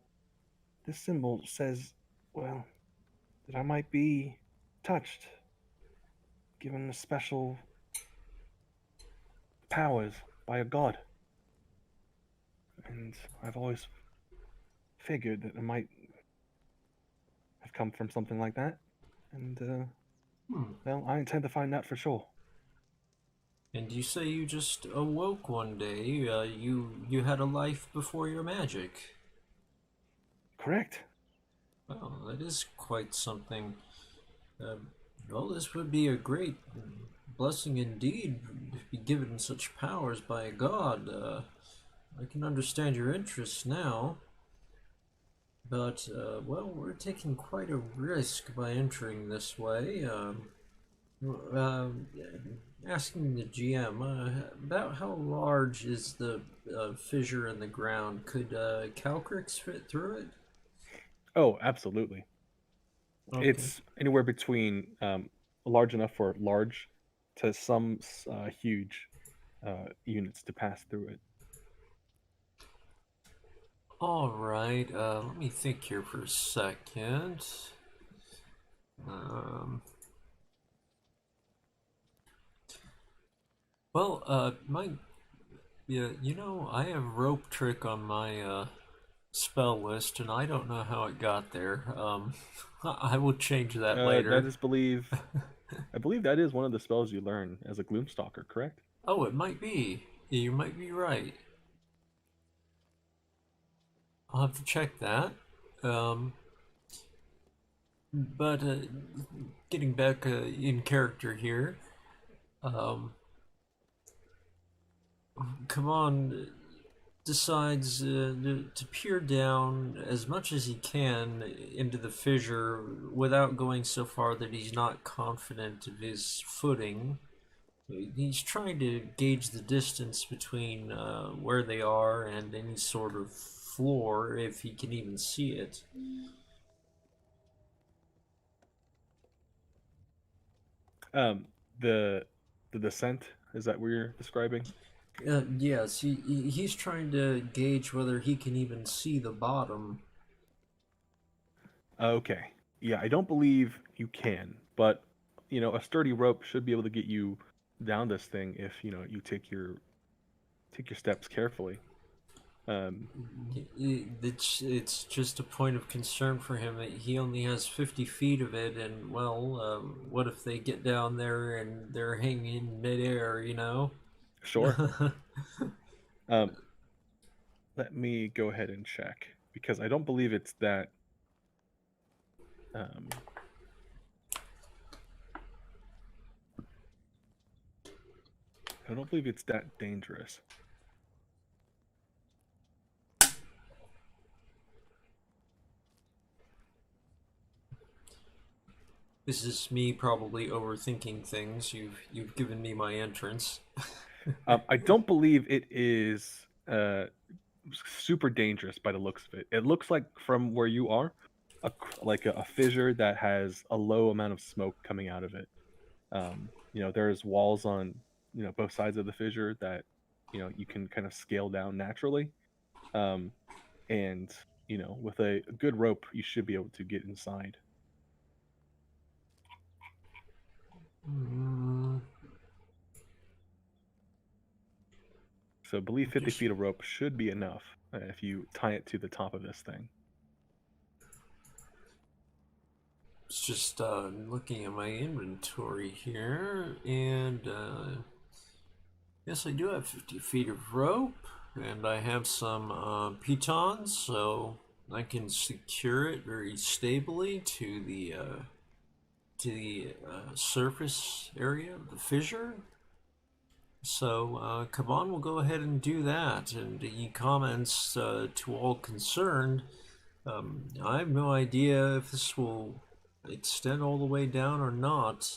This symbol says, well, that I might be touched, given a special powers by a god. And I've always figured that it might have come from something like that. And, Hmm. well, I intend to find out for sure. And you say you just awoke one day. You had a life before your magic. Correct. Well, that is quite something. Uh, well, this would be a great blessing indeed to be given such powers by a god. I can understand your interest now. But, well, we're taking quite a risk by entering this way. Uh, Asking the GM, about how large is the fissure in the ground? Could Calcryx fit through it? Oh, absolutely. Okay. It's anywhere between large enough for large to some huge units to pass through it. All right. Let me think here for a second. Um, well, my yeah, I have rope trick on my spell list, and I don't know how it got there. I will change that That later. is I believe that is one of the spells you learn as a Gloomstalker, correct? Oh, it might be. You might be right. I'll have to check that. Um, but getting back in character here, um, come on, decides to peer down as much as he can into the fissure without going so far that he's not confident of his footing. He's trying to gauge the distance between where they are and any sort of floor, if he can even see it. Um, the the descent, is that what you're describing? Yes, he's trying to gauge whether he can even see the bottom. Okay. Yeah, I don't believe you can, but a sturdy rope should be able to get you down this thing if you take your steps carefully. Um, It's just a point of concern for him that he only has 50 feet of it, and well, what if they get down there and they're hanging in midair, you know? sure. Um, let me go ahead and check because I don't believe it's that. Um, I don't believe it's that dangerous. This is me probably overthinking things. You've given me my entrance. I don't believe it is super dangerous by the looks of it. It looks like from where you are, like a fissure that has a low amount of smoke coming out of it. There's walls on both sides of the fissure that you can kind of scale down naturally. Um, and with a good rope, you should be able to get inside. Mm, So I believe 50 just feet of rope should be enough if you tie it to the top of this thing. just looking at my inventory here, and yes, I do have 50 feet of rope, and I have some pitons, so I can secure it very stably to the surface area of the fissure. So Kaban will go ahead and do that, and he comments to all concerned. I have no idea if this will extend all the way down or not.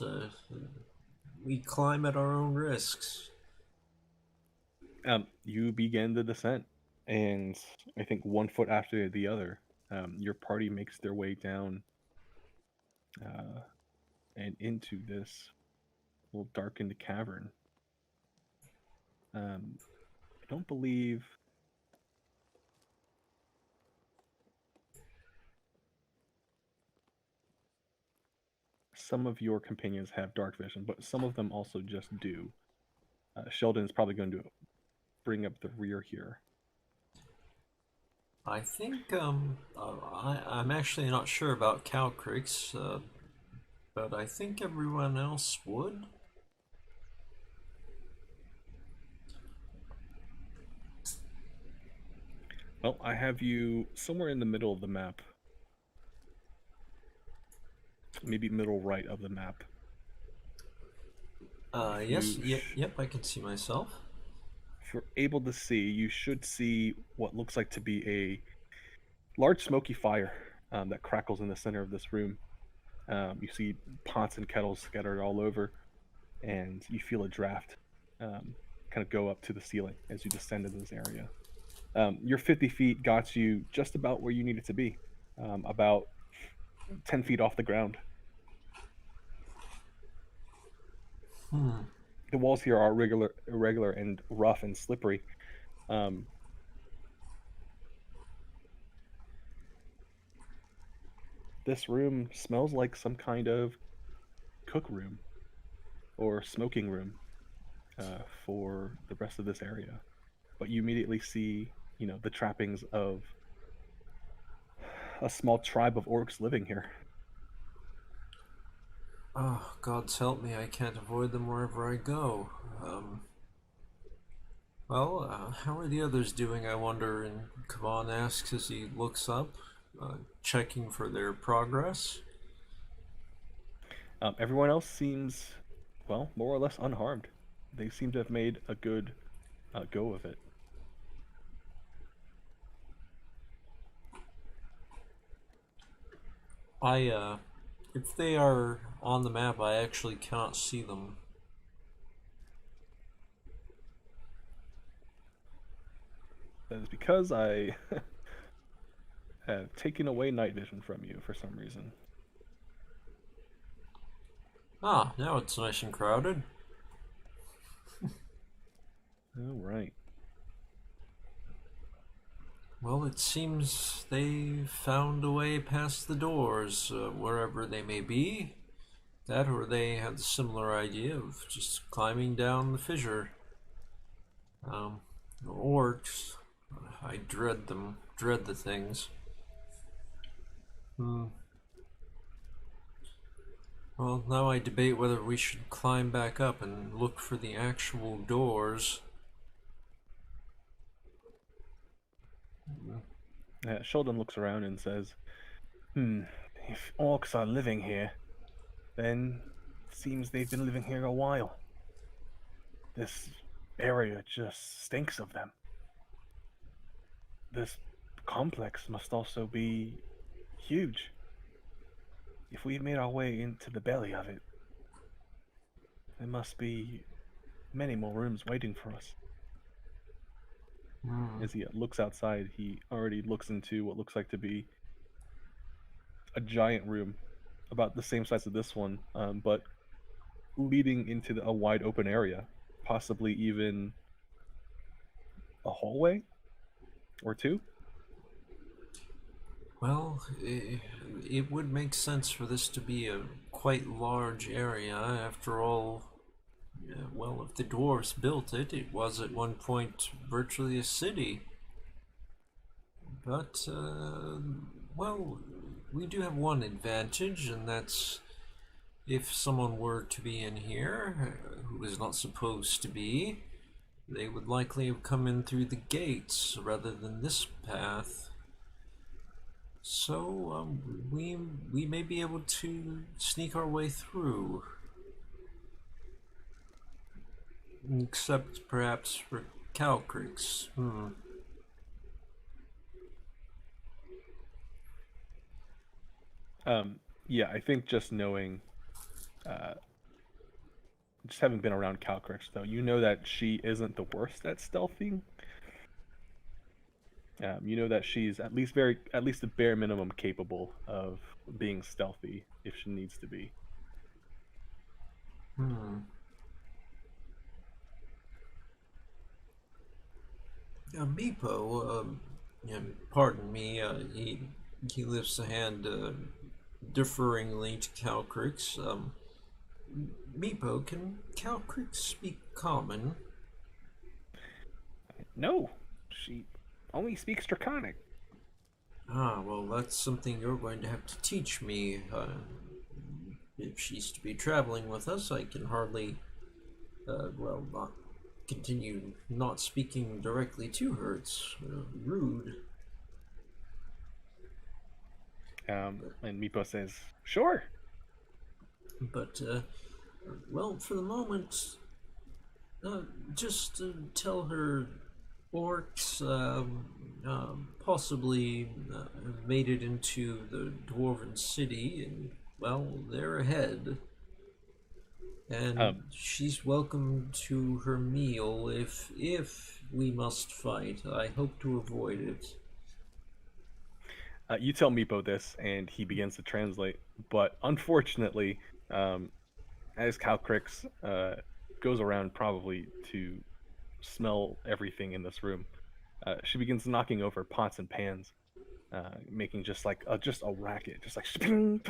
We climb at our own risks. You begin the descent, and I think 1 foot after the other, your party makes their way down uh, and into this little darkened cavern. I don't believe some of your companions have dark vision, but some of them also just do. Sheldon is probably going to bring up the rear here. I think I'm actually not sure about Calcryx, but I think everyone else would. Well, I have you somewhere in the middle of the map. Maybe middle right of the map. Yes, yep, I can see myself. If you're able to see, you should see what looks like to be a large smoky fire that crackles in the center of this room. You see pots and kettles scattered all over, and you feel a draft kind of go up to the ceiling as you descend into this area. Your 50 feet got you just about where you needed to be, about 10 feet off the ground. The walls here are irregular and rough and slippery. This room smells like some kind of cook room or smoking room for the rest of this area. But you immediately see, the trappings of a small tribe of orcs living here. Oh, God's help me, I can't avoid them wherever I go. How are the others doing, I wonder? And Kavan asks as he looks up, checking for their progress. Everyone else seems, well, more or less unharmed. They seem to have made a good go of it. If they are on the map, I actually cannot see them. That is because I have taken away night vision from you for some reason. Ah, now it's nice and crowded. All right. Well, it seems they found a way past the doors, wherever they may be. That, or they had the similar idea of just climbing down the fissure. Um, Orcs, I dread them, dread the things. Well, now I debate whether we should climb back up and look for the actual doors. Sheldon looks around and says, if orcs are living here, then it seems they've been living here a while. This area just stinks of them. This complex must also be huge. If we've made our way into the belly of it, there must be many more rooms waiting for us. As he looks outside, he already looks into what looks like to be a giant room, about the same size as this one, but leading into a wide open area, possibly even a hallway or two. Well, it would make sense for this to be a quite large area. After all, well, if the dwarves built it, it was at one point virtually a city. But, well, we do have one advantage, and that's if someone were to be in here, who is not supposed to be, they would likely have come in through the gates rather than this path. So, we may be able to sneak our way through. Except perhaps for Calcryx. Yeah, I think just knowing, just having been around Calcryx, though, you know that she isn't the worst at stealthing. You know that she's at least the bare minimum capable of being stealthy if she needs to be. Meepo, pardon me, he lifts a hand deferringly to Calcryx. Meepo, can Calcryx speak common? No, she only speaks Draconic. Ah, well, that's something you're going to have to teach me. If she's to be traveling with us, I can hardly, well, not continue not speaking directly to her. It's rude. And Meepo says, "Sure." But, well, for the moment, just tell her orcs possibly have made it into the Dwarven city, and, well, they're ahead. And she's welcome to her meal if we must fight. I hope to avoid it. You tell Meepo this, and he begins to translate. But unfortunately, as Calcryx goes around probably to smell everything in this room, she begins knocking over pots and pans, making just a racket, just like swing,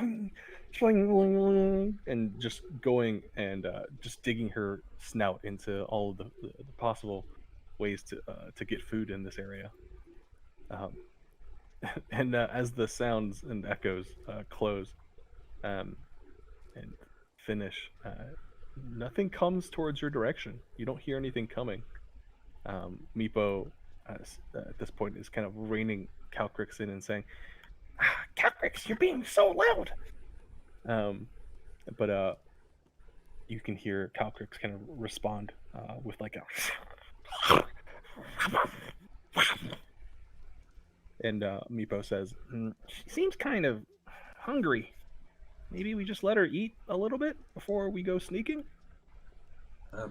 swing, swing, and just going and just digging her snout into all of the possible ways to get food in this area. And as the sounds and echoes close and finish, nothing comes towards your direction. You don't hear anything coming. Meepo, at this point, is kind of reining Calcryx in and saying, "Calcryx, you're being so loud." But you can hear Calcryx kind of respond with like a. And Meepo says, She seems kind of hungry. Maybe we just let her eat a little bit before we go sneaking?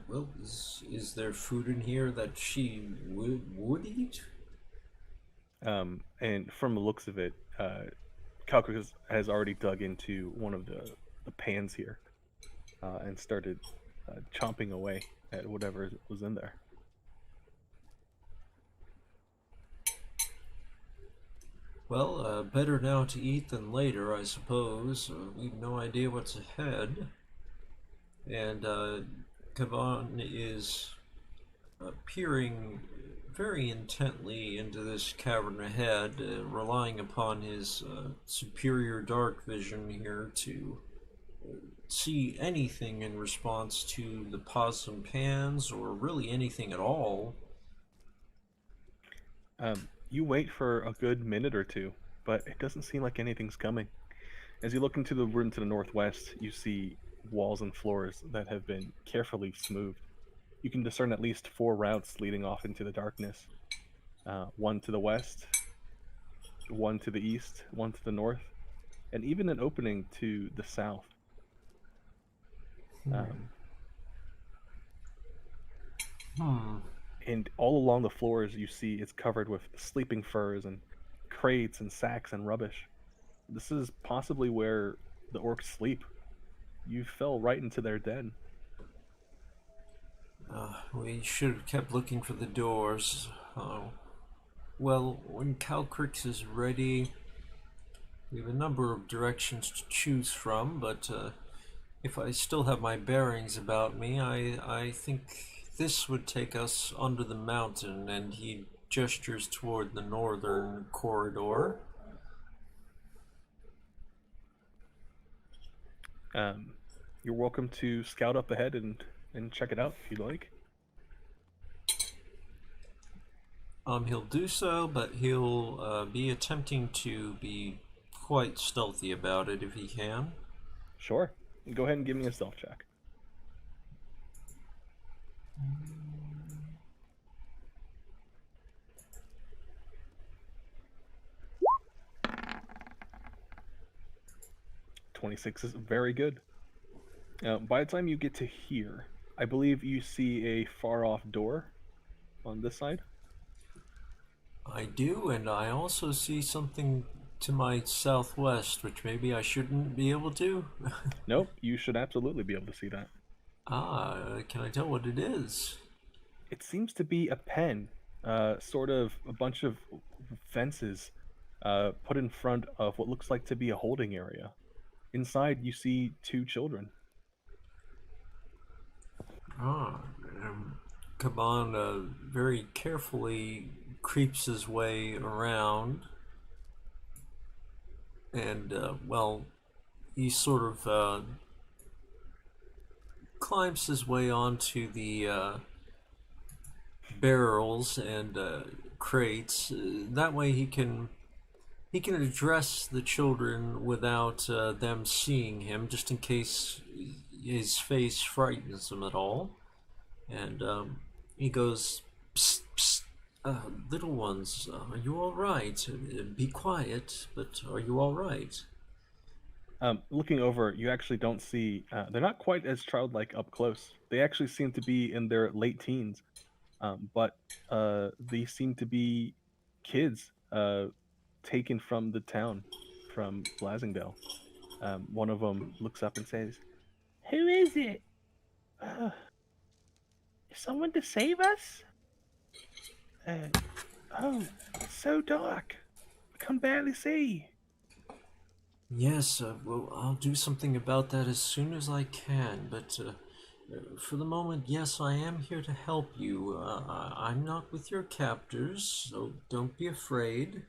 Well, is there food in here that she would eat? And from the looks of it, Calcryx has already dug into one of the pans here and started chomping away at whatever was in there. Well, better now to eat than later, I suppose. We've no idea what's ahead. And Kavan is peering very intently into this cavern ahead, relying upon his superior dark vision here to see anything in response to the possum pans, or really anything at all. You wait for a good minute or two, but it doesn't seem like anything's coming. As you look into the room to the northwest, you see walls and floors that have been carefully smoothed. You can discern at least four routes leading off into the darkness. One to the west, one to the east, one to the north, and even an opening to the south. Um, Hmm. and all along the floors, you see it's covered with sleeping furs and crates and sacks and rubbish. This is possibly where the orcs sleep. You fell right into their den. We should have kept looking for the doors. Well, when Calcryx is ready, we have a number of directions to choose from, but if I still have my bearings about me, I think this would take us under the mountain, and he gestures toward the northern corridor. Um, you're welcome to scout up ahead and check it out if you'd like. He'll do so, but he'll be attempting to be quite stealthy about it if he can. Sure. Go ahead and give me a stealth check. .26 is very good. By the time you get to here, I believe you see a far-off door on this side. I do, and I also see something to my southwest, which maybe I shouldn't be able to. Nope, you should absolutely be able to see that. Can I tell what it is? It seems to be a pen, sort of a bunch of fences put in front of what looks like to be a holding area. Inside, you see two children. Ah, Kaban very carefully creeps his way around, and well, he sort of climbs his way onto the barrels and crates. That way, he can address the children without them seeing him, just in case his face frightens them at all. And he goes, "Psst, psst, little ones, are you all right? Be quiet, but are you all right?" Looking over, you actually don't see. They're not quite as childlike up close. They actually seem to be in their late teens, but they seem to be kids taken from the town, from Blazingdale. One of them looks up and says, "Who is it? Uh, is someone to save us? Uh, oh, it's so dark. I can barely see." Yes, well, I'll do something about that as soon as I can, but for the moment, yes, I am here to help you. I'm not with your captors, so don't be afraid.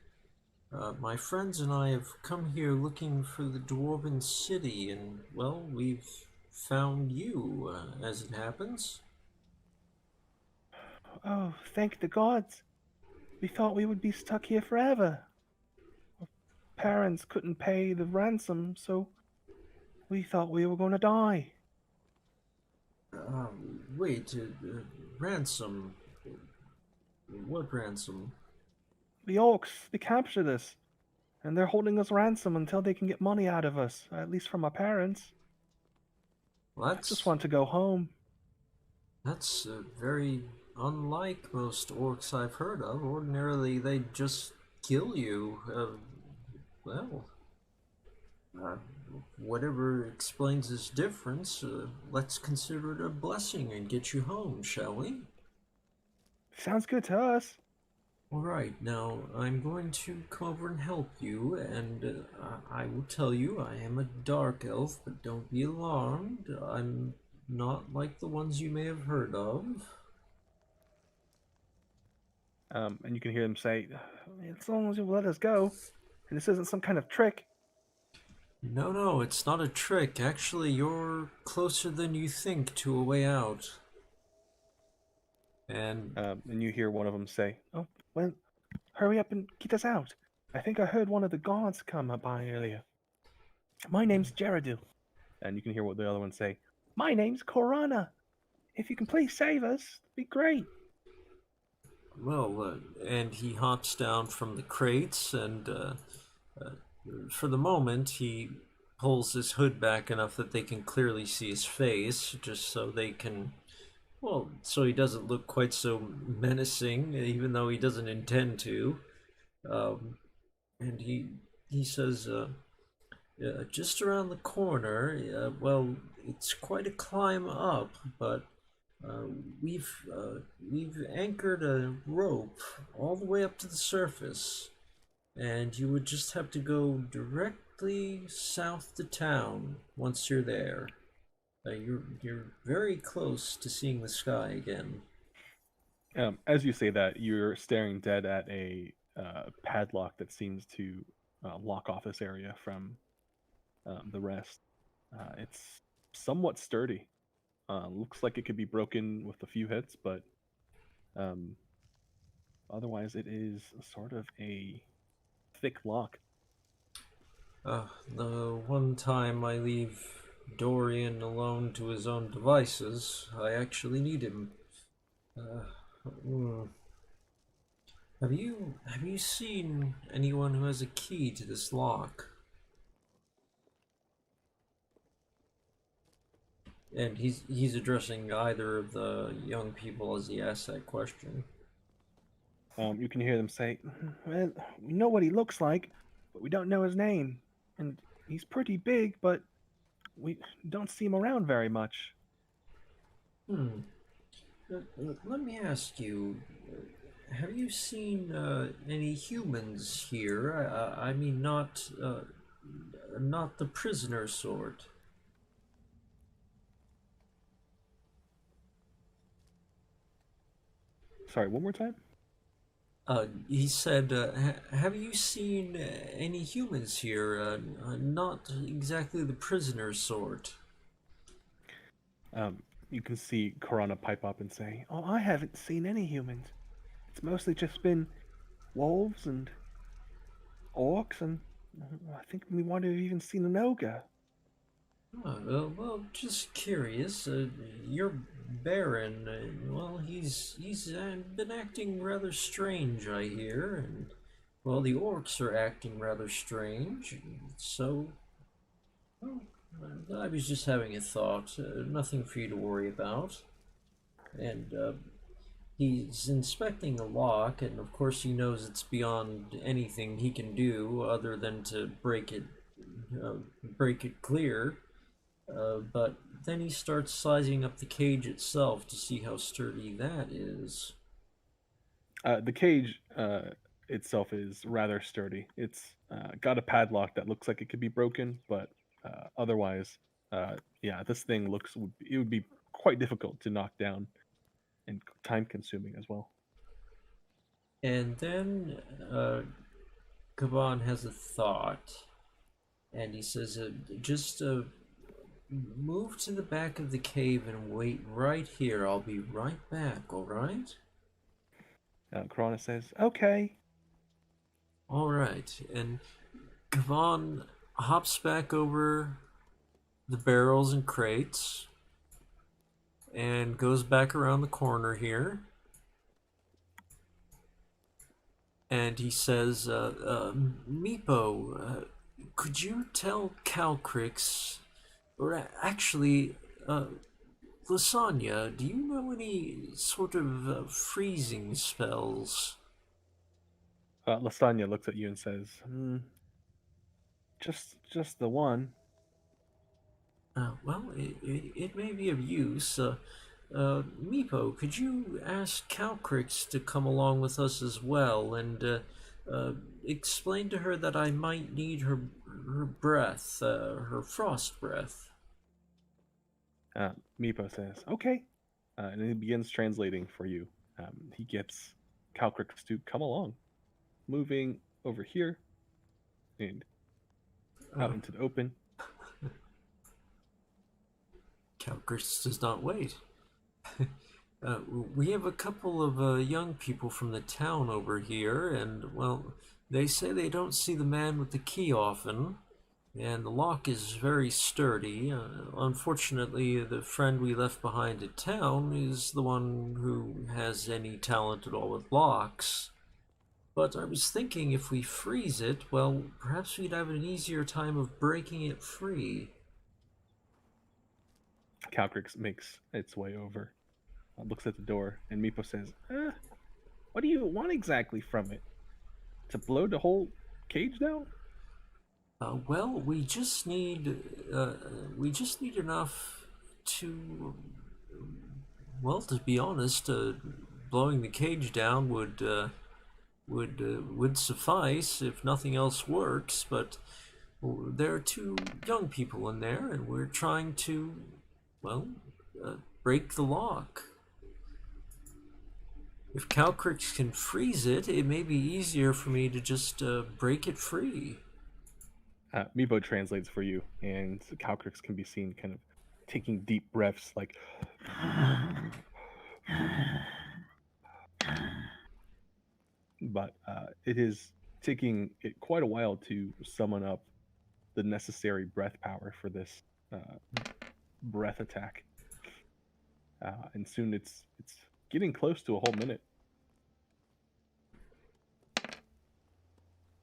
My friends and I have come here looking for the Dwarven city, and, well, we've found you, as it happens. Oh, thank the gods. We thought we would be stuck here forever. Our parents couldn't pay the ransom, so we thought we were going to die. Wait, ransom? What ransom? The orcs, they captured us, and they're holding us ransom until they can get money out of us, at least from our parents. Well, I just want to go home. that's very unlike most orcs I've heard of. Ordinarily, they just kill you. Well, uh, whatever explains this difference, let's consider it a blessing and get you home, shall we? Sounds good to us. All right, now I'm going to come over and help you, and I will tell you I am a dark elf, but don't be alarmed. I'm not like the ones you may have heard of. And you can hear them say, As long as you let us go, and this isn't some kind of trick. No, no, it's not a trick. Actually, you're closer than you think to a way out. And and you hear one of them say, Oh, well, hurry up and get us out. I think I heard one of the guards come up by earlier. My name's Geradu. and you can hear what the other ones say. My name's Korana. If you can please save us, it'd be great. and he hops down from the crates, and for the moment, he pulls his hood back enough that they can clearly see his face, just so they can. Well, so he doesn't look quite so menacing, even though he doesn't intend to. And he says, just around the corner. Well, it's quite a climb up, but uh, we've we've anchored a rope all the way up to the surface, and you would just have to go directly south to town once you're there. You're very close to seeing the sky again. As you say that, you're staring dead at a padlock that seems to lock off this area from the rest. It's somewhat sturdy. Looks like it could be broken with a few hits, but um, otherwise it is sort of a thick lock. The one time I leave Dorian alone to his own devices, I actually need him. Uh, hmm. Have you seen anyone who has a key to this lock? And he's addressing either of the young people as he asks that question. You can hear them say, Well, we know what he looks like, but we don't know his name. And he's pretty big, but we don't see him around very much. Hmm. Let me ask you, have you seen any humans here? I mean, not the prisoner sort. sorry, one more time? He said, have you seen any humans here? Not exactly the prisoner sort. You can see Korana pipe up and say, Oh, I haven't seen any humans. It's mostly just been wolves and orcs, and I think we might have even seen an ogre. Well, just curious. Your Baron, well, he's been acting rather strange, I hear, and well, the orcs are acting rather strange. So, well, I was just having a thought. Nothing for you to worry about. And he's inspecting the lock, and of course he knows it's beyond anything he can do other than to break it clear. But then he starts sizing up the cage itself to see how sturdy that is. the cage itself is rather sturdy. It's got a padlock that looks like it could be broken, but otherwise, yeah, this thing it would be quite difficult to knock down and time consuming as well. And then Kaban has a thought, and he says, just move to the back of the cave and wait right here. I'll be right back, alright? Korana says, "Okay." Alright, and Kavan hops back over the barrels and crates and goes back around the corner here. And he says, Meepo, could you tell Calcryx, or actually, Lasagna, do you know any sort of freezing spells? Lasagna looks at you and says, just the one." Well, it may be of use. Meepo, could you ask Calcryx to come along with us as well and uh, explain to her that I might need her breath, her frost breath? Meepo says, "Okay," and he begins translating for you. He gets Calcryx to come along, moving over here and out into the open. Calcryx does not wait. We have a couple of young people from the town over here, and, well, they say they don't see the man with the key often, and the lock is very sturdy. Unfortunately, the friend we left behind at town is the one who has any talent at all with locks. But I was thinking if we freeze it, well, perhaps we'd have an easier time of breaking it free. Calcryx makes its way over, looks at the door, and Meepo says, "What do you want exactly from it? To blow the whole cage down?" Well, we just need enough to, well, to be honest, blowing the cage down would suffice if nothing else works. But there are two young people in there, and we're trying to, well, break the lock. If Calcryx can freeze it, it may be easier for me to just break it free. Meepo translates for you, and Calcryx can be seen kind of taking deep breaths, like. But it is taking it quite a while to summon up the necessary breath power for this breath attack, and soon it's getting close to a whole minute.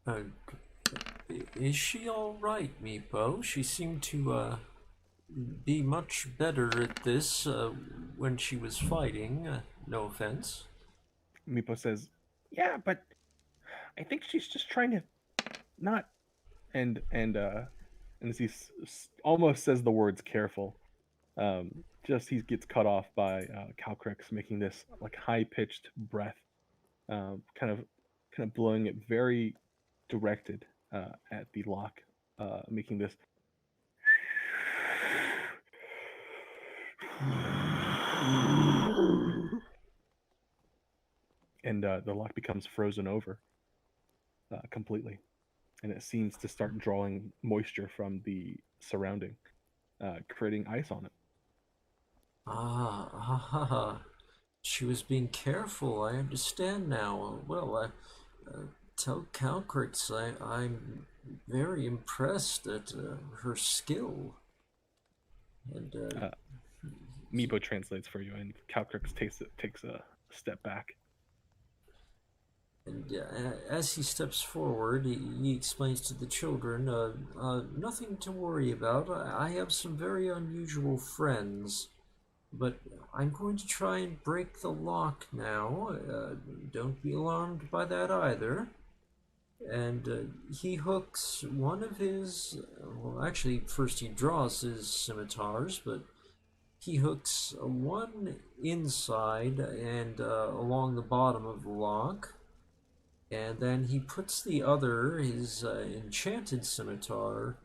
Uh, is she all right, Meepo? She seemed to be much better at this when she was fighting. No offense. Meepo says, "Yeah, but I think she's just trying to not." And as he almost says the words "careful," just he gets cut off by Calcryx making this like high-pitched breath, kind of blowing it very directed at the lock, making this. And the lock becomes frozen over completely, and it seems to start drawing moisture from the surrounding, creating ice on it. She was being careful. I understand now. Well, tell Calcryx I'm very impressed at her skill. And Meepo translates for you, and Calcryx takes a step back. And as he steps forward, he explains to the children, nothing to worry about. I have some very unusual friends, but I'm going to try and break the lock now. Don't be alarmed by that either. And he hooks one of his, well, actually, first he draws his scimitars, but he hooks one inside and along the bottom of the lock. And then he puts the other, his enchanted scimitar,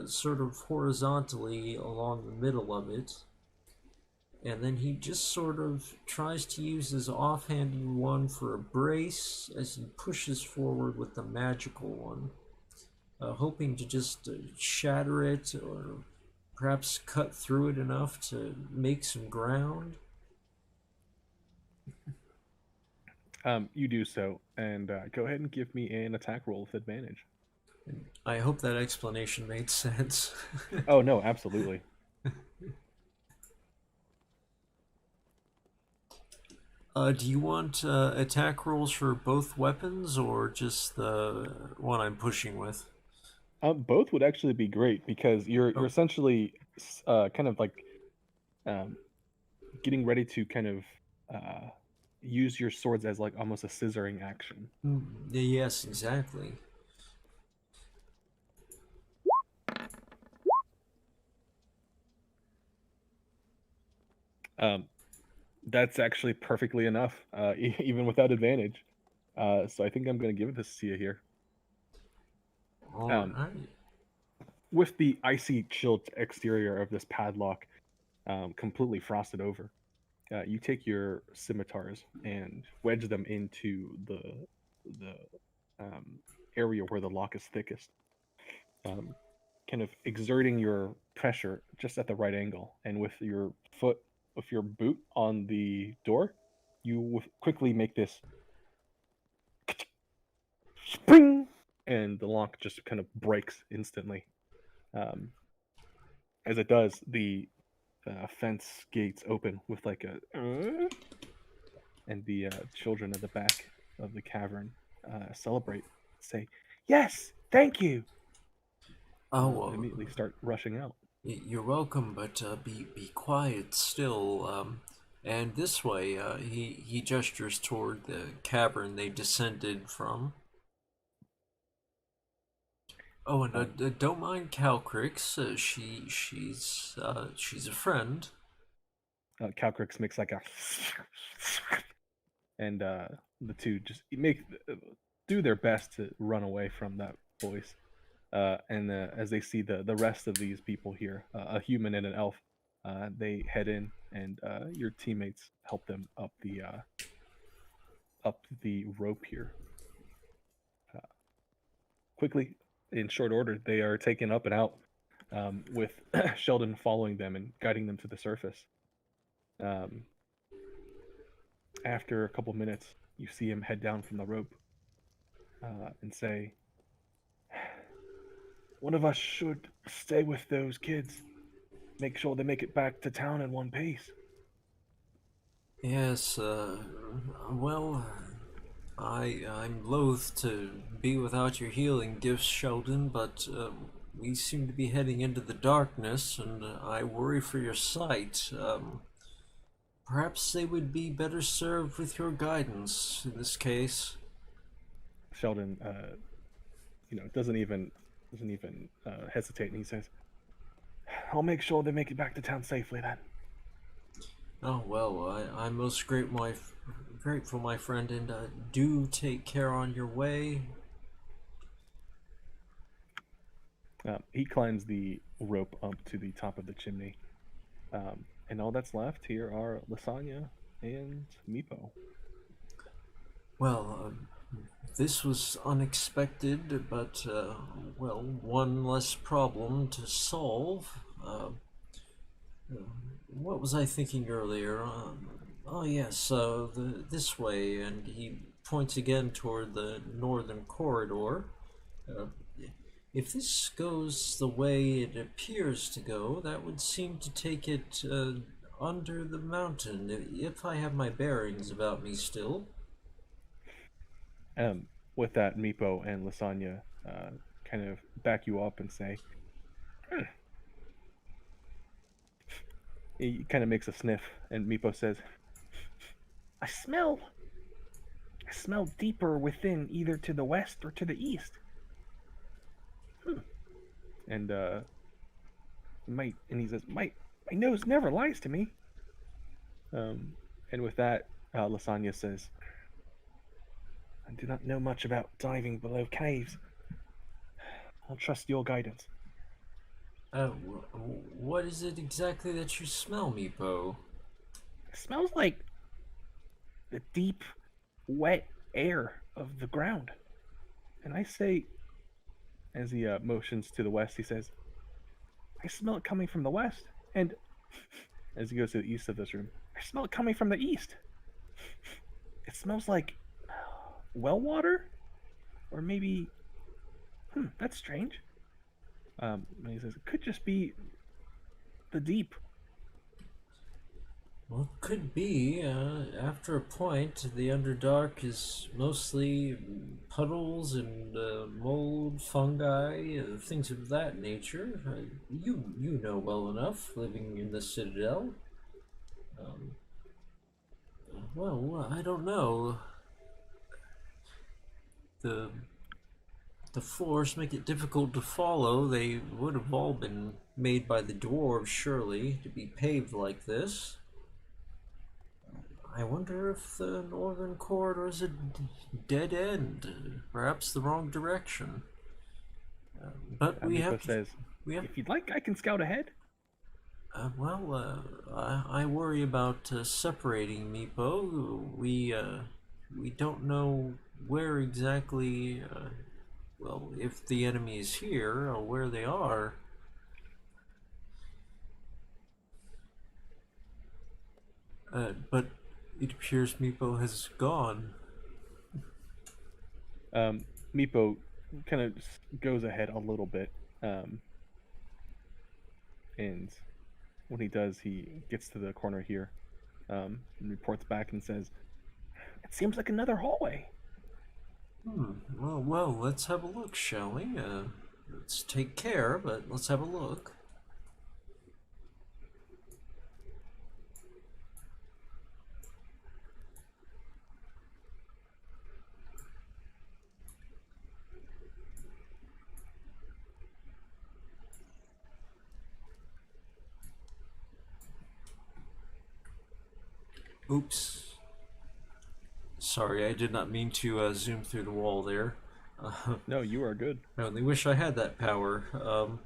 sort of horizontally along the middle of it. And then he just sort of tries to use his offhanded one for a brace as he pushes forward with the magical one, hoping to just shatter it or perhaps cut through it enough to make some ground. You do so, and go ahead and give me an attack roll with advantage. I hope that explanation made sense. Oh, no, absolutely. Do you want attack rolls for both weapons or just the one I'm pushing with? Both would actually be great because you're essentially kind of like getting ready to kind of use your swords as like almost a scissoring action. Yes, exactly. That's actually perfectly enough, even without advantage. So I think I'm going to give this to you here. All Um, right. with the icy, chilled exterior of this padlock completely frosted over, you take your scimitars and wedge them into the area where the lock is thickest, um, kind of exerting your pressure just at the right angle. And with your foot, with your boot on the door, you quickly make this spring, and the lock just kind of breaks instantly. Um, as it does, the fence gates open with like a, and the children at the back of the cavern celebrate, say, "Yes, thank you," Oh, immediately start rushing out. you're welcome, but be quiet still. And this way, he gestures toward the cavern they descended from. Oh, and Um, don't mind Calcryx. She's a friend. Calcryx makes like a, and the two just make do their best to run away from that voice. And as they see the rest of these people here, a human and an elf, they head in, and your teammates help them up the rope here. Quickly, in short order, they are taken up and out, with Sheldon following them and guiding them to the surface. Um, after a couple minutes, you see him head down from the rope and say, "One of us should stay with those kids. Make sure they make it back to town in one piece." Yes, well, I'm loath to be without your healing gifts, Sheldon, but we seem to be heading into the darkness, and I worry for your sight. Perhaps they would be better served with your guidance in this case. Sheldon, doesn't even hesitate, and he says, "I'll make sure they make it back to town safely then." Oh well, I'm most grateful, my friend, and do take care on your way. He climbs the rope up to the top of the chimney, and all that's left here are Lasagna and Meepo. Well, this was unexpected, but well, one less problem to solve. What was I thinking earlier? Oh yes, this way, and he points again toward the northern corridor. Uh, if this goes the way it appears to go, that would seem to take it under the mountain, if I have my bearings about me still. With that, Meepo and Lasagna kind of back you up and say, "Hmm." He kind of makes a sniff, and Meepo says, I smell deeper within, either to the west or to the east." And he says, my nose never lies to me. And with that, Lasagna says, "I do not know much about diving below caves. I'll trust your guidance." What is it exactly that you smell, Meepo? It smells like the deep, wet air of the ground. And I say, as he motions to the west, he says, I smell it coming from the west. And as he goes to the east of this room, I smell it coming from the east. It smells like well water? Or maybe. That's strange. and he says, it could just be The deep. Well, it could be. After a point, the Underdark is mostly puddles and mold, fungi, things of that nature. You know well enough, living in the Citadel. Um, well, I don't know. The the floors make it difficult to follow. They would have all been made by the dwarves, surely, to be paved like this. wonder if the northern corridor is a dead end, perhaps the wrong direction. But we Meepo have to, says, we have. if you'd like, I can scout ahead. I worry about separating Meepo. We don't know where exactly. Well, if the enemy is here or where they are. But it appears Meepo has gone. Meepo kind of goes ahead a little bit, and when he does, he gets to the corner here, and reports back and says, "It seems like another hallway." Well, let's have a look, shall we? Let's take care, but let's have a look. Oops. Sorry, I did not mean to zoom through the wall there. No, you are good. I only wish I had that power.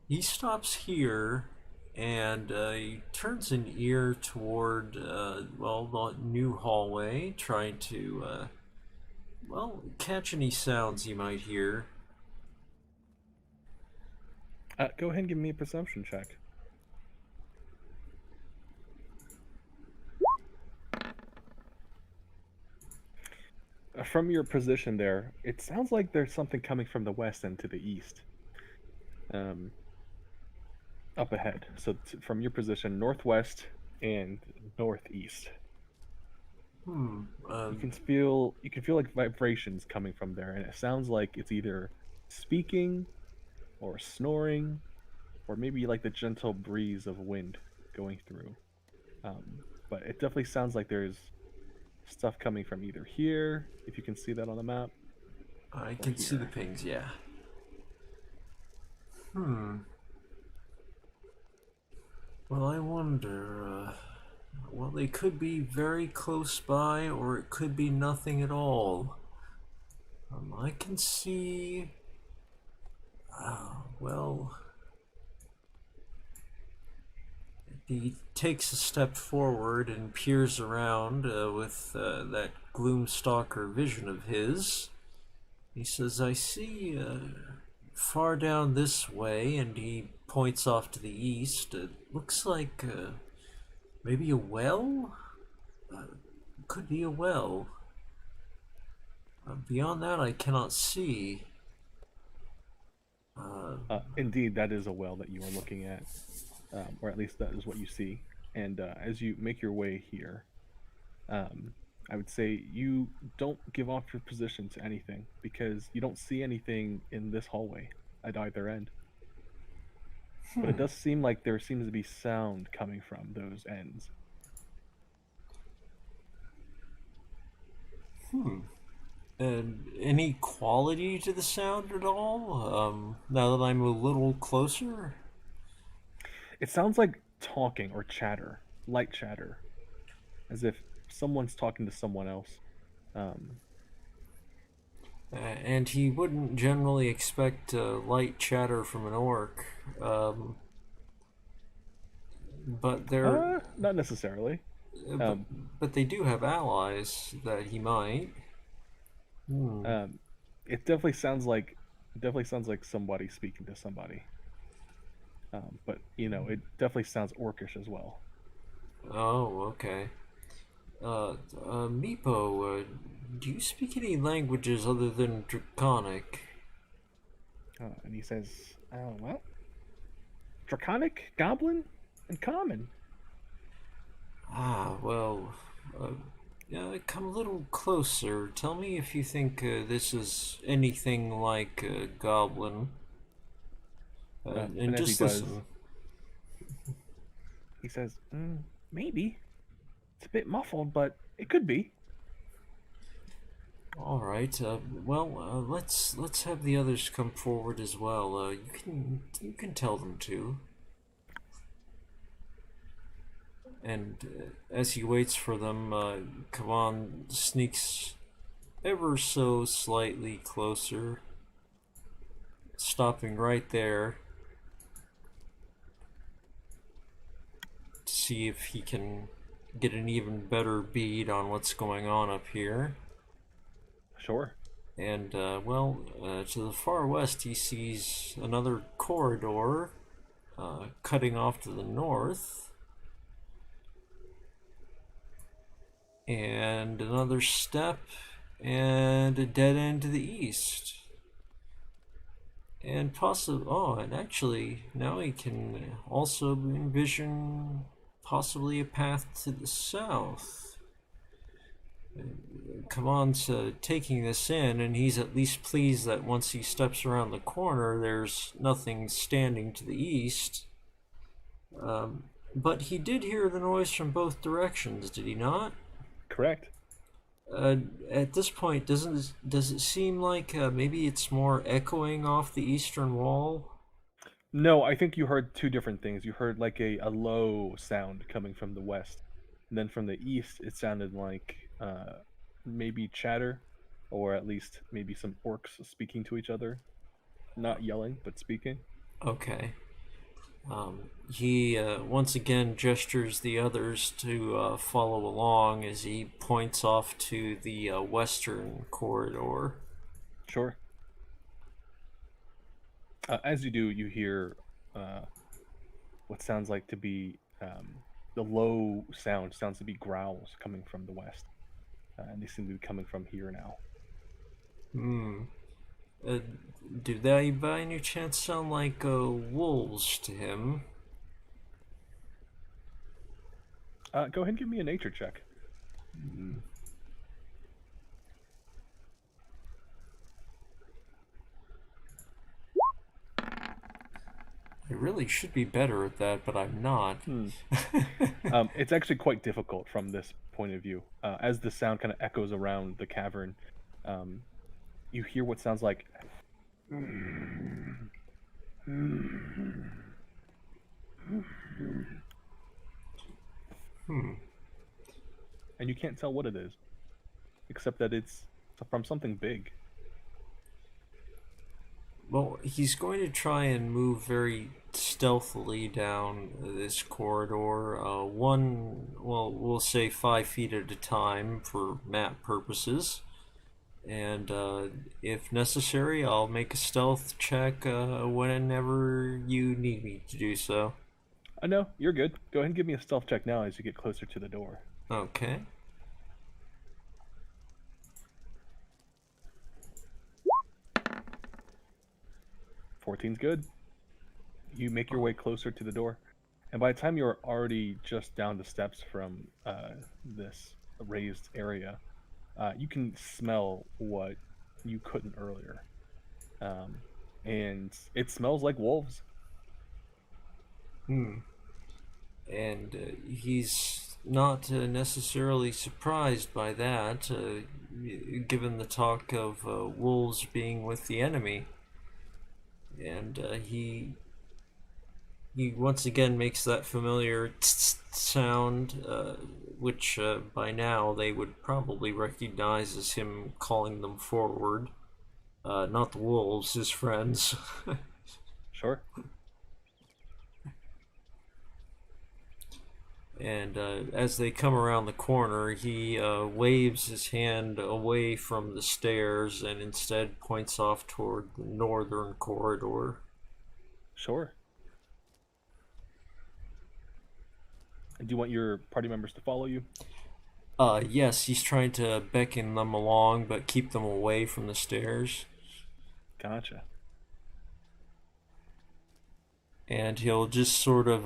He stops here and he turns an ear toward, well, the new hallway, trying to, well, catch any sounds he might hear. Go ahead and give me a perception check. From your position there, it sounds like there's something coming from the west and to the east. Up ahead. So from your position, northwest and northeast. You can feel like vibrations coming from there, and it sounds like it's either speaking or snoring, or maybe like the gentle breeze of wind going through. But it definitely sounds like there's stuff coming from either here, if you can see that on the map. I can see the pings, yeah. Well, I wonder, well, they could be very close by, or it could be nothing at all. I can see, well, he takes a step forward and peers around with that Gloomstalker vision of his. He says, I see far down this way, and he points off to the east. It looks like maybe a well? Could be a well. Beyond that, I cannot see. Indeed, that is a well that you are looking at. Or at least that is what you see. And as you make your way here, I would say you don't give off your position to anything, because you don't see anything in this hallway at either end. But it does seem like there seems to be sound coming from those ends. And any quality to the sound at all? Now that I'm a little closer? It sounds like talking or chatter, light chatter, as if someone's talking to someone else. And he wouldn't generally expect light chatter from an orc. But they're... not necessarily. But they do have allies that he might. It definitely sounds like somebody speaking to somebody. But you know, it definitely sounds orcish as well. Oh, okay. Meepo, do you speak any languages other than Draconic? And he says, well, Draconic, Goblin, and Common. Well, come a little closer. Tell me if you think this is anything like a goblin. And just listen. He says, maybe. It's a bit muffled, but it could be. All right. Well, let's have the others come forward as well. You can tell them to. And as he waits for them, Kavan sneaks ever so slightly closer, stopping right there to see if he can get an even better bead on what's going on up here. Sure. And, to the far west, he sees another corridor cutting off to the north. And another step, and a dead end to the east. And and actually, now he can also envision possibly a path to the south. Kaman's taking this in, and he's at least pleased that once he steps around the corner, there's nothing standing to the east. But he did hear the noise from both directions, did he not? Correct. At this point, does it seem like maybe it's more echoing off the eastern wall? No, I think you heard two different things. You heard like a low sound coming from the west. And then from the east, it sounded like maybe chatter, or at least maybe some orcs speaking to each other. Not yelling, but speaking. Okay. He once again gestures the others to follow along as he points off to the western corridor. Sure. As you do, you hear what sounds like to be the low sound sounds to be growls coming from the west, and they seem to be coming from here now. Do they by any chance sound like wolves to him? Go ahead and give me a nature check. I really should be better at that, but I'm not. It's actually quite difficult from this point of view. As the sound kind of echoes around the cavern, you hear what sounds like. And you can't tell what it is, except that it's from something big. Well, he's going to try and move very stealthily down this corridor. We'll say 5 feet at a time for map purposes. And if necessary, I'll make a stealth check whenever you need me to do so. No, you're good. Go ahead and give me a stealth check now as you get closer to the door. Okay. Fourteen's good. You make your way closer to the door, and by the time you're already just down the steps from this raised area, you can smell what you couldn't earlier, and it smells like wolves. And he's not necessarily surprised by that, given the talk of wolves being with the enemy. And he once again makes that familiar sound, which by now they would probably recognize as him calling them forward. Not the wolves, his friends. Sure. And as they come around the corner, he waves his hand away from the stairs and instead points off toward the northern corridor. Sure. And do you want your party members to follow you? Yes, he's trying to beckon them along, but keep them away from the stairs. Gotcha. And he'll just sort of,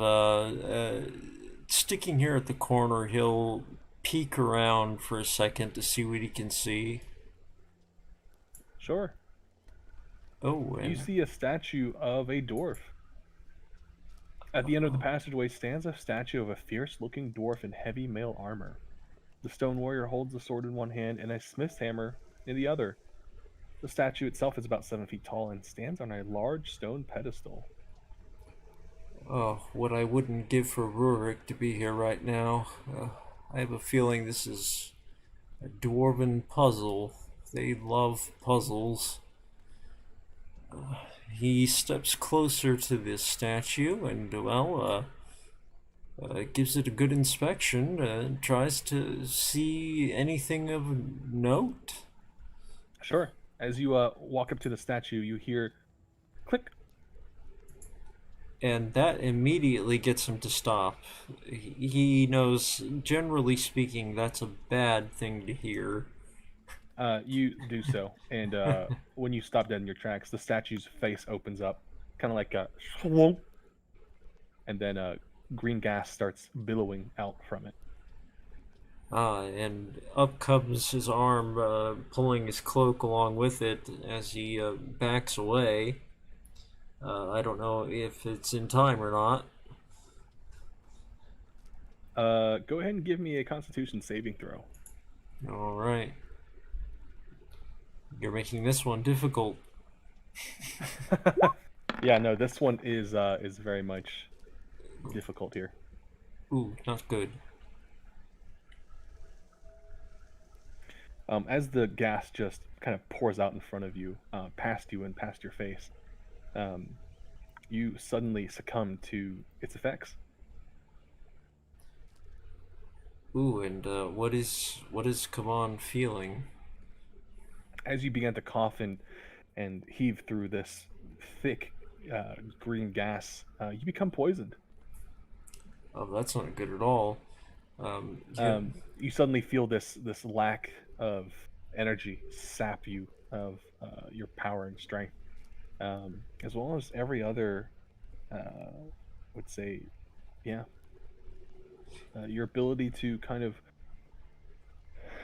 sticking here at the corner, he'll peek around for a second to see what he can see. Sure. Oh, You see a statue of a dwarf. At the end of the passageway stands a statue of a fierce-looking dwarf in heavy mail armor. The stone warrior holds a sword in one hand and a smith's hammer in the other. The statue itself is about 7 feet tall and stands on a large stone pedestal. Oh, what I wouldn't give for Rurik to be here right now. I have a feeling this is a Dwarven puzzle. They love puzzles. He steps closer to this statue and, gives it a good inspection, tries to see anything of note. Sure. As you walk up to the statue, you hear click. And that immediately gets him to stop. He knows, generally speaking, that's a bad thing to hear. You do so, and when you stop dead in your tracks, the statue's face opens up, kind of like a swoop, and then green gas starts billowing out from it. And up comes his arm, pulling his cloak along with it as he backs away. I don't know if it's in time or not. Go ahead and give me a Constitution saving throw. All right. You're making this one difficult. Yeah, no, this one is very much difficult here. Ooh, not good. As the gas just kind of pours out in front of you, past you and past your face, you suddenly succumb to its effects. Ooh, and what is Kaman feeling? As you begin to cough and heave through this thick green gas, you become poisoned. Oh, that's not good at all. You suddenly feel this lack of energy sap you of your power and strength, as well as every other, would say, yeah, your ability to kind of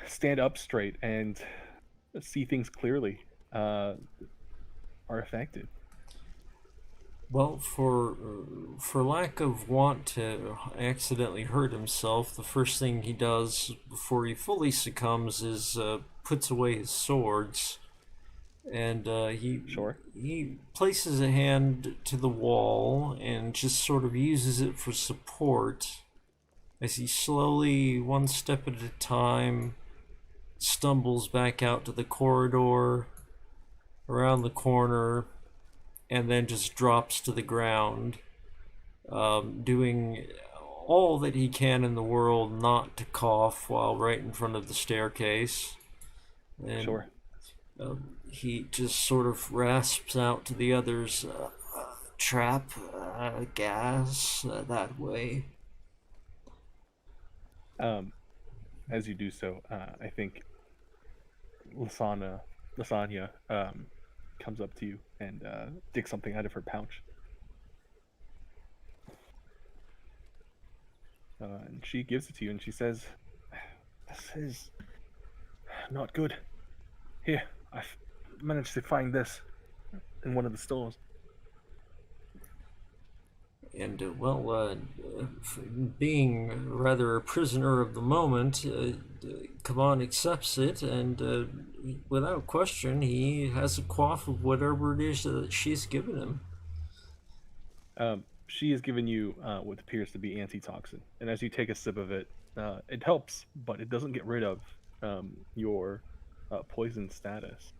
stand up straight and see things clearly are affected. Well, for lack of want to accidentally hurt himself, the first thing he does before he fully succumbs is puts away his swords, and he places a hand to the wall and just sort of uses it for support as he slowly, one step at a time, stumbles back out to the corridor, around the corner, and then just drops to the ground, doing all that he can in the world not to cough while right in front of the staircase. And, Sure. He just sort of rasps out to the others, trap, gas, that way. As you do so, I think Lasagna comes up to you and digs something out of her pouch. And she gives it to you and she says, "This is not good. Here, I've managed to find this in one of the stores." And, being rather a prisoner of the moment, Kaman accepts it, and without question, he has a quaff of whatever it is that she's given him. She has given you what appears to be antitoxin, and as you take a sip of it, it helps, but it doesn't get rid of your poison status.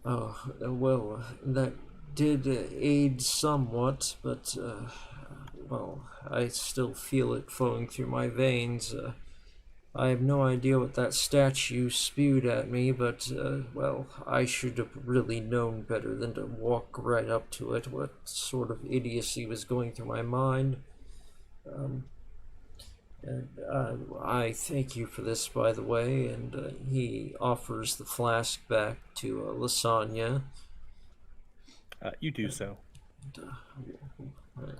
Oh, well, that did aid somewhat, but, I still feel it flowing through my veins. I have no idea what that statue spewed at me, but, I should have really known better than to walk right up to it. What sort of idiocy was going through my mind? And I thank you for this, by the way, and he offers the flask back to Lasagna. You do so.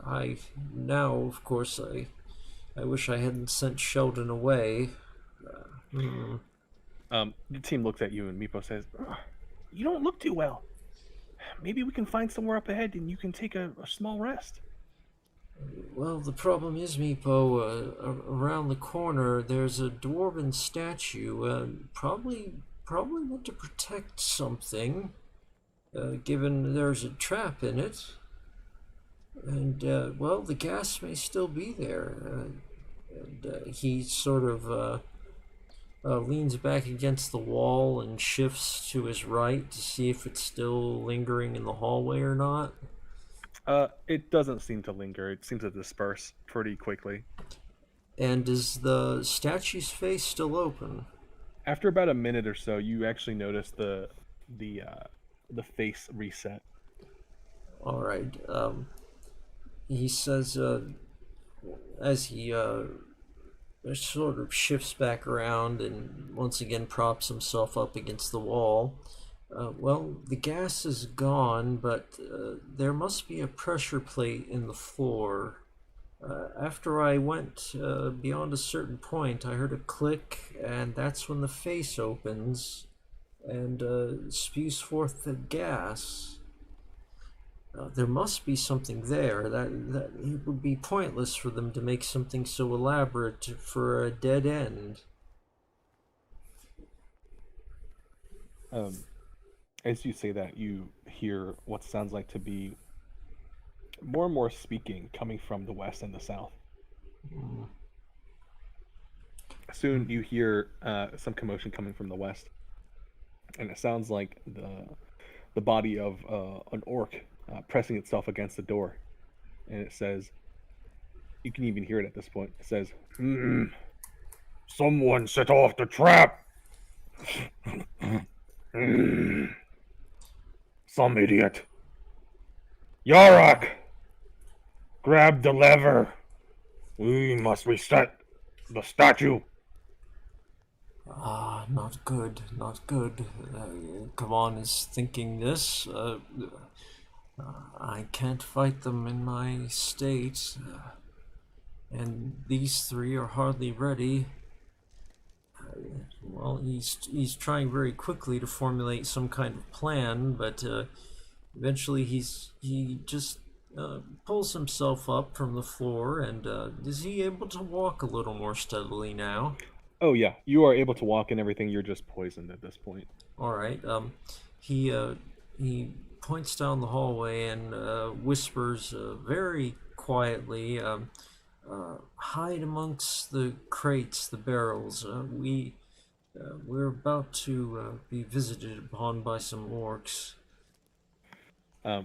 I now, of course, I wish I hadn't sent Sheldon away. The team looks at you and Meepo says, "You don't look too well. Maybe we can find somewhere up ahead and you can take a small rest." Well, the problem is, Meepo, around the corner there's a dwarven statue, probably meant to protect something, given there's a trap in it. And, well, the gas may still be there. And he sort of leans back against the wall and shifts to his right to see if it's still lingering in the hallway or not. It doesn't seem to linger. It seems to disperse pretty quickly. And is the statue's face still open? After about a minute or so, you actually notice the face reset. All right. He says, as he sort of shifts back around and once again props himself up against the wall. Well, the gas is gone, but there must be a pressure plate in the floor. After I went beyond a certain point, I heard a click, and that's when the face opens and spews forth the gas. There must be something there. That it would be pointless for them to make something so elaborate for a dead end. As you say that, you hear what sounds like to be more and more speaking coming from the west and the south. Soon you hear some commotion coming from the west, and it sounds like the body of an orc pressing itself against the door, and it says, you can even hear it at this point. It says, Someone set off the trap. Some idiot. Yarak, grab the lever. We must reset the statue. Not good, not good. Kavan is thinking this. I can't fight them in my state, and these three are hardly ready. Well, he's trying very quickly to formulate some kind of plan, but eventually he just pulls himself up from the floor, and is he able to walk a little more steadily now? oh yeah, you are able to walk and everything. You're just poisoned at this point. All right. He points down the hallway and whispers very quietly, "Hide amongst the crates, the barrels. We're about to be visited upon by some orcs."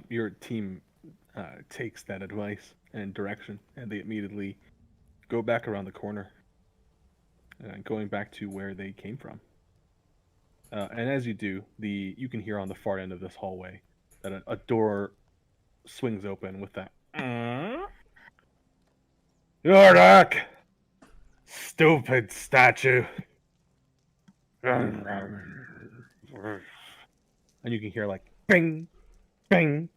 Your team takes that advice and direction, and they immediately go back around the corner, going back to where they came from. And as you do, you can hear on the far end of this hallway that a door swings open with that. Yarak, stupid statue. And you can hear like bing, bing,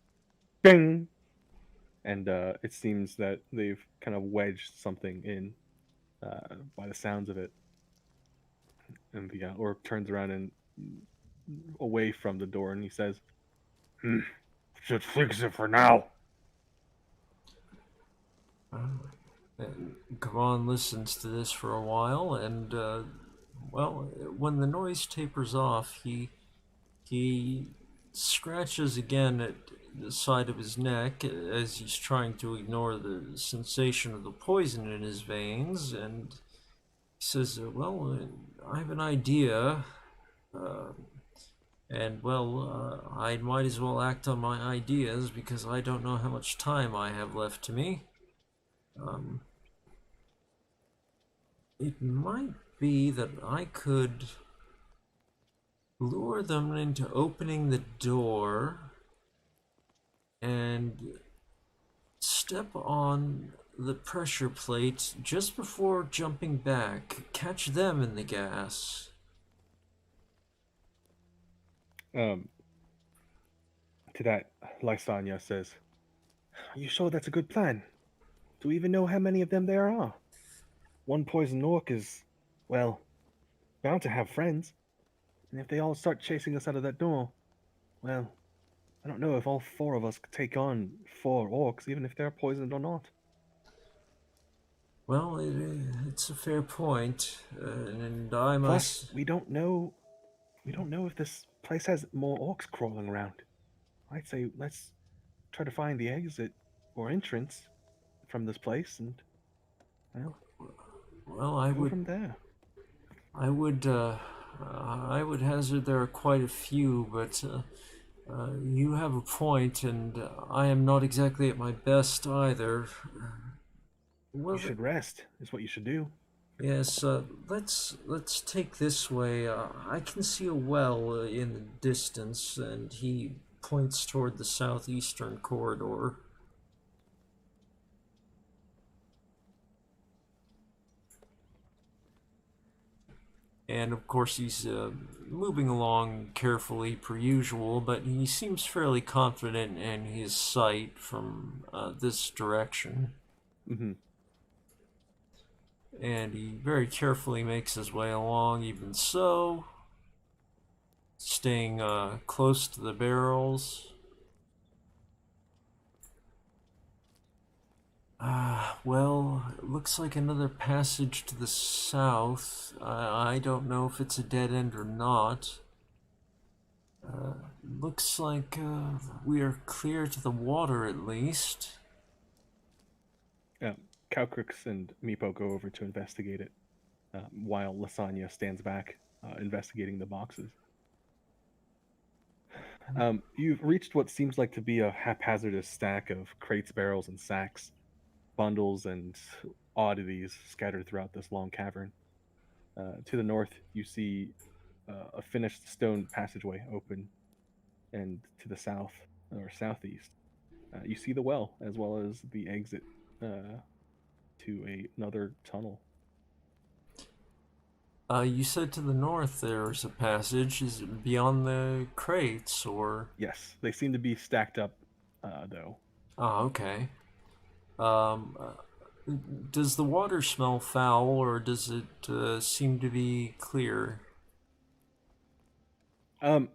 bing, and it seems that they've kind of wedged something in by the sounds of it. And the orc turns around and away from the door, and he says, Should fix it for now. Kavan listens to this for a while, and well, when the noise tapers off, he scratches again at the side of his neck as he's trying to ignore the sensation of the poison in his veins, and he says, "Well, I have an idea, and well, I might as well act on my ideas because I don't know how much time I have left to me. It might be that I could lure them into opening the door and step on the pressure plate just before jumping back, catch them in the gas." To that, Lysania says, "Are you sure that's a good plan? Do we even know how many of them there are? One poison orc is, well, bound to have friends. And if they all start chasing us out of that door, well, I don't know if all four of us could take on 4 orcs, even if they're poisoned or not." Well, it's a fair point, and I Plus, must. we don't know if this place has more orcs crawling around. I'd say let's try to find the exit or entrance from this place, and Well, I go would, from there. I would, I would hazard there are quite a few, but you have a point, and I am not exactly at my best either. Well, You should rest. Is what you should do. yes. Let's take this way. I can see a well in the distance, and he points toward the southeastern corridor. And of course, he's moving along carefully per usual, but he seems fairly confident in his sight from this direction. Mm-hmm. And he very carefully makes his way along, even so, staying close to the barrels. Well, it looks like another passage to the south. I don't know if it's a dead end or not. Looks like we are clear to the water at least. Calcryx and Meepo go over to investigate it, while Lasagna stands back, investigating the boxes. You've reached what seems like to be a haphazardous stack of crates, barrels, and sacks, bundles, and oddities scattered throughout this long cavern. To the north, you see a finished stone passageway open, and to the south or southeast, you see the well as well as the exit to another tunnel. You said to the north there's a passage. Is it beyond the crates, or? Yes, they seem to be stacked up, though. Oh, okay. Um, uh, does the water smell foul, or does it seem to be clear? Um,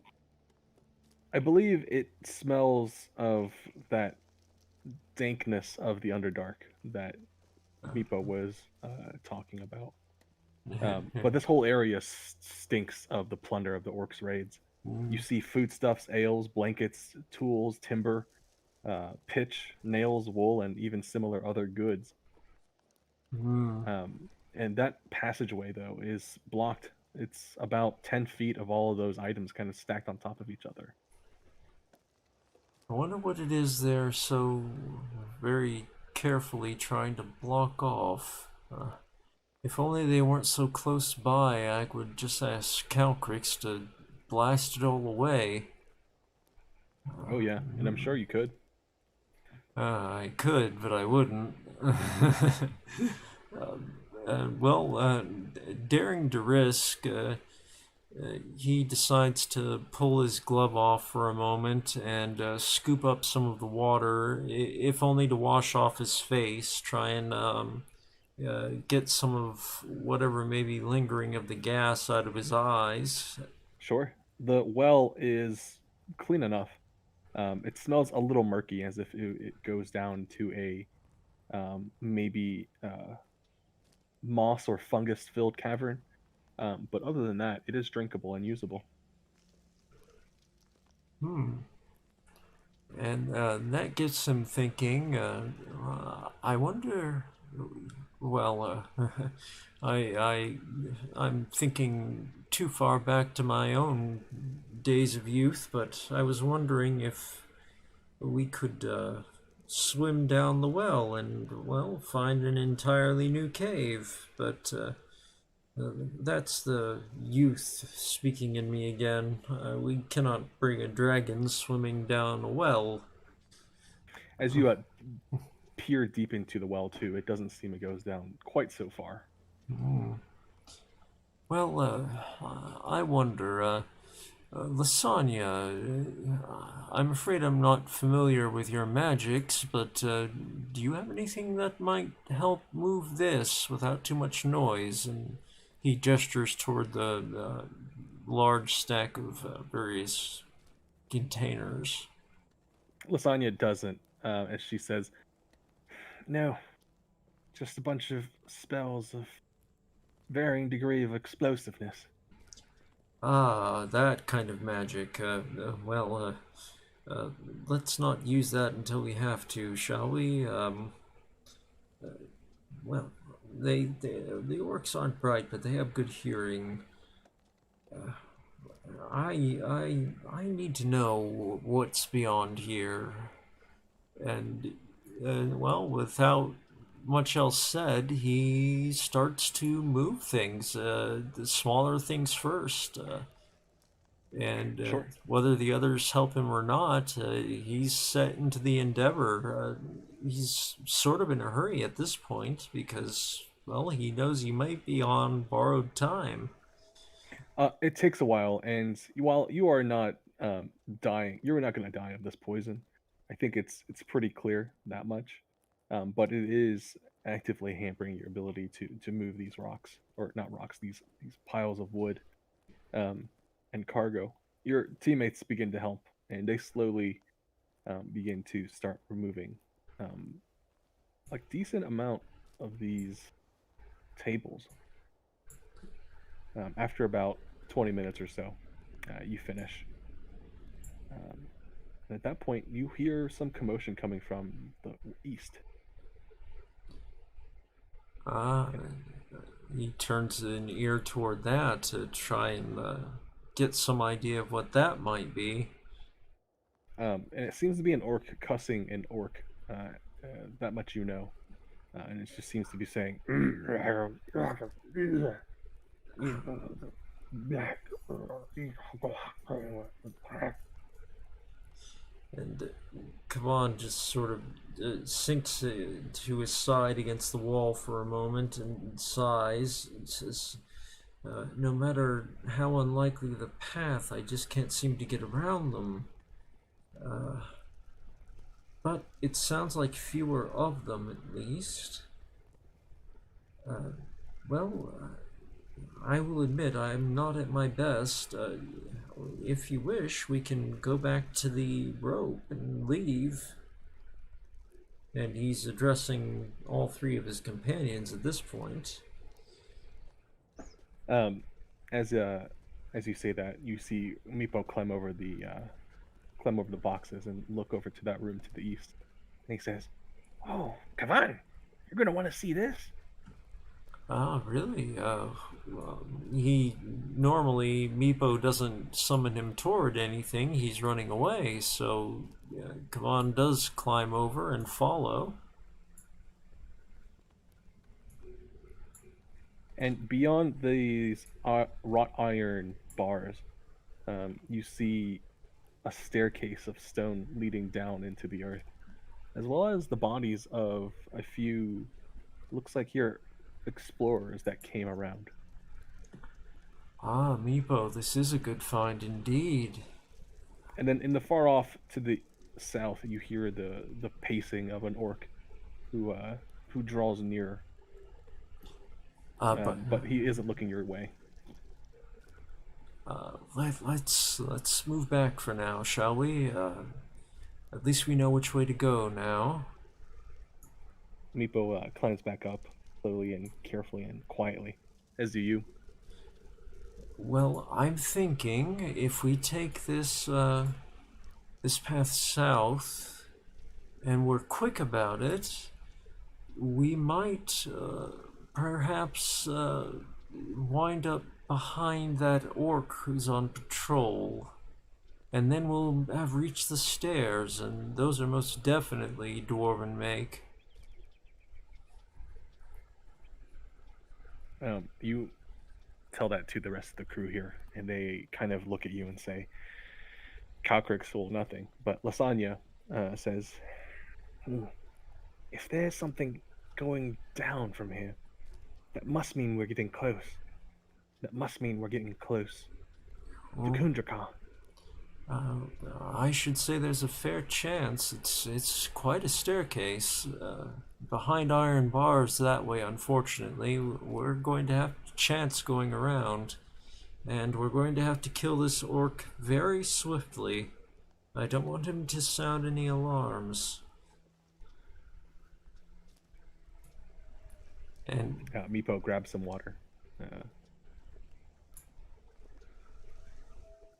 I believe it smells of that dankness of the Underdark that Meepo was talking about. But this whole area stinks of the plunder of the orcs' raids. You see foodstuffs, ales, blankets, tools, timber, pitch, nails, wool, and even similar other goods. And that passageway, though, is blocked. It's about 10 feet of all of those items kind of stacked on top of each other. I wonder what it is they're so very carefully trying to block off. If only they weren't so close by, I would just ask Calcryx to blast it all away. Oh, yeah, and I'm sure you could. I could, but I wouldn't. Daring to risk, he decides to pull his glove off for a moment and scoop up some of the water, if only to wash off his face, try and get some of whatever may be lingering of the gas out of his eyes. Sure. The well is clean enough. It smells a little murky, as if it goes down to a maybe moss or fungus-filled cavern. But other than that, it is drinkable and usable. And that gets him thinking. I wonder. Well, I'm thinking too far back to my own days of youth, but I was wondering if we could swim down the well and, well, find an entirely new cave. But that's the youth speaking in me again. We cannot bring a dragon swimming down a well. As you peer deep into the well, too, it doesn't seem it goes down quite so far. Well, I wonder, Lasagna, I'm afraid I'm not familiar with your magics, but do you have anything that might help move this without too much noise? And he gestures toward the large stack of various containers. Lasagna doesn't, as she says, "No, just a bunch of spells of varying degree of explosiveness." Ah, that kind of magic. let's not use that until we have to, shall we? Well, the orcs aren't bright, but they have good hearing. I need to know what's beyond here, and well, without much else said, he starts to move things, the smaller things first. And Sure. whether the others help him or not, he's set into the endeavor. He's sort of in a hurry at this point because, well, he knows he might be on borrowed time. It takes a while, and while you are not dying, you're not going to die of this poison. I think it's pretty clear that much. But it is actively hampering your ability to move these rocks, or not rocks, these piles of wood, and cargo. Your teammates begin to help, and they slowly begin to start removing like decent amount of these tables. After about 20 minutes or so, you finish. And at that point, you hear some commotion coming from the east. Ah, he turns an ear toward that to try and get some idea of what that might be. And it seems to be an orc cussing an orc. That much you know. And it just seems to be saying, And Kavan just sort of sinks to his side against the wall for a moment and sighs and says, no matter how unlikely the path, I just can't seem to get around them. But it sounds like fewer of them, at least. Well, I will admit I'm not at my best. If you wish, we can go back to the rope and leave. And he's addressing all three of his companions at this point. As you say that, you see Meepo climb over the boxes and look over to that room to the east. And he says, Oh, come on. You're going to want to see this. Ah, really? Well, he normally Meepo doesn't summon him toward anything. He's running away, so Kavan does climb over and follow. and beyond these wrought iron bars, you see a staircase of stone leading down into the earth, as well as the bodies of a few, looks like here, explorers that came around. Ah, Meepo, this is a good find indeed. And then in the far off to the south, you hear the pacing of an orc who draws near, but he isn't looking your way. Let's move back for now, shall we? At least we know which way to go now. Meepo climbs back up slowly and carefully and quietly, as do you. Well, I'm thinking if we take this this path south, and we're quick about it, we might perhaps wind up behind that orc who's on patrol. And then we'll have reached the stairs, and those are most definitely Dwarven make. You tell that to the rest of the crew here, and they kind of look at you and say, Calcryx will nothing. But Lasagna says, if there's something going down from here, that must mean we're getting close. That must mean we're getting close to Kundrakar. I should say there's a fair chance. It's quite a staircase. Behind iron bars that way, unfortunately. We're going to have a chance going around. And we're going to have to kill this orc very swiftly. I don't want him to sound any alarms. And Meepo grabs some water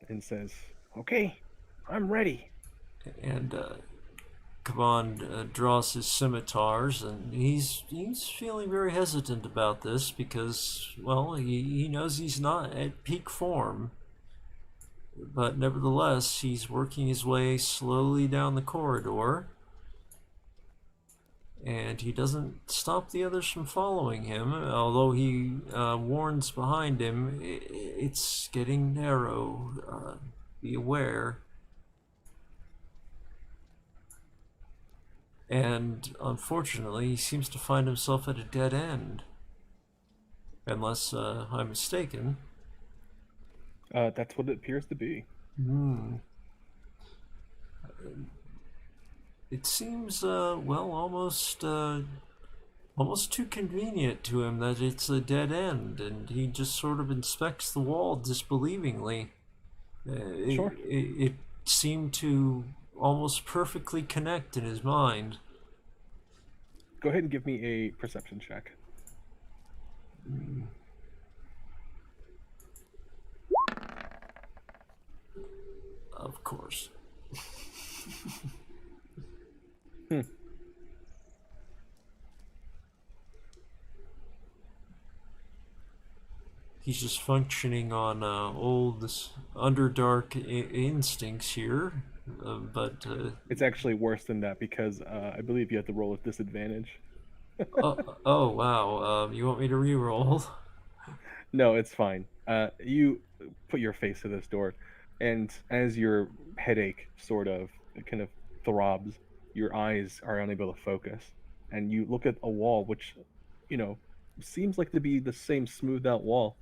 and says, Okay, I'm ready. And Kaban draws his scimitars, and he's feeling very hesitant about this because, well, he knows he's not at peak form. But nevertheless, he's working his way slowly down the corridor, and he doesn't stop the others from following him, although he warns behind him, it's getting narrow, be aware. And unfortunately, he seems to find himself at a dead end. Unless I'm mistaken. That's what it appears to be. It seems, well, almost too convenient to him that it's a dead end, and he just sort of inspects the wall disbelievingly. Sure. It seemed to almost perfectly connect in his mind. Go ahead and give me a perception check. Of course. He's just functioning on old underdark instincts here, but It's actually worse than that because I believe you have to roll with disadvantage. oh wow, you want me to re-roll? No, it's fine. You put your face to this door, and as your headache sort of kind of throbs, your eyes are unable to focus, and you look at a wall which, seems like to be the same smoothed out wall,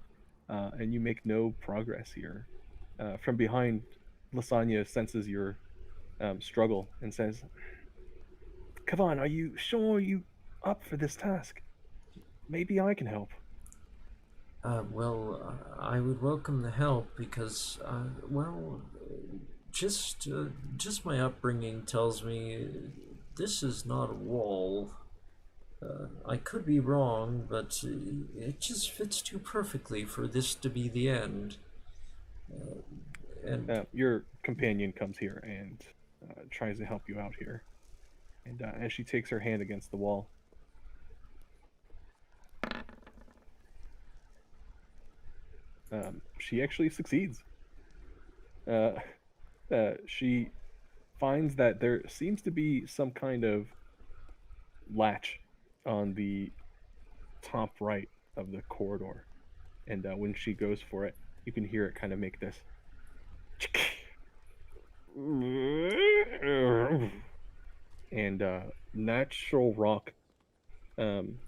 and you make no progress here. From behind, Lasagna senses your struggle and says, "Kavan, are you sure you up for this task? Maybe I can help." Well, I would welcome the help because, well, just my upbringing tells me this is not a wall. I could be wrong, but it just fits too perfectly for this to be the end. And Your companion comes here and tries to help you out here. And as she takes her hand against the wall, she actually succeeds. She finds that there seems to be some kind of latch on the top right of the corridor. And when she goes for it, you can hear it kind of make this. And natural rock can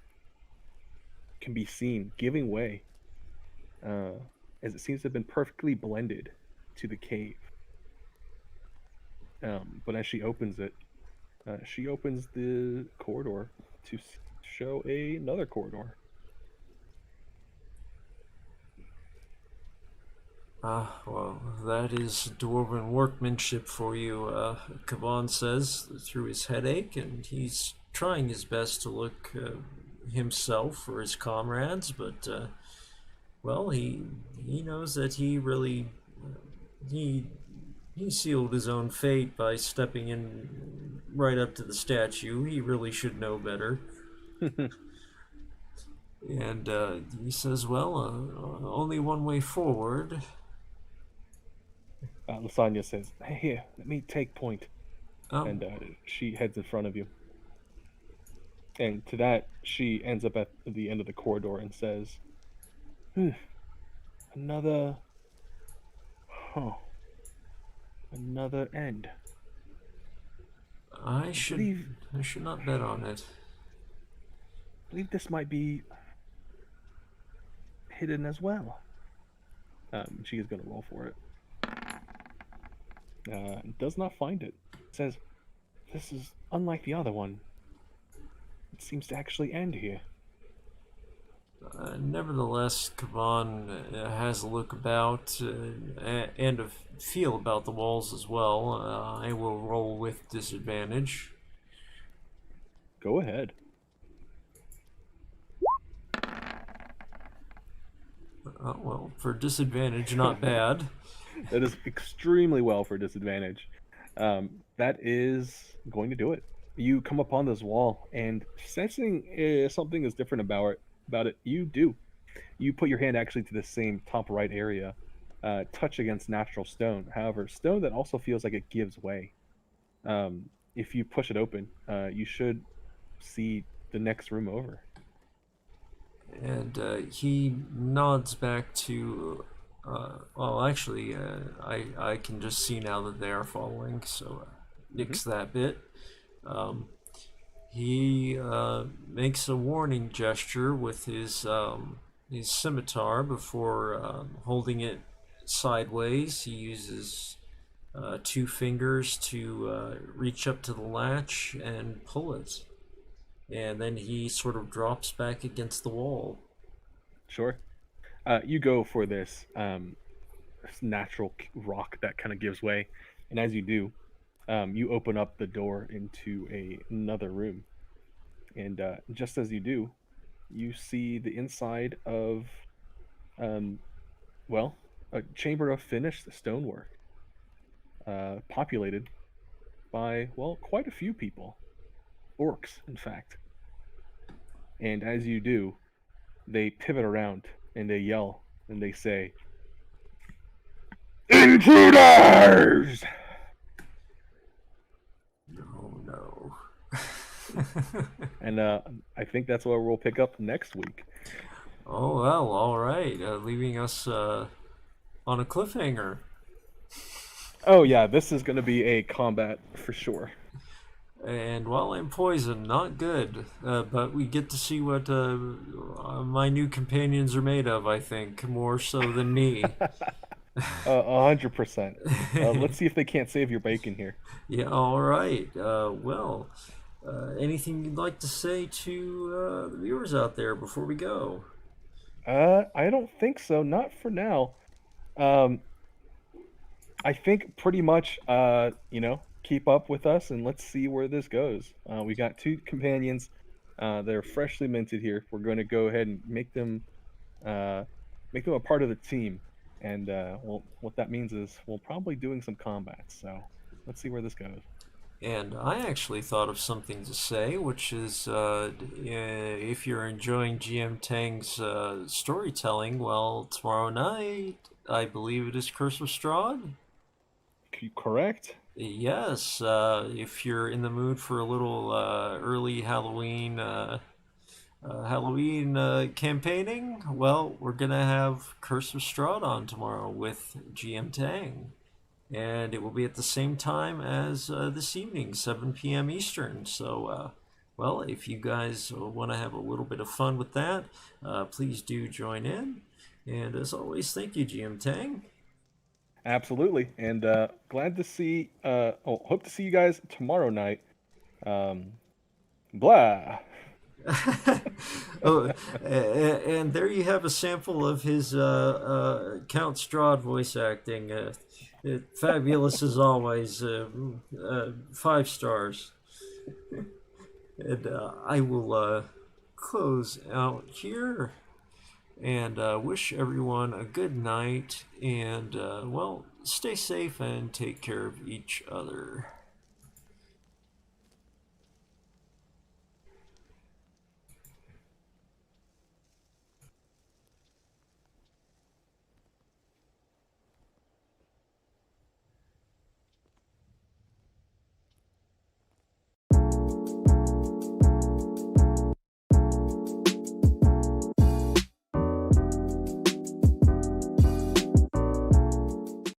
be seen giving way as it seems to have been perfectly blended to the cave. But as she opens it, she opens the corridor to show another corridor. Well, that is dwarven workmanship for you, Kavan says through his headache, and he's trying his best to look himself for his comrades, but, well, he knows that he really, he sealed his own fate by stepping in right up to the statue. He really should know better. And he says, well, only one way forward. Lasagna says, "Hey, here, let me take point." Oh. And she heads in front of you. And to that, she ends up at the end of the corridor and says, another end. I should not bet on it. I believe this might be hidden as well. She is going to roll for it. Does not find it. Says, "This is unlike the other one. It seems to actually end here." Nevertheless, Kavan has a look about and a feel about the walls as well. I will roll with disadvantage. Go ahead. Well, for disadvantage, not bad. That is extremely well for disadvantage. That is going to do it. You come upon this wall, and sensing something is different about it. You do. You put your hand actually to the same top right area, touch against natural stone. However, stone that also feels like it gives way. If you push it open, you should see the next room over. And he nods back to. Well, actually, I can just see now that they are following, so nix that bit. He makes a warning gesture with his scimitar before holding it sideways. He uses two fingers to reach up to the latch and pull it. And then he sort of drops back against the wall. Sure. You go for this natural rock that kind of gives way, and as you do, you open up the door into another room, and just as you do, you see the inside of, um, well, a chamber of finished stonework, populated by, well, quite a few people, orcs, in fact. And as you do, they pivot around and they yell and they say, "Intruders!" No. And I think that's where we'll pick up next week. Oh, well, all right. Leaving us on a cliffhanger. Oh yeah, this is going to be a combat for sure. And while I'm poisoned, not good. But we get to see what my new companions are made of, I think, more so than me. 100%. Let's see if they can't save your bacon here. Yeah, all right. Well, anything you'd like to say to the viewers out there before we go? I don't think so. Not for now. Um, I think pretty much, keep up with us and let's see where this goes. We got two companions. They're freshly minted here. We're going to go ahead and make them a part of the team. And well, what that means is we'll probably doing some combat. So let's see where this goes. And I actually thought of something to say, which is if you're enjoying GM Tang's storytelling, well, tomorrow night, I believe it is Curse of Strahd. Correct? Yes, if you're in the mood for a little early Halloween campaigning, well, we're gonna have Curse of Strahd on tomorrow with GM Tang. And it will be at the same time as this evening, 7 p.m. Eastern. So, well, if you guys want to have a little bit of fun with that, please do join in. And as always, thank you, GM Tang. Absolutely. And glad to see, hope to see you guys tomorrow night. Blah. Oh, and there you have a sample of his Count Strahd voice acting. Fabulous as always. 5 stars. And I will close out here and wish everyone a good night. And, well, stay safe and take care of each other.